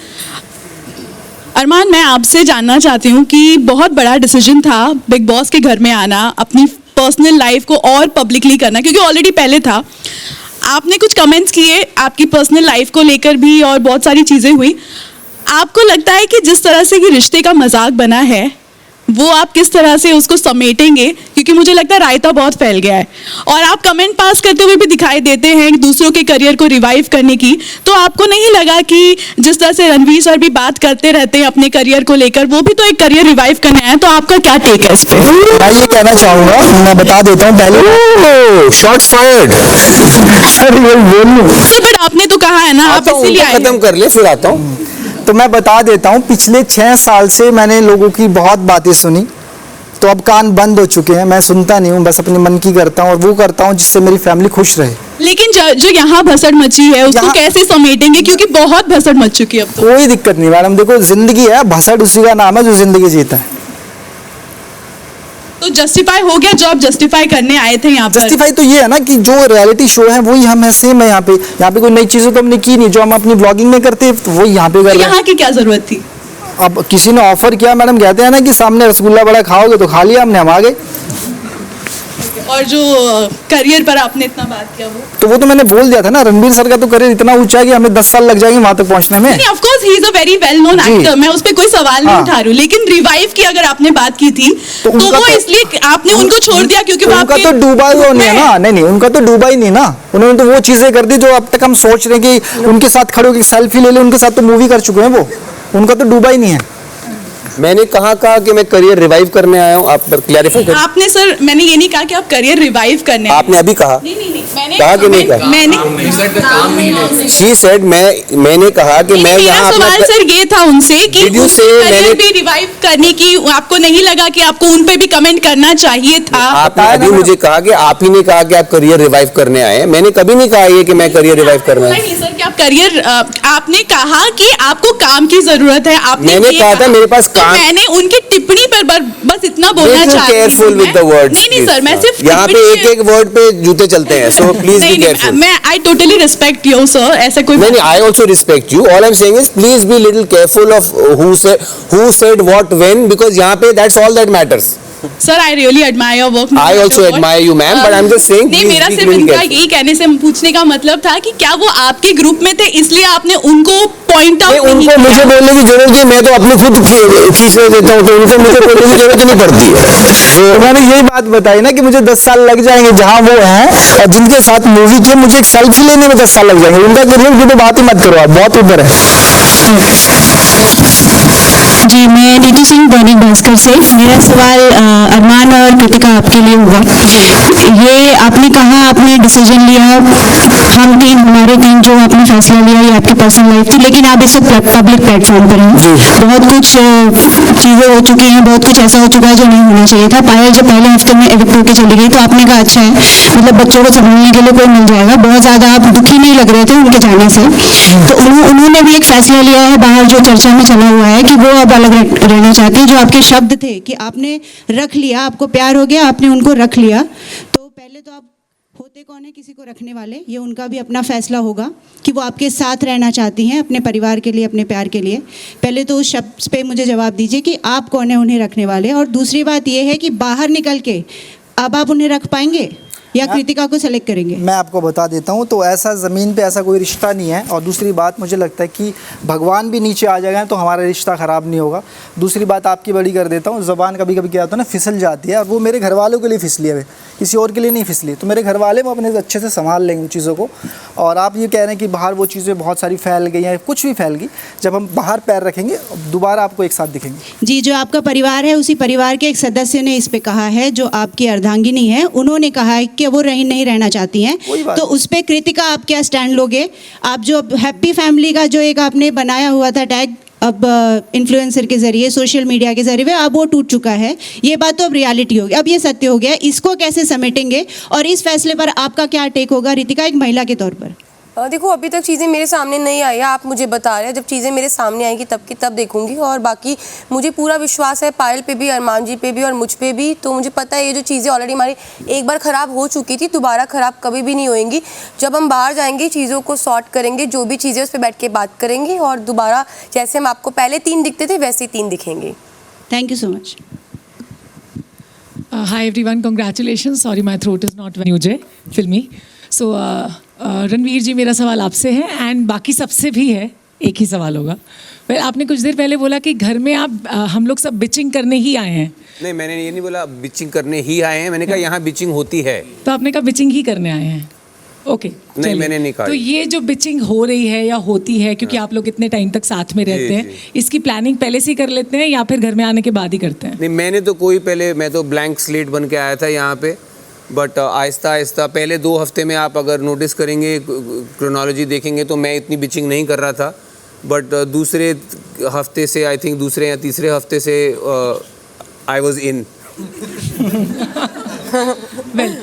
अरमान, मैं आपसे जानना चाहती हूँ कि बहुत बड़ा डिसीजन था बिग बॉस के घर में आना, अपनी पर्सनल लाइफ को और पब्लिकली करना, क्योंकि ऑलरेडी पहले था। आपने कुछ कमेंट्स किए आपकी पर्सनल लाइफ को लेकर भी और बहुत सारी चीज़ें हुई। आपको लगता है कि जिस तरह से ये रिश्ते का मजाक बना है वो आप किस तरह से उसको समेटेंगे, क्योंकि मुझे लगता है रायता बहुत फैल गया है और आप कमेंट पास करते हुए भी दिखाई देते हैं दूसरों के करियर को रिवाइव करने की। तो आपको नहीं लगा कि जिस तरह से रणवीर सर भी बात करते रहते हैं अपने करियर को लेकर, वो भी तो एक करियर रिवाइव करने आए, तो आपका क्या टेक है इस पे? मैं ये कहना चाहूंगा, मैं बता देता हूँ पहले, शॉट्स फायर्ड। बट आपने तो कहा है ना, आप इसीलिए आए हैं। खत्म कर ले फिर आता हूँ। तो मैं बता देता हूँ, पिछले 6 साल से मैंने लोगों की बहुत बातें सुनी, तो अब कान बंद हो चुके हैं, मैं सुनता नहीं हूँ, बस अपने मन की करता हूँ और वो करता हूँ जिससे मेरी फैमिली खुश रहे। लेकिन जो यहाँ भसड़ मची है उसको कैसे समेटेंगे, क्योंकि बहुत भसड़ मच चुकी है अब तो। कोई दिक्कत नहीं मैडम, देखो जिंदगी है, भसड़ उसी का नाम है जो जिंदगी जीता है। तो जस्टिफाई हो गया जो आप जस्टिफाई करने आए थे यहाँ पर? जस्टिफाई तो ये है ना कि जो रियलिटी शो है वही हम है, सेम है यहाँ पे कोई नई चीजें तो हमने की नहीं, जो हम अपनी ब्लॉगिंग में करते तो वही यहाँ पे कर रहे हैं। यहाँ की क्या जरूरत थी? अब किसी ने ऑफर किया, मैडम कहते हैं ना कि सामने रसगुल्ला बड़ा खाओगे, तो खा लिया हमने, हम आ गए। और जो करियर पर आपने इतना बात किया वो तो मैंने बोल दिया था ना, रणबीर सर का तो करियर इतना ऊंचा है कि हमें 10 साल लग जाएंगे वहां तक पहुंचने में। Of course he is a very well known actor, मैं उस पे कोई सवाल नहीं उठा रही हूँ, लेकिन रिवाइव की अगर आपने बात की थी तो वो इसलिए आपने उनको छोड़ दिया क्योंकि वो उनका तो डूबा ही नहीं है ना। नहीं, उनका तो डूबा ही नहीं ना, उन्होंने तो वो चीजें कर दी जो अब तक हम सोच रहे हैं कि उनके साथ खड़े होकर सेल्फी ले ले, उनके साथ तो मूवी कर चुके हैं वो, उनका तो डूबा ही नहीं है। मैंने कहा कि मैं करियर रिवाइव करने आया हूँ, आप क्लैरिफाई करें। आपने सर, मैंने ये नहीं कहा कि आप करियर रिवाइव करने, आपने अभी कहा, नहीं मैंने कहा कि नहीं कहा, शी सेड, मैंने कहा कि मैं यहाँ सवाल सर ये था उनसे कि करियर भी रिवाइव करने की आपको नहीं लगा कि आपको उन पे भी कमेंट करना चाहिए था? आपने अभी मुझे कहा कि आप ही ने कहा कि आप करियर रिवाइव करने आए, मैंने कभी नहीं कहा ये कि मैं करियर रिवाइव करना है। नहीं सर, कि आप करियर, आपने कहा कि आपको काम की जरूरत है, आपने मैंने कहा था मेरे पास काम, मैंने उनकी टिप्पणी पर बस इतना बोलना चाहती हूं। Careful with the words. नहीं सर, मैं सिर्फ यहाँ पे एक वर्ड पे जूते चलते हैं, सो प्लीज बी केयरफुल। मैं I totally respect you sir, ऐसा कोई नहीं, I also respect you, all I am saying is please be little careful of who said what when, because यहाँ पे that's all that matters. Sir, I really admire your work. I also admire you, ma'am, but I'm just saying. नहीं, मेरा सिर्फ इनका यही कहने से पूछने का मतलब था कि क्या वो आपके ग्रुप में थे इसलिए आपने उनको पॉइंट आउट नहीं उनको मुझे बोलने की जरूरत है, मैं तो अपनी खुद खींचने देता हूँ, तो उनको मुझे बोलने की जरूरत नहीं पड़ती है। तो मैंने यही बात बताई ना कि मुझे 10 साल लग जाएंगे जहाँ वो हैं और जिनके साथ मूवी की मुझे एक सेल्फी लेने में 10 साल लग जाएंगे, उनका करियर की तो बात ही मत करो आप, बहुत ऊपर है। जी, मैं नीतू सिंह दैनिक भास्कर से। मेरा सवाल अरमान और कृतिका आपके लिए होगा। ये आपने कहा आपने डिसीजन लिया, हम तीन हमारे तीन जो आपने फैसला लिया ये आपकी पर्सनल लाइफ थी, लेकिन आप इसे पब्लिक प्लेटफॉर्म पर हैं। बहुत कुछ चीज़ें हो चुकी हैं, बहुत कुछ ऐसा हो चुका है जो नहीं होना चाहिए था। पायल जब पहले हफ्ते में एविक्ट होकर चली गई तो आपने कहा अच्छा है, मतलब बच्चों को संभालने के लिए कोई मिल जाएगा। बहुत ज़्यादा आप दुखी नहीं लग रहे थे उनके जाने से, तो उन्होंने भी एक फैसला लिया है बाहर जो चर्चा में चला हुआ है कि वो अब अलग रहना चाहते हैं। जो आपके शब्द थे कि आपने रख लिया, आपको प्यार हो गया, आपने उनको रख लिया, तो पहले तो आप होते कौन है किसी को रखने वाले, ये उनका भी अपना फैसला होगा कि वो आपके साथ रहना चाहती हैं अपने परिवार के लिए, अपने प्यार के लिए। पहले तो उस शब्द पे मुझे जवाब दीजिए कि आप कौन है उन्हें रखने वाले। और दूसरी बात ये है कि बाहर निकल के अब आप उन्हें रख पाएंगे या कृतिका को सेलेक्ट करेंगे? मैं आपको बता देता हूँ, तो ऐसा ज़मीन पे ऐसा कोई रिश्ता नहीं है। और दूसरी बात मुझे लगता है कि भगवान भी नीचे आ जाएगा तो हमारा रिश्ता ख़राब नहीं होगा। दूसरी बात आपकी बड़ी कर देता हूँ, ज़बान कभी कभी क्या होता है ना, फिसल जाती है, और वो मेरे घर वालों के लिए फिसली है, किसी और के लिए नहीं फिसली। तो मेरे घर वाले वो अपने अच्छे से संभाल लेंगे चीज़ों को। और आप ये कह रहे हैं कि बाहर वो चीज़ें बहुत सारी फैल गई हैं, कुछ भी फैल गई, जब हम बाहर पैर रखेंगे दोबारा आपको एक साथ दिखेंगे। जी, जो आपका परिवार है उसी परिवार के एक सदस्य ने इस पे कहा है, जो आपकी अर्धांगिनी है, उन्होंने कहा है कि वो नहीं रहना चाहती हैं, तो उस पे कृतिका आप क्या स्टैंड लोगे? आप जो हैप्पी फैमिली का जो एक आपने बनाया हुआ था टैग, अब इन्फ्लुएंसर के जरिए, सोशल मीडिया के जरिए, अब वो टूट चुका है। ये बात तो अब रियलिटी होगी, अब ये सत्य हो गया। इसको कैसे समेटेंगे और इस फैसले पर आपका क्या टेक होगा रितिका, एक महिला के तौर पर? देखो, अभी तक चीज़ें मेरे सामने नहीं आई है, आप मुझे बता रहे हैं। जब चीज़ें मेरे सामने आएंगी तब की तब देखूंगी। और बाकी मुझे पूरा विश्वास है पायल पे भी, अरमान जी पे भी और मुझ पे भी। तो मुझे पता है ये जो चीज़ें ऑलरेडी हमारी एक बार ख़राब हो चुकी थी, दोबारा ख़राब कभी भी नहीं होएंगी। जब हम बाहर जाएंगे चीज़ों को सॉर्ट करेंगे, जो भी चीज़ें उस पर बैठ के बात करेंगे, और दोबारा जैसे हम आपको पहले 3 दिखते थे वैसे ही 3 दिखेंगे। Thank you so much. Hi everyone, congratulations. Sorry, my throat is not very मुझे फिल्मी. So रणवीर जी, मेरा सवाल आपसे है एंड बाकी सबसे भी है, एक ही सवाल होगा। well, आपने कुछ देर पहले बोला कि घर में आप हम लोग सब बिचिंग करने ही आए हैं। नहीं, मैंने ये नहीं बोला बिचिंग करने ही आए हैं, मैंने कहा यहाँ बिचिंग होती है। तो आपने कहा बिचिंग ही करने आए हैं। ओके, नहीं, मैंने नहीं कहा। तो ये जो बिचिंग हो रही है या होती है, क्योंकि आप लोग इतने टाइम तक साथ में रहते हैं, इसकी प्लानिंग पहले से ही कर लेते हैं या फिर घर में आने के बाद ही करते हैं? नहीं, मैंने तो मैं तो ब्लैंक स्लेट बन के आया था यहाँ पे, बट आहिस्ता आहिस्ता पहले 2 हफ्ते में आप अगर नोटिस करेंगे, क्रोनोलॉजी देखेंगे, तो मैं इतनी बिचिंग नहीं कर रहा था। बट दूसरे हफ्ते से, आई थिंक दूसरे या तीसरे हफ्ते से आई वॉज इन।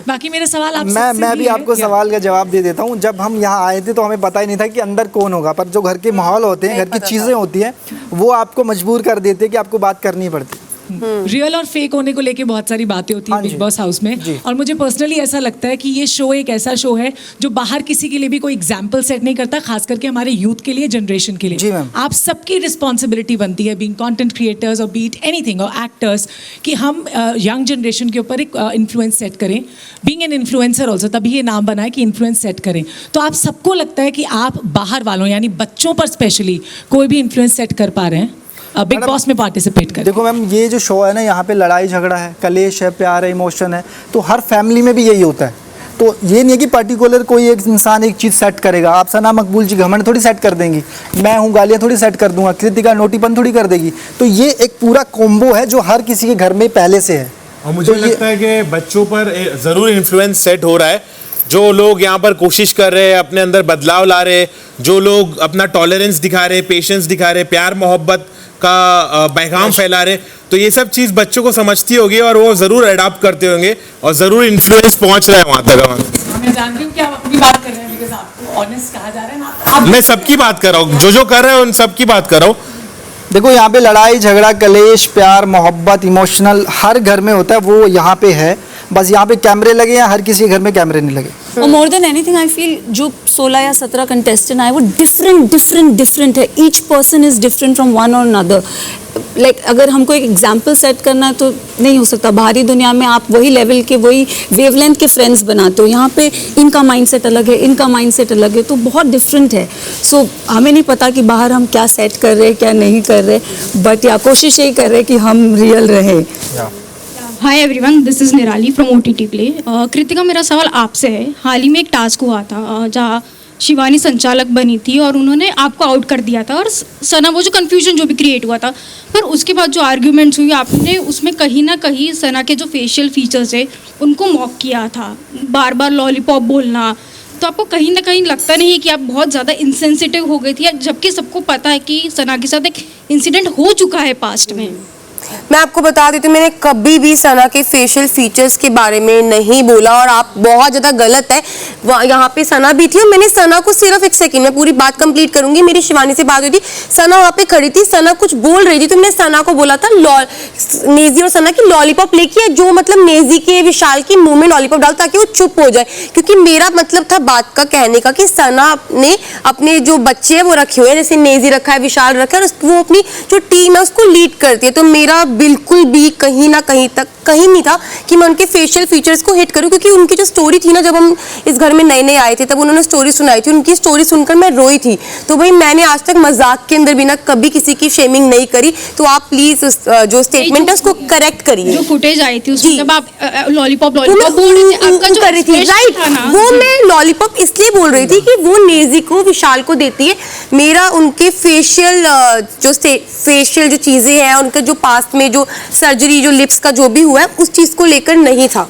बाकी मेरा सवाल आपसे मैं भी आपको सवाल का जवाब दे देता हूँ। जब हम यहाँ आए थे तो हमें पता ही नहीं था कि अंदर कौन होगा, पर जो घर के माहौल होते हैं, घर की चीज़ें होती हैं, वो आपको मजबूर कर देते हैं कि आपको बात करनी पड़ती है। रियल और फेक होने को लेके बहुत सारी बातें होती हैं बिग बॉस हाउस में, और मुझे पर्सनली ऐसा लगता है कि ये शो एक ऐसा शो है जो बाहर किसी के लिए भी कोई एग्जाम्पल सेट नहीं करता, खास करके हमारे यूथ के लिए, जनरेशन के लिए। आप सबकी रिस्पॉन्सिबिलिटी बनती है, बीइंग कंटेंट क्रिएटर्स और बीट एनीथिंग और एक्टर्स, कि हम यंग जनरेशन के ऊपर एक इन्फ्लुएंस सेट करें। बीइंग एन इन्फ्लुएंसर ऑल्सो, तभी ये नाम बना है कि इन्फ्लुएंस सेट करें। तो आप सबको लगता है कि आप बाहर वालों यानी बच्चों पर स्पेशली कोई भी इन्फ्लुएंस सेट कर पा रहे हैं बिग बॉस में पार्टिसिपेट कर? देखो मैम, ये जो शो है ना, यहाँ पे लड़ाई झगड़ा है, कलेश है, प्यार है, इमोशन है, तो हर फैमिली में भी यही होता है। तो ये नहीं है कि पर्टिकुलर कोई एक इंसान एक चीज़ सेट करेगा। आप सना मकबूल जी घमंड थोड़ी सेट कर देंगी, मैं हूँ गालियाँ थोड़ी सेट कर दूंगा, कृतिका नोटीपन थोड़ी कर देगी। तो ये एक पूरा कॉम्बो है जो हर किसी के घर में पहले से है। और मुझे लगता है कि बच्चों पर ज़रूर इन्फ्लुएंस सेट हो रहा है। जो लोग यहाँ पर कोशिश कर रहे हैं, अपने अंदर बदलाव ला रहे हैं, जो लोग अपना टॉलरेंस दिखा रहे, पेशेंस दिखा रहे, प्यार मोहब्बत का पैगाम फैला रहे, तो ये सब चीज़ बच्चों को समझती होगी और वो ज़रूर अडॉप्ट करते होंगे और ज़रूर इन्फ्लुएंस पहुँच रहा है वहाँ तक। मैं जानती हूँ कि आप अपनी बात कर रहे हैं, बिकॉज़ आपको ऑनेस्ट कहा जा रहा है ना। मैं सबकी बात कर रहा हूँ, जो कर रहे हैं उन सबकी बात कर रहा हूँ। देखो, यहाँ पे लड़ाई झगड़ा, कलेश, प्यार मोहब्बत, इमोशनल हर घर में होता है, वो यहाँ पे है। बस यहाँ पे कैमरे लगे हैं, हर किसी के घर में कैमरे नहीं लगे। और more than anything I feel जो 16 या 17 कंटेस्टेंट आए वो डिफरेंट है। Each person is different from one और अनदर। लाइक अगर हमको एक एग्जाम्पल सेट करना है तो नहीं हो सकता। बाहरी दुनिया में आप वही लेवल के, वही वेवलेंथ के फ्रेंड्स बनाते हो, यहाँ पे इनका माइंडसेट अलग है, इनका माइंडसेट अलग है, तो बहुत डिफरेंट है। सो हमें नहीं पता कि बाहर हम क्या सेट कर रहे हैं, क्या नहीं कर रहे, बट या कोशिश यही कर रहे हैं कि हम रियल रहे। हाय एवरीवन, दिस इज़ निराली फ्रॉम OTT प्ले। कृतिका, मेरा सवाल आपसे है। हाल ही में एक टास्क हुआ था जहाँ शिवानी संचालक बनी थी और उन्होंने आपको आउट कर दिया था, और सना वो जो कन्फ्यूजन जो भी क्रिएट हुआ था, पर उसके बाद जो आर्ग्यूमेंट्स हुई आपने उसमें कहीं ना कहीं सना के जो फेशियल फीचर्स है उनको मॉक किया था, बार बार लॉलीपॉप बोलना। तो आपको कहीं ना कहीं लगता नहीं है कि आप बहुत ज़्यादा इंसेंसिटिव हो गई थी, जबकि सबको पता है कि सना के साथ एक इंसिडेंट हो चुका है पास्ट में? मैं आपको बता देती हूँ, मैंने कभी भी सना के फेशियल फीचर्स के बारे में नहीं बोला, और आप बहुत ज़्यादा गलत है। यहाँ पे सना भी थी और मैंने सना को सिर्फ एक सेकंड में पूरी बात कंप्लीट करूंगी, मेरी शिवानी से बात हुई थी, सना वहाँ पे खड़ी थी, सना कुछ बोल रही थी तो मैंने सना को बोला था नेजी और सना की लॉलीपॉप लेके, जो मतलब नेजी के विशाल की मुंह में लॉलीपॉप डाल ताकि वो चुप हो जाए, क्योंकि मेरा मतलब था बात का कहने का कि सना ने अपने जो बच्चे हैं वो रखे हुए हैं, जैसे नेजी रखा है, विशाल रखा है, और वो अपनी जो टीम है उसको लीड करती है। तो मेरा बिल्कुल भी कहीं ना कहीं तक कहीं नहीं था कि मैं उनके फेशियल फीचर्स को हिट करूं, क्योंकि उनकी जो स्टोरी थी ना, जब हम इस घर में नए नए आए थे तब उन्होंने स्टोरी सुनाई थी, उनकी स्टोरी सुनकर मैं रोई थी। तो भाई मैंने आज तक मजाक के अंदर भी ना कभी किसी की शेमिंग नहीं करी, तो आप प्लीज जो स्टेटमेंट है उसको करेक्ट करिए। जो फुटेज आई थी उसमें जब आप लॉलीपॉप बोल रही थी, आपका जो कर रही थी, राइट, वो मैं लॉलीपॉप इसलिए बोल रही थी कि वो नेजी को विशाल को देती है, मेरा उनके फेशियल जो चीजें हैं, उनके जो पास्ट में जो सर्जरी, जो लिप्स का जो भी हुआ है, उस चीज को लेकर नहीं था।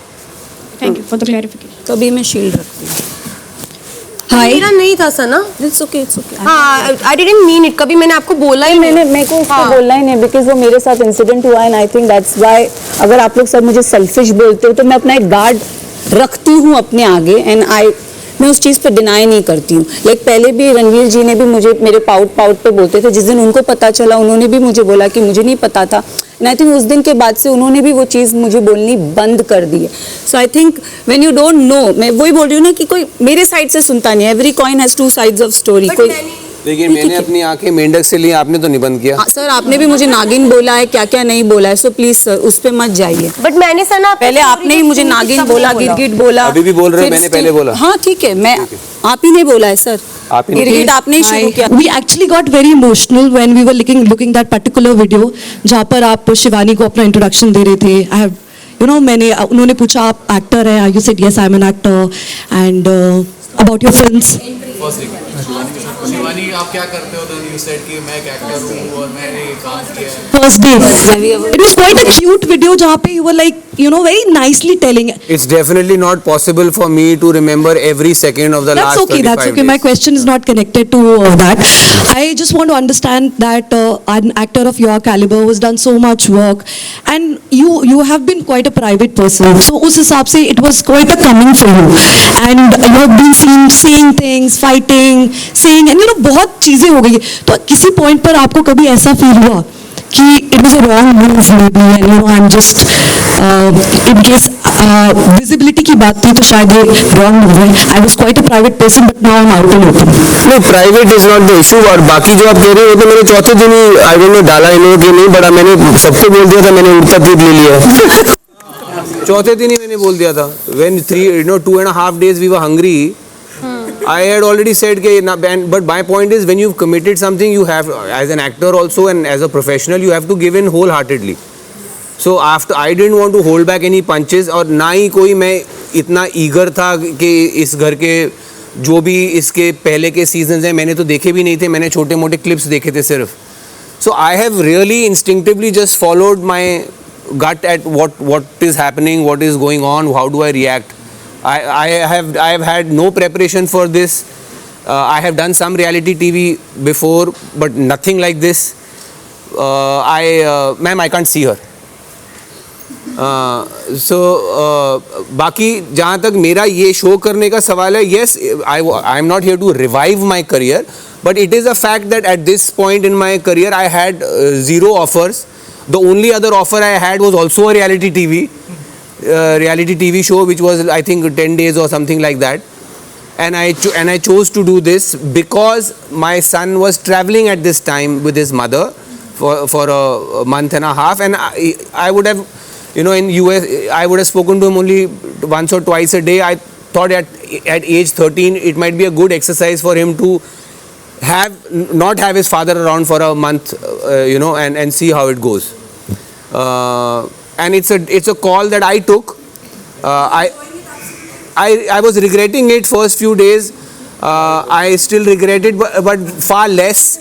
Thank you for the clarification. तो अभी मैं शील्ड रखती हूँ। हाय, मेरा नहीं था सना, इट्स ओके, इट्स ओके। हाँ, आई डिडंट मीन इट, कभी मैंने आपको बोला ही मेरे को उसको बोलना ही नहीं, बिकॉज वो मेरे साथ इंसिडेंट हुआ, and I think that's why अगर आप लोग सब मुझे सेल्फिश बोलते हो तो मैं अपना एक गार्ड रखती हूँ अपने आगे, एंड मैं उस चीज़ पे डिनाई नहीं करती हूँ। लाइक पहले भी रणवीर जी ने भी मुझे मेरे पाउट पे बोलते थे, जिस दिन उनको पता चला उन्होंने भी मुझे बोला कि मुझे नहीं पता था, एंड आई थिंक उस दिन के बाद से उन्होंने भी वो चीज़ मुझे बोलनी बंद कर दी है। So I think when you don't know, मैं वही बोल रही हूँ ना कि कोई मेरे साइड से सुनता नहीं है, every coin has two sides of story. कोई देखिए, मैंने अपनी आंखें मेंढक से ली, आपने तो नहीं बंद किया। सर आपने भी मुझे नागिन बोला है, क्या क्या नहीं बोला है, सो प्लीज सर उस पे मत जाइए। बट मैंने सना पहले आपने ही मुझे नागिन बोला, गिरगिट बोला, अभी भी बोल रहे हैं, मैंने पहले बोला। हाँ ठीक है, मैं आप ही ने बोला है सर, गिरगिट आपने ही शुरू किया। We actually got very emotional when we were looking that particular video, जहाँ पर आप शिवानी को अपना इंट्रोडक्शन दे रहे थे। I have, you know, उन्होंने पूछा आप एक्टर हैं, you said yes I'm an actor, and about your films. Shivani आप क्या करते हो? Then you said कि मैं एक एक्टर हूँ और मैंने ये काम किया है। First day. It was quite a cute video जहाँ पे you were like, you know, very nicely telling. It's definitely not possible for me to remember every second of the last 35 days. That's okay. My question is not connected to that. I just want to understand that an actor of your caliber has done so much work, and you have been quite a private person. So उस हिसाब से it was quite a coming for you, and you have been seen saying things, fighting, saying, and you know बहुत चीजें हो गई। तो किसी point पर आपको कभी ऐसा फील हुआ कि it was a wrong move maybe, and you know I'm just in case visibility की बात थी तो शायद ये wrong move है। I was quite a private person but now I'm out in open. No, private is not the issue। और बाकी जो आप कह रहे हो तो मैंने चौथे दिन ही आई डोंट नो डाला इन लोगों के नहीं, बड़ा मैंने सबको बोल दिया था, मैंने उड़ता दूध ले लिया। चौथे दिन ही मैंने बोल दिया था। When 2.5 days we were hungry, I had already said but my point is when you've committed something, you have, as an actor also and as a professional, you have to give in wholeheartedly. So after I didn't want to hold back any punches, और ना ही कोई मैं इतना eager था कि इस घर के जो भी इसके पहले के सीजन्स हैं मैंने तो देखे भी नहीं थे, मैंने छोटे मोटे क्लिप्स देखे थे सिर्फ। So I have really instinctively just followed my gut at what is happening, what is going on, how do I react. I have had no preparation for this. I have done some reality TV before, but nothing like this. Ma'am, I can't see her. बाकी जहाँ तक मेरा ये show करने का सवाल है, yes, I am not here to revive my career, but it is a fact that at this point in my career I had 0 offers. The only other offer I had was also a reality TV show, which was I think 10 days or something like that, and I chose to do this because my son was traveling at this time with his mother for a month and a half, and I would have, you know, in US I would have spoken to him only once or twice a day. I thought at age 13 it might be a good exercise for him to not have his father around for a month, you know, and see how it goes. And it's a call that I took. I was regretting it first few days. I still regret it, but far less.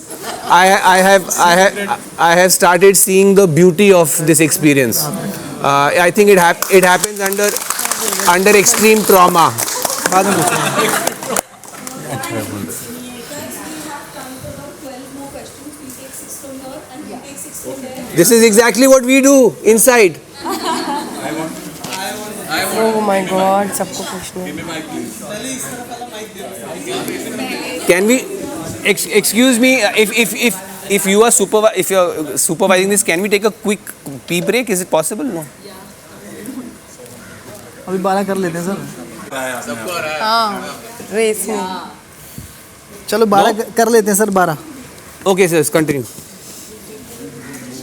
I have started seeing the beauty of this experience. I think it happens under extreme trauma. This is exactly what we do inside. Oh my God, सबको पूछना. Can we excuse me, if you are supervising this, can we take a quick pee break? Is it possible? No. अभी 12 कर लेते हैं sir. हाँ, race में. चलो 12 कर लेते हैं sir. 12. Okay, sir, continue.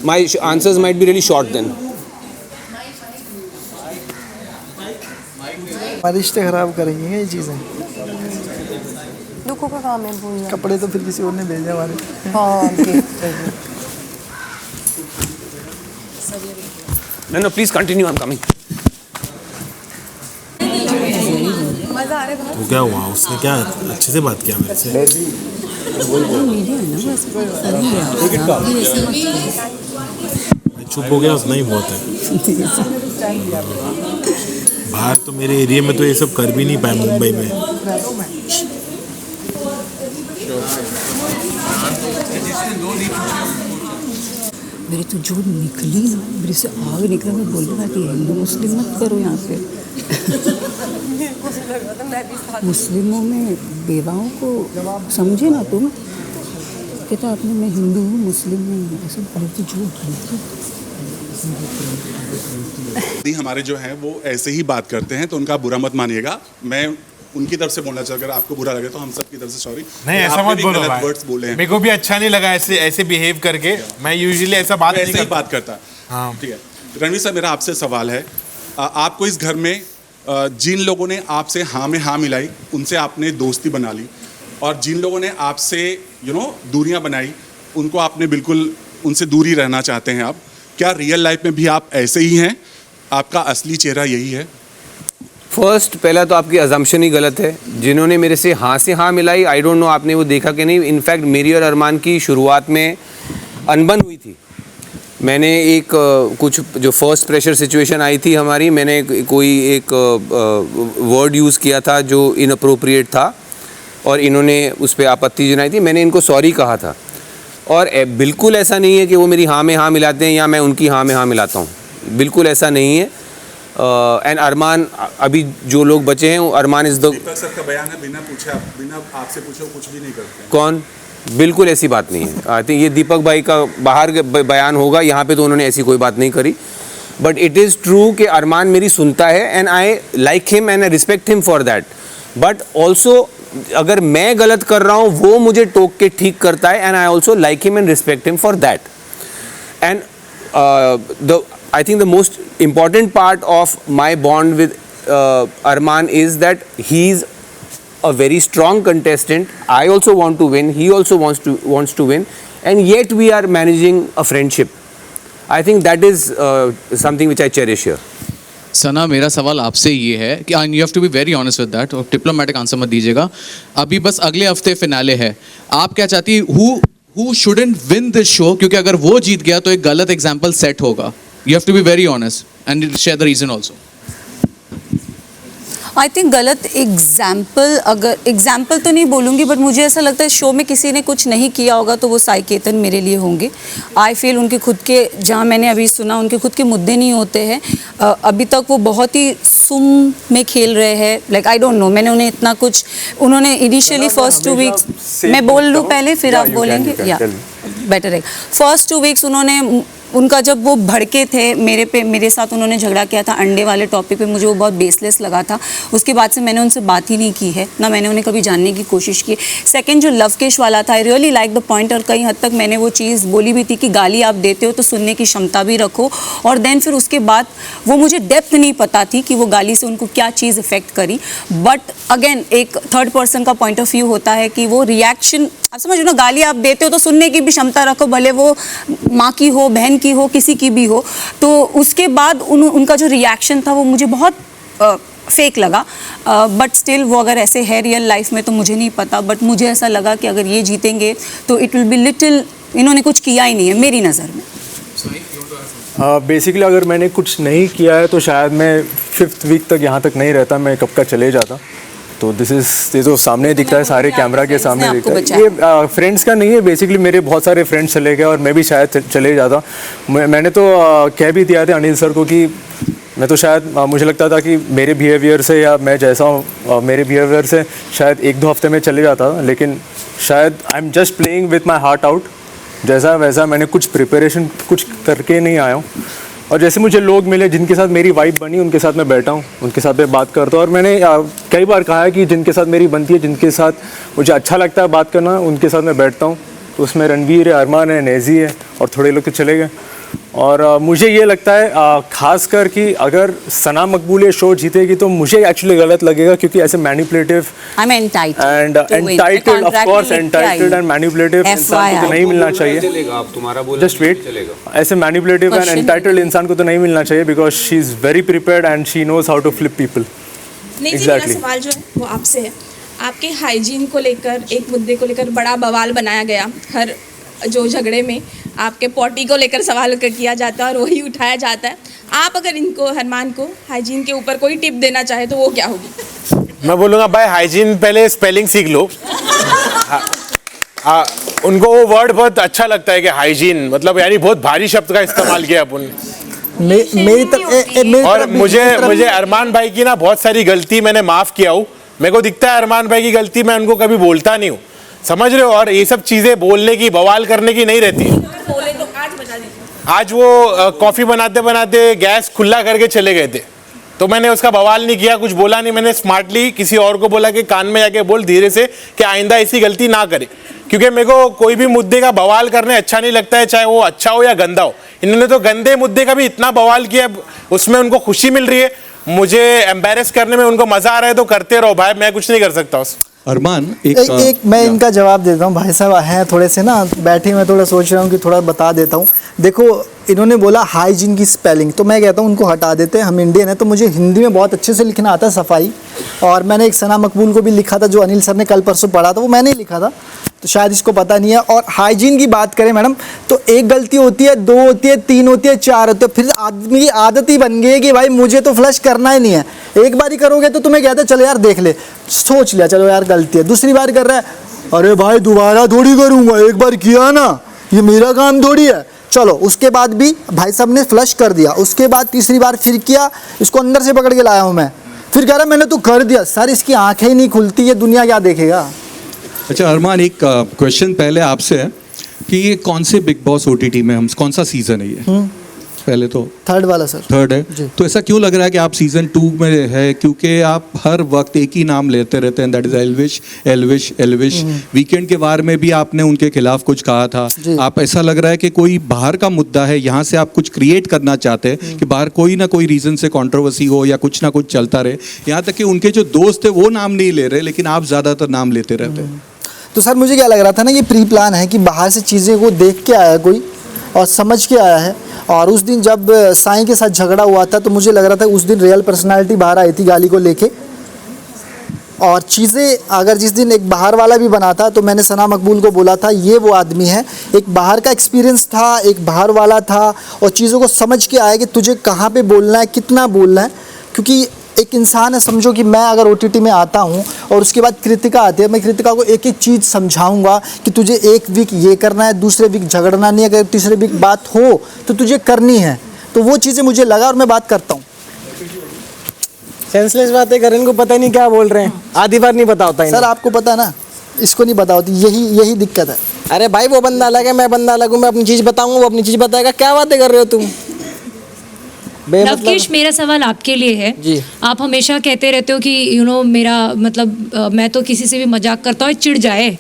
My answers might be really short then. हमारे रिश्ते खराब करेंगी ये चीज़ें. दुखों का काम है बोलना. कपड़े तो फिर किसी और ने भेजे हमारे. हाँ. No, please continue. I'm coming. मजा आ रहा है. तो क्या हुआ? उसने क्या अच्छे से बात किया मेरे से? चुप हो गया, उतना ही बहुत है. बाहर तो मेरे एरिया में तो ये सब कर भी नहीं पाए. मुंबई में मेरी तो जो निकली ना, मेरे से आग निकला. मैं बोल रहा कि हिंदू मुस्लिम मत करो यहाँ पे. मुस्लिमों में बेवाओं को समझे ना तुम. कहता आपने मैं हिंदू हूँ मुस्लिम हूँ, ऐसा बहुत झूठ. हमारे जो हैं वो ऐसे ही बात करते हैं, तो उनका बुरा मत मानिएगा. मैं उनकी तरफ से बोलना चाहूँ, अगर आपको बुरा लगे तो हम सब की तरफ से सॉरी. नहीं, ऐसा मत बोलो भाई. वर्ड्स बोले हैं. मेरे को भी अच्छा नहीं लगा ऐसे बिहेव करके. मैं यूजुअली ऐसा बात नहीं बात करता. हाँ ठीक है. रणवीर सर, मेरा आपसे सवाल है. आपको इस घर में जिन लोगों ने आपसे हाँ में हाँ मिलाई, उनसे आपने दोस्ती बना ली, और जिन लोगों ने आपसे दूरियां बनाई, उनको आपने बिल्कुल उनसे दूरी रहना चाहते हैं आप. क्या रियल लाइफ में भी आप ऐसे ही हैं? आपका असली चेहरा यही है? फर्स्ट, पहला तो आपकी अजम्पशन ही गलत है. जिन्होंने मेरे से हाँ मिलाई, आई डोंट नो आपने वो देखा कि नहीं. इनफैक्ट मेरी और अरमान की शुरुआत में अनबन हुई थी. मैंने एक कुछ जो फर्स्ट प्रेशर सिचुएशन आई थी हमारी, मैंने कोई एक वर्ड यूज़ किया था जो इनअप्रोप्रिएट था, और इन्होंने उस पर आपत्ति जनाई थी. मैंने इनको सॉरी कहा था, और बिल्कुल ऐसा नहीं है कि वो मेरी हाँ में हाँ मिलाते हैं या मैं उनकी हाँ में हाँ मिलाता हूँ. बिल्कुल ऐसा नहीं है. एंड अरमान, अभी जो लोग बचे हैं, अरमान इज द. दीपक सर का बयान है, बिना आपसे पूछे कुछ भी नहीं करते. कौन? बिल्कुल ऐसी बात नहीं है. आई थिंक ये दीपक भाई का बाहर बयान होगा. यहाँ पे तो उन्होंने ऐसी कोई बात नहीं करी. बट इट इज़ ट्रू कि अरमान मेरी सुनता है, and I like him and I respect him for that. But also अगर मैं गलत कर रहा हूँ, वो मुझे टोक के ठीक करता है, and I also like him and respect him for that. And I think the most important part of my bond with Arman is that he's a very strong contestant. I also want to win. He also wants to win, and yet we are managing a friendship. I think that is something which I cherish here. Sana, मेरा सवाल आपसे ये है कि you have to be very honest with that, और diplomatic answer मत दीजिएगा. अभी बस अगले हफ्ते फिनाले है. आप क्या चाहती है? who shouldn't win this show? क्योंकि अगर वो जीत गया तो एक गलत एग्जाम्पल सेट होगा. You have to be very honest and share the reason also. I think गलत एग्जाम्पल, अगर एग्जाम्पल तो नहीं बोलूँगी, बट मुझे ऐसा लगता है शो में किसी ने कुछ नहीं किया होगा तो वो साई केतन मेरे लिए होंगे. आई फील उनके खुद के, जहाँ मैंने अभी सुना, उनके खुद के मुद्दे नहीं होते हैं. अभी तक वो बहुत ही सुम में खेल रहे हैं. लाइक आई डोंट नो, मैंने उन्हें इतना कुछ, उन्होंने इनिशियली फर्स्ट 2 वीक्स, मैं बोल लूँ पहले फिर आप बोलेंगे, या बेटर है. फर्स्ट 2 वीक्स उन्होंने, उनका जब वो भड़के थे मेरे साथ, उन्होंने झगड़ा किया था अंडे वाले टॉपिक पे, मुझे वो बहुत बेसलेस लगा था. उसके बाद से मैंने उनसे बात ही नहीं की है, ना मैंने उन्हें कभी जानने की कोशिश की. सेकंड जो लवकेश वाला था, आई रियली लाइक द पॉइंट, और कहीं हद तक मैंने वो चीज़ बोली भी थी कि गाली आप देते हो तो सुनने की क्षमता भी रखो. और देन फिर उसके बाद वो मुझे डेप्थ नहीं पता थी कि वो गाली से उनको क्या चीज़ इफेक्ट करी. बट अगेन एक थर्ड पर्सन का पॉइंट ऑफ व्यू होता है कि वो रिएक्शन, आप समझ लो ना, गाली आप देते हो तो सुनने की भी क्षमता रखो, भले वो माँ की हो, बहन की हो, किसी की भी हो. तो उसके बाद उनका जो रिएक्शन था वो मुझे बहुत फेक लगा, बट स्टिल वो अगर ऐसे है रियल लाइफ में तो मुझे नहीं पता, बट मुझे ऐसा लगा कि अगर ये जीतेंगे तो इट विल बी लिटिल, इन्होंने कुछ किया ही नहीं है मेरी नज़र में। बेसिकली अगर मैंने कुछ नहीं किया है तो शायद मैं 5th वीक तक यहाँ तक नहीं रहता, मैं कब का चले जाता। तो दिस इज़ ये जो सामने दिखता है, सारे कैमरा के सामने दिखता है, ये फ्रेंड्स का नहीं है। बेसिकली मेरे बहुत सारे फ्रेंड्स चले गए और मैं भी शायद चले जाता। मैंने तो कह भी दिया था अनिल सर को कि मैं तो शायद मुझे लगता था कि मेरे बिहेवियर से या मैं जैसा हूँ मेरे बिहेवियर से शायद 1-2 हफ्ते में चले जाता, लेकिन शायद I am just playing with my heart out. जैसा वैसा मैंने कुछ प्रिपरेशन कुछ करके नहीं आया हूँ, और जैसे मुझे लोग मिले जिनके साथ मेरी वाइब बनी, उनके साथ मैं बैठा हूँ, उनके साथ मैं बात करता हूँ। और मैंने कई बार कहा है कि जिनके साथ मेरी बनती है, जिनके साथ मुझे अच्छा लगता है बात करना, उनके साथ मैं बैठता हूँ। तो उसमें रणवीर है, अरमान है, नेजी है और थोड़े लोग तो चले गए। और मुझे ये लगता है खास कर कि अगर सना मकबूल ये शो जीतेगी तो मुझे एक्चुअली गलत लगेगा, क्योंकि ऐसे manipulative and entitled, of course entitled and manipulative इंसान को तो नहीं मिलना चाहिए। जस्ट वेट, ऐसे मैनिपुलेटिव एंड एंटाइटल्ड इंसान को तो नहीं मिलना चाहिए, because she is very prepared and she knows how to flip people. मेरा सवाल जो है वो आपसे है, आपके हाइजीन को लेकर एक मुद्दे को लेकर बड़ा बवाल बनाया गया। हर जो झगड़े में आपके पॉटी को लेकर सवाल किया जाता है और वही उठाया जाता है। आप अगर इनको अरमान को हाइजीन के ऊपर कोई टिप देना चाहे तो वो क्या होगी? मैं बोलूँगा भाई हाइजीन पहले स्पेलिंग सीख लो। उनको वो वर्ड बहुत अच्छा लगता है कि हाइजीन मतलब यानी बहुत भारी शब्द का इस्तेमाल किया अपन ने। और मुझे अरमान भाई की ना बहुत सारी गलती मैंने माफ़ किया हूँ। मेरे को दिखता है अरमान भाई की गलती मैं उनको कभी बोलता नहीं हूँ, समझ रहे हो। और ये सब चीज़ें बोलने की, बवाल करने की नहीं रहती है। आज वो कॉफ़ी बनाते बनाते गैस खुला करके चले गए थे, तो मैंने उसका बवाल नहीं किया, कुछ बोला नहीं। मैंने स्मार्टली किसी और को बोला कि कान में जाके बोल धीरे से कि आइंदा ऐसी गलती ना करे, क्योंकि मेरे को कोई भी मुद्दे का बवाल करने अच्छा नहीं लगता है, चाहे वो अच्छा हो या गंदा हो। इन्होंने तो गंदे मुद्दे का भी इतना बवाल किया, उसमें उनको खुशी मिल रही है, मुझे एम्बेरस करने में उनको मजा आ रहा है, तो करते रहो भाई, मैं कुछ नहीं कर सकता उस। अरमान एक मैं इनका जवाब देता हूँ। भाई साहब हैं थोड़े से ना बैठे, मैं थोड़ा सोच रहा हूँ कि थोड़ा बता देता हूँ। देखो इन्होंने बोला हाइजीन की स्पेलिंग, तो मैं कहता हूँ उनको हटा देते हैं। हम इंडियन हैं तो मुझे हिंदी में बहुत अच्छे से लिखना आता है, सफाई। और मैंने एक सना मकबूल को भी लिखा था, जो अनिल सर ने कल परसों पढ़ा था, वो मैंने ही लिखा था, तो शायद इसको पता नहीं है। और हाइजीन की बात करें मैडम, तो एक गलती होती है, 2 होती है, 3 होती है, 4 होती है, फिर आदमी की आदत ही बन गई है कि भाई मुझे तो फ्लश करना ही नहीं है। एक बार ही करोगे तो तुम्हें कहते चलो यार देख ले, सोच लिया चलो यार गलती है। दूसरी बार कर रहा है, अरे भाई दोबारा थोड़ी करूँगा, एक बार किया ना, ये मेरा काम थोड़ी है, चलो। उसके बाद भी भाई साहब ने फ्लश कर दिया, उसके बाद तीसरी बार फिर किया, इसको अंदर से पकड़ के लाया हूँ मैं, फिर कह रहा मैंने तो कर दिया। सर इसकी आंखें ही नहीं खुलती, ये दुनिया क्या देखेगा। अच्छा अरमान, एक क्वेश्चन पहले आपसे है कि ये कौन से बिग बॉस ओटीटी में हम, कौन सा सीजन है ये? पहले तो 3rd वाला सर। 3rd है, तो ऐसा क्यों लग रहा है कि आप सीजन 2 में है? क्योंकि आप हर वक्त एक ही नाम लेते रहते हैं, that is Elvish Elvish Elvish. Weekend के वार में भी आपने उनके खिलाफ कुछ कहा था। आप ऐसा लग रहा है कि कोई बाहर का मुद्दा है, यहाँ से आप कुछ क्रिएट करना चाहते हैं कि बाहर कोई ना कोई रीजन से कंट्रोवर्सी हो या कुछ ना कुछ चलता रहे। यहाँ तक कि उनके जो दोस्त थे वो नाम नहीं ले रहे, लेकिन आप ज़्यादातर नाम लेते रहते हैं। तो सर मुझे क्या लग रहा था ना, ये प्री प्लान है कि बाहर से चीज़ें को देख के आया कोई और समझ के आया है। और उस दिन जब साईं के साथ झगड़ा हुआ था तो मुझे लग रहा था उस दिन रियल पर्सनालिटी बाहर आई थी गाली को लेके। और चीज़ें अगर जिस दिन एक बाहर वाला भी बना था तो मैंने सना मकबूल को बोला था ये वो आदमी है, एक बाहर का एक्सपीरियंस था, एक बाहर वाला था और चीज़ों को समझ के आया कि तुझे कहाँ पे बोलना है, कितना बोलना है। क्योंकि एक इंसान है, समझो कि मैं अगर ओटीटी में आता हूँ और उसके बाद कृतिका आती है, मैं कृतिका को एक एक चीज़ समझाऊंगा कि तुझे एक वीक ये करना है, दूसरे वीक झगड़ना नहीं है, अगर तीसरे वीक बात हो तो तुझे करनी है। तो वो चीज़ें मुझे लगा और मैं बात करता हूँ। सेंसलेस बातें कर, इनको पता ही नहीं क्या बोल रहे हैं, आधी बार नहीं पता होता है। सर आपको पता ना, इसको नहीं पता होती, यही दिक्कत है। अरे भाई वो बंदा अलग है, मैं बंदा अलग हूँ, मैं अपनी चीज़ बताऊँगा, वो अपनी चीज़ बताएगा। क्या बातें कर रहे हो तुम? लवकेश, मेरा सवाल आपके लिए है जी। आप हमेशा कहते रहते हो कि मेरा मतलब मैं तो किसी से भी मजाक करता हूँ चिढ़ जाए,